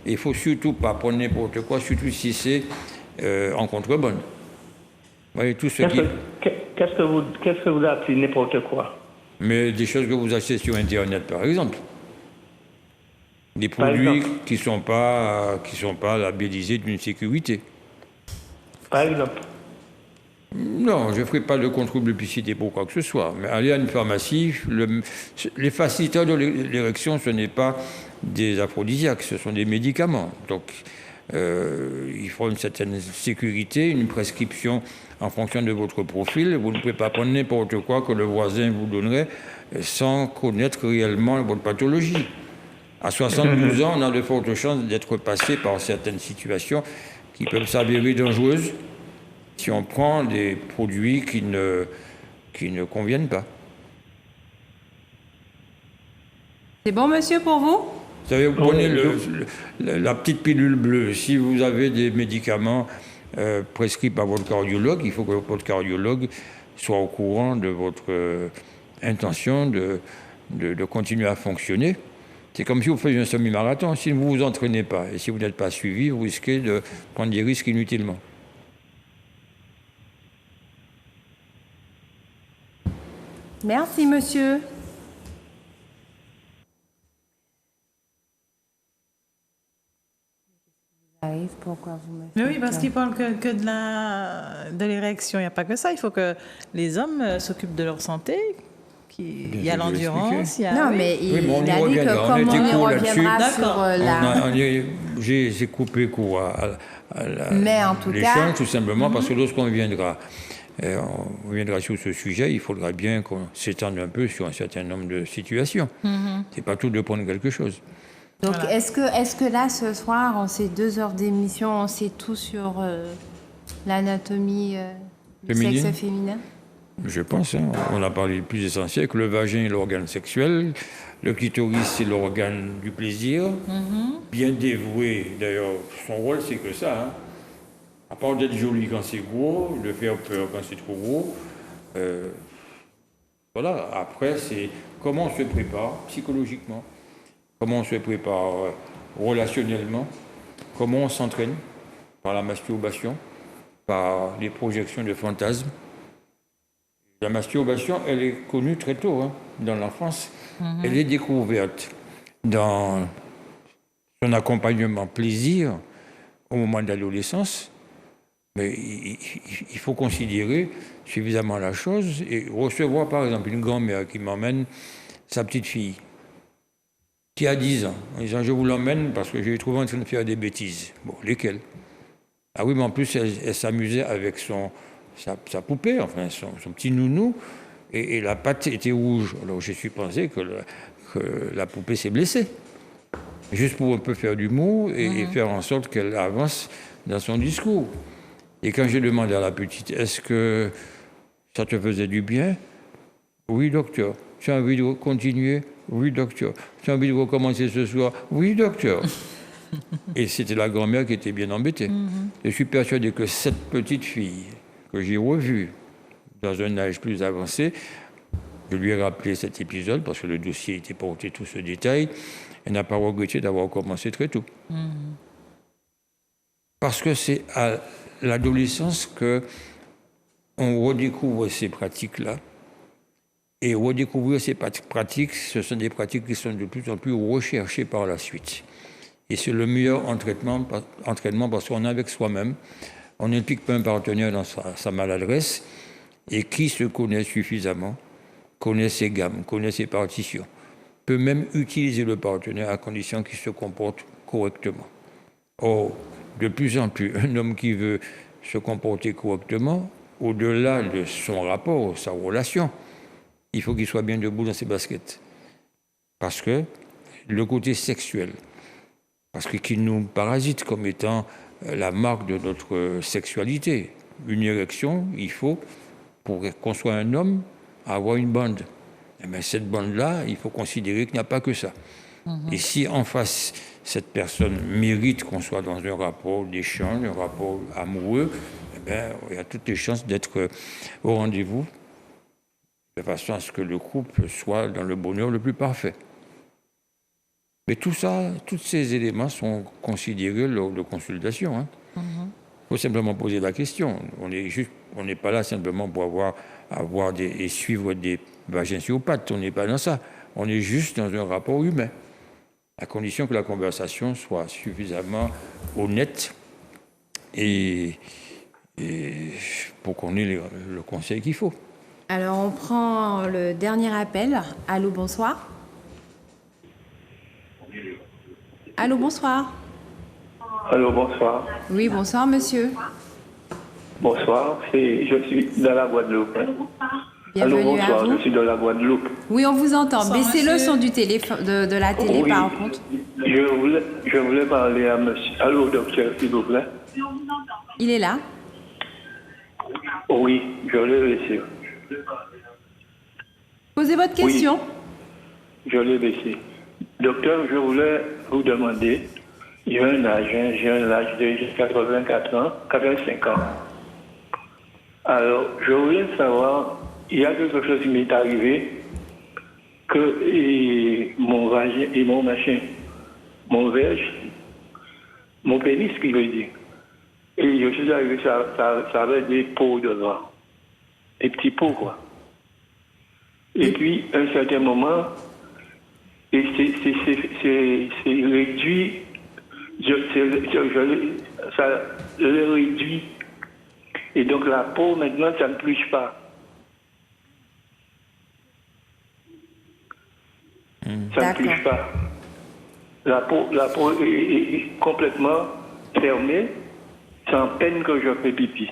Il ne faut surtout pas prendre n'importe quoi, surtout si c'est en contrebande. Vous voyez, tout ce Qu'est-ce que vous appelez n'importe quoi? Mais des choses que vous achetez sur Internet, par exemple. Des produits qui ne sont pas labellisés d'une sécurité. Par exemple? Non, je ne ferai pas de contre-publicité pour quoi que ce soit. Mais aller à une pharmacie, les facilitateurs de l'érection, ce n'est pas des aphrodisiaques, ce sont des médicaments. Donc, il faut une certaine sécurité, une prescription en fonction de votre profil. Vous ne pouvez pas prendre n'importe quoi que le voisin vous donnerait sans connaître réellement votre pathologie. À 72 ans, on a de fortes chances d'être passé par certaines situations qui peuvent s'avérer dangereuses si on prend des produits qui ne conviennent pas. C'est bon, monsieur, pour vous? Vous savez, vous prenez la petite pilule bleue. Si vous avez des médicaments prescrits par votre cardiologue, il faut que votre cardiologue soit au courant de votre intention de continuer à fonctionner. C'est comme si vous faisiez un semi-marathon. Si vous ne vous entraînez pas et si vous n'êtes pas suivi, vous risquez de prendre des risques inutilement. Merci, monsieur. Pourquoi vous me Mais oui, parce qu'il parle que de l'érection. Il n'y a pas que ça. Il faut que les hommes s'occupent de leur santé. Il y a l'endurance. Non, mais il a dit que on comme était on court y reviendra là-dessus. sur la... J'ai coupé court Mais en tout l'échange, cas... tout simplement parce que lorsqu'on viendra sur ce sujet, il faudra bien qu'on s'étende un peu sur un certain nombre de situations. C'est pas tout de prendre quelque chose. Donc, voilà. Est-ce que là, ce soir, en ces 2 heures d'émission, on sait tout sur l'anatomie du sexe féminin? Je pense. On a parlé du plus essentiel, que le vagin est l'organe sexuel, le clitoris c'est l'organe du plaisir, bien dévoué. D'ailleurs, son rôle, c'est que ça. À part d'être joli quand c'est gros, de faire peur quand c'est trop gros. Voilà. Après, c'est comment on se prépare psychologiquement. Comment on se prépare relationnellement, comment on s'entraîne par la masturbation, par les projections de fantasmes. La masturbation, elle est connue très tôt dans l'enfance. Elle est découverte dans son accompagnement plaisir au moment de l'adolescence. Mais il faut considérer suffisamment la chose et recevoir par exemple une grand-mère qui m'emmène sa petite fille qui a 10 ans, en disant je vous l'emmène parce que je l'ai trouvé en train de faire des bêtises. Bon, lesquelles? Ah oui, mais en plus, elle s'amusait avec sa poupée, enfin son petit nounou, et la patte était rouge. Alors je suis pensé que la poupée s'est blessée. Juste pour un peu faire d'humour et faire en sorte qu'elle avance dans son discours. Et quand j'ai demandé à la petite, est-ce que ça te faisait du bien? Oui, docteur. Tu as envie de continuer? Oui, docteur. Tu as envie de recommencer ce soir? Oui, docteur. Et c'était la grand-mère qui était bien embêtée. Je suis persuadé que cette petite fille que j'ai revue dans un âge plus avancé, je lui ai rappelé cet épisode parce que le dossier était porté tout ce détail. Elle n'a pas regretté d'avoir commencé très tôt. Parce que c'est à l'adolescence qu'on redécouvre ces pratiques-là. Et redécouvrir ces pratiques, ce sont des pratiques qui sont de plus en plus recherchées par la suite. Et c'est le meilleur entraînement parce qu'on est avec soi-même. On n'implique pas un partenaire dans sa maladresse. Et qui se connaît suffisamment, connaît ses gammes, connaît ses partitions, peut même utiliser le partenaire à condition qu'il se comporte correctement. Or, de plus en plus, un homme qui veut se comporter correctement, au-delà de son rapport, sa relation, il faut qu'il soit bien debout dans ses baskets. Parce que le côté sexuel, parce que qui nous parasite comme étant la marque de notre sexualité. Une érection, il faut, pour qu'on soit un homme, avoir une bande. Et bien, cette bande-là, il faut considérer qu'il n'y a pas que ça. Et si en face, cette personne mérite qu'on soit dans un rapport d'échange, un rapport amoureux, eh bien, il y a toutes les chances d'être au rendez-vous, de façon à ce que le couple soit dans le bonheur le plus parfait. Mais tout ça, tous ces éléments sont considérés lors de consultations. Il faut simplement poser la question. On n'est pas là simplement pour avoir et suivre des vagins sur pattes. On n'est pas dans ça. On est juste dans un rapport humain, à condition que la conversation soit suffisamment honnête et pour qu'on ait le conseil qu'il faut. Alors, on prend le dernier appel. Allô, bonsoir. Allô, bonsoir. Allô, bonsoir. Oui, bonsoir, monsieur. Bonsoir, je suis dans la Guadeloupe. Allô, Bienvenue à bonsoir, vous. je suis de la Guadeloupe. Oui, on vous entend. Bonsoir, Baissez le monsieur. son du téléphone, de la télé, Oui, par contre. je voulais parler à monsieur. Allô, docteur, s'il vous plaît. Il est là. Oui, je l'ai baissé. Posez votre question. Je l'ai baissé. Docteur, je voulais vous demander, j'ai un âge de 84 ans, 85 ans. Alors, je voulais savoir, il y a quelque chose qui m'est arrivé, que mon vagin et mon machin, mon verge, mon pénis, qui veut dire. Et je suis arrivé, ça avait des peaux devant. Des petits peaux, quoi. Et puis, à un certain moment, et c'est réduit, ça le réduit. Et donc la peau, maintenant, ça ne pluche pas. Ça ne pluche pas. La peau est complètement fermée, sans peine que je fais pipi.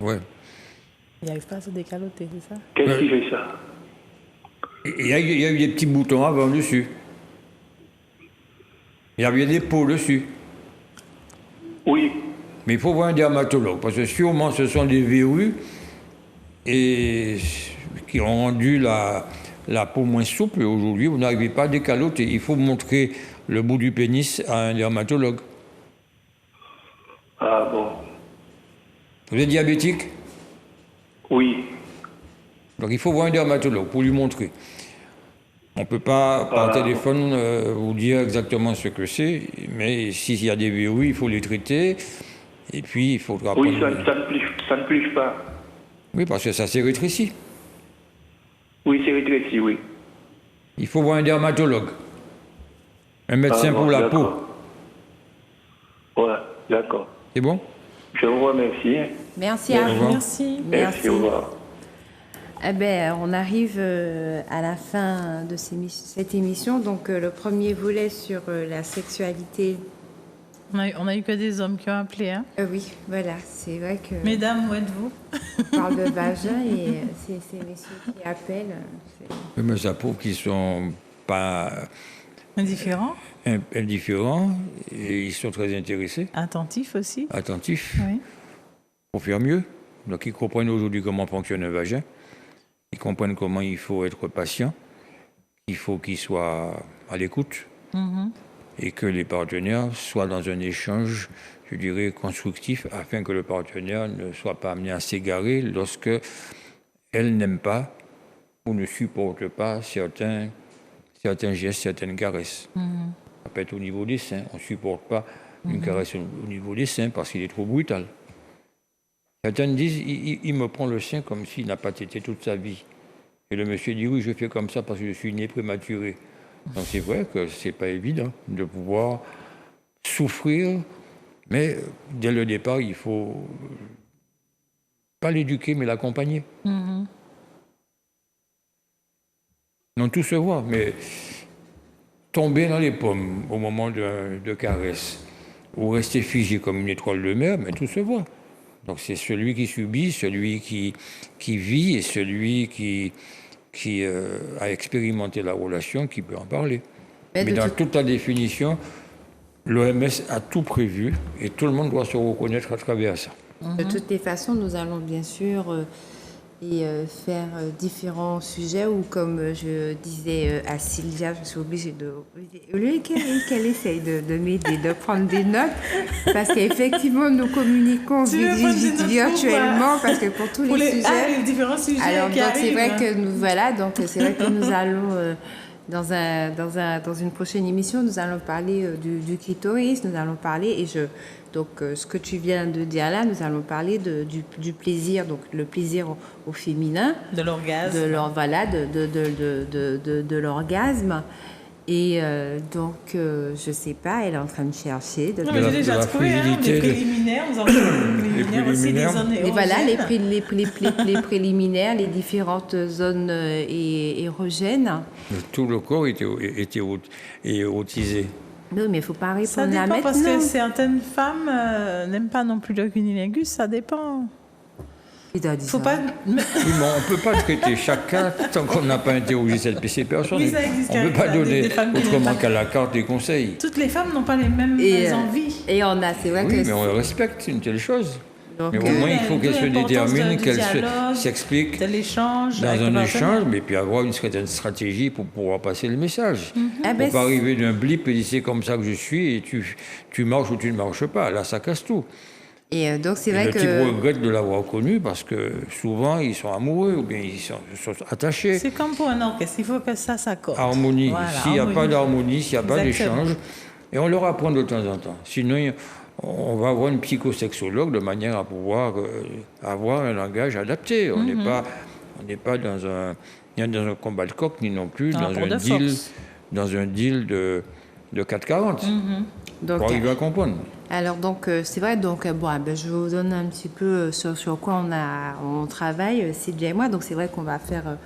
Ouais. Il n'arrive pas à se décaloter, c'est ça? Qu'est-ce qui fait ça? Il y a eu des petits boutons avant dessus. Il y avait des peaux dessus. Oui. Mais il faut voir un dermatologue, parce que sûrement ce sont des verrues et qui ont rendu la peau moins souple. Aujourd'hui, vous n'arrivez pas à décaloter. Il faut montrer le bout du pénis à un dermatologue. Ah bon. Vous êtes diabétique? Oui. Donc il faut voir un dermatologue pour lui montrer. On ne peut pas, par téléphone, vous dire exactement ce que c'est, mais s'il y a des verrues, il faut les traiter. Et puis, il faudra Oui, prendre... ça ne pluche pas. Oui, parce que ça s'est rétréci. Oui, c'est rétréci, oui. Il faut voir un dermatologue. Un médecin pour la peau. Ouais, d'accord. C'est bon? Je vous remercie. Merci à vous. Merci. Merci, au revoir. Eh ben, on arrive à la fin de cette émission. Donc, le premier volet sur la sexualité. On a eu que des hommes qui ont appelé, hein? Oui, voilà. C'est vrai que... Mesdames, où êtes-vous? On parle de vagin et c'est messieurs qui appellent. Oui, mais ça prouve qu'ils ne sont pas Indifférents? indifférents et ils sont très intéressés, Attentifs aussi? attentifs, Oui. pour faire mieux. Donc ils comprennent aujourd'hui comment fonctionne un vagin. Ils comprennent comment il faut être patient, qu'il faut qu'ils soient à l'écoute et que les partenaires soient dans un échange, je dirais, constructif afin que le partenaire ne soit pas amené à s'égarer lorsque elle n'aime pas ou ne supporte pas certains gestes, certaines caresses. Ça peut être au niveau des seins. On ne supporte pas une caresse au niveau des seins parce qu'il est trop brutal. Certains disent, il me prend le sein comme s'il n'a pas tété toute sa vie. Et le monsieur dit, oui, je fais comme ça parce que je suis né prématuré. Donc c'est vrai que c'est pas évident de pouvoir souffrir, mais dès le départ, il faut pas l'éduquer, mais l'accompagner. Non, tout se voit, mais tomber dans les pommes au moment de caresse ou rester figé comme une étoile de mer, mais tout se voit. Donc c'est celui qui subit, celui qui vit et celui qui a expérimenté la relation qui peut en parler. Mais dans toute la définition, l'OMS a tout prévu et tout le monde doit se reconnaître à travers ça. De toutes les façons, nous allons bien sûr faire différents sujets ou comme je disais à Sylvia, je suis obligée de... Au lieu qu'elle essaye de m'aider, de prendre des notes, parce qu'effectivement, nous communiquons virtuellement, parce que pour tous les sujets... les différents sujets alors, qui donc, arrivent. c'est vrai que nous, voilà, donc c'est vrai que nous allons... Dans une prochaine émission, nous allons parler du clitoris, nous allons parler, donc ce que tu viens de dire là, nous allons parler du plaisir, donc le plaisir au féminin. De l'orgasme. De l'orgasme. Et donc, je sais pas, elle est en train de chercher. Non, mais j'ai déjà trouvé, les préliminaires, nous avons les préliminaires aussi des zones érogènes. Et voilà, les préliminaires, les différentes zones érogènes. Tout le corps était érotisé. Non, mais il ne faut pas répondre ça là dépend, maintenant. parce que certaines femmes n'aiment pas non plus le cunilingus, ça dépend. Faut pas. Oui, mais on ne peut pas traiter chaque cas tant qu'on n'a pas interrogé ces personnes. Oui, ça existe, on ne peut pas donner des femmes qui n'ont autrement pas- qu'à la carte des conseils. Toutes les femmes n'ont pas les mêmes envies. Et on a, c'est vrai Oui, que mais on respecte une telle chose. Donc, Mais au moins, il faut qu'elle se détermine, qu'elle qu'elle s'explique de l'échange. dans avec le un partenaire. échange, mais puis avoir une certaine stratégie pour pouvoir passer le message. Ah ben, Faut pas arriver d'un blip et dire c'est comme ça que je suis et tu marches ou tu ne marches pas. Là, ça casse tout. et donc c'est Et vrai le type que regrette de l'avoir connu parce que souvent ils sont amoureux ou bien ils sont attachés. C'est comme pour un orchestre, il faut que ça s'accorde. Harmonie. Voilà, S'il n'y a harmonie. pas d'harmonie, s'il n'y a pas Exactement. d'échange, et on leur apprend de temps en temps. Sinon, on va avoir une psychosexologue de manière à pouvoir avoir un langage adapté. On n'est pas dans un combat de coq, ni non plus Un rapport de force. dans un deal de 4,40. donc, Pour arriver à comprendre. alors donc c'est vrai donc bon ben, je vous donne un petit peu sur quoi on travaille Sylvia et moi. Donc c'est vrai qu'on va faire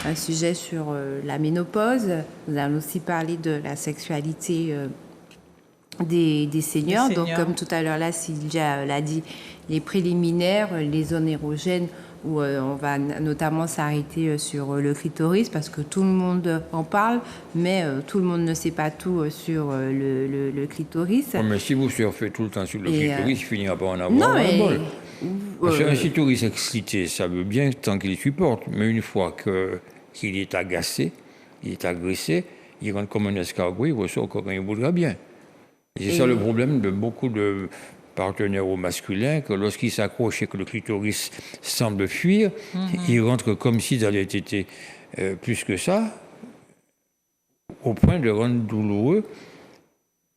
un sujet sur la ménopause. Nous allons aussi parler de la sexualité des seniors. Donc comme tout à l'heure là Sylvia l'a dit, les préliminaires, les zones érogènes, où on va notamment s'arrêter sur le clitoris parce que tout le monde en parle, mais tout le monde ne sait pas tout sur le clitoris. Oh, mais si vous surfez tout le temps sur le Et, clitoris, il finira par en avoir Non, un mais bol. Parce qu'un clitoris excité, ça veut bien tant qu'il supporte, mais une fois qu'il est agacé, il est agressé, il rentre comme un escargot, il ressort quand il voudra bien. Et c'est ça le problème de beaucoup de partenaires au masculin, que lorsqu'ils s'accrochent et que le clitoris semble fuir, ils rentrent comme s'ils avaient été plus que ça, au point de rendre douloureux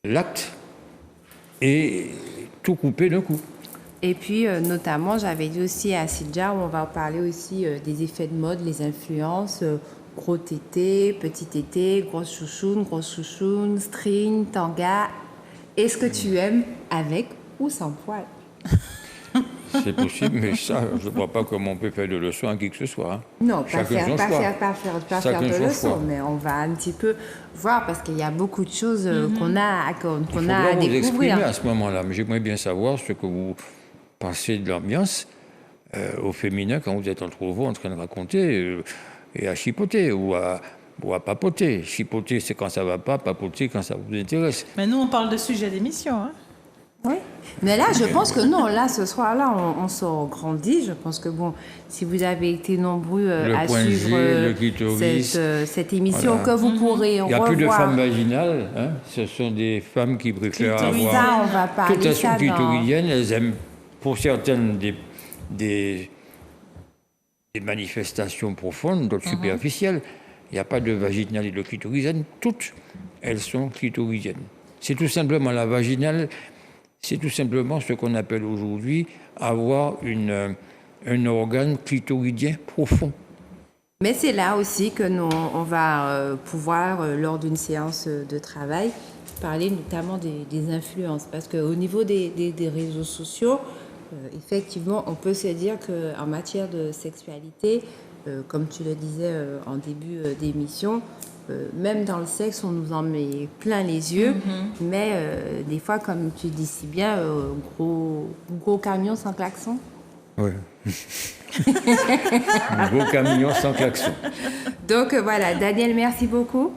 l'acte et tout couper d'un coup. Et puis, notamment, j'avais dit aussi à Sylvia, on va parler aussi des effets de mode, les influences, gros tété, petit tété, grosse chouchoune, string, tanga. Est-ce que tu aimes avec ou sans poil? C'est possible, mais ça, je ne vois pas comment on peut faire de leçon à qui que ce soit. Hein. Non, pas Chacun faire son choix. faire Chacun de son leçons, choix. mais on va un petit peu voir parce qu'il y a beaucoup de choses qu'on a à Il faudra à vous exprimer découvrir. à ce moment-là, mais j'aimerais bien savoir ce que vous pensez de l'ambiance au féminin quand vous êtes entre vous en train de raconter et à chipoter ou à papoter. Chipoter, c'est quand ça ne va pas, papoter quand ça vous intéresse. Mais nous, on parle de sujet d'émission. Hein. Oui. Mais là, je pense que non, là, ce soir-là, on s'en grandit. Je pense que, bon, si vous avez été nombreux à point G, suivre le clitoris, cette émission, voilà. que vous pourrez Il n'y a revoir. plus de femmes vaginales, hein. Ce sont des femmes qui préfèrent Clitoris. avoir Ça, on va parler toute façon ça dans... clitoridienne. Elles aiment, pour certaines, des manifestations profondes, d'autres superficielles. Il n'y a pas de vaginale et de clitoridienne. Toutes, elles sont clitoridiennes. C'est tout simplement la vaginale, c'est tout simplement ce qu'on appelle aujourd'hui avoir un organe clitoridien profond. Mais c'est là aussi que nous, on va pouvoir, lors d'une séance de travail, parler notamment des influences. Parce qu'au niveau des réseaux sociaux, effectivement, on peut se dire qu'en matière de sexualité, comme tu le disais en début d'émission, même dans le sexe, on nous en met plein les yeux. Mais des fois, comme tu dis si bien, gros camion sans klaxon. Oui. Un beau camion sans klaxon. Donc voilà, Daniel, merci beaucoup.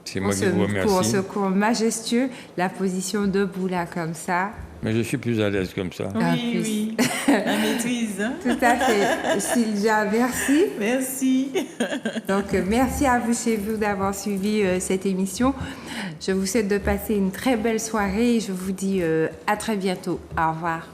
C'est moi qui vous Pour remercie. ce cours majestueux, la position debout là comme ça. Mais je suis plus à l'aise comme ça. Ah, Oui, plus. oui. La maîtrise. Hein. Tout à fait. Sylvia, merci. Merci. Donc merci à vous chez vous d'avoir suivi cette émission. Je vous souhaite de passer une très belle soirée et je vous dis à très bientôt. Au revoir.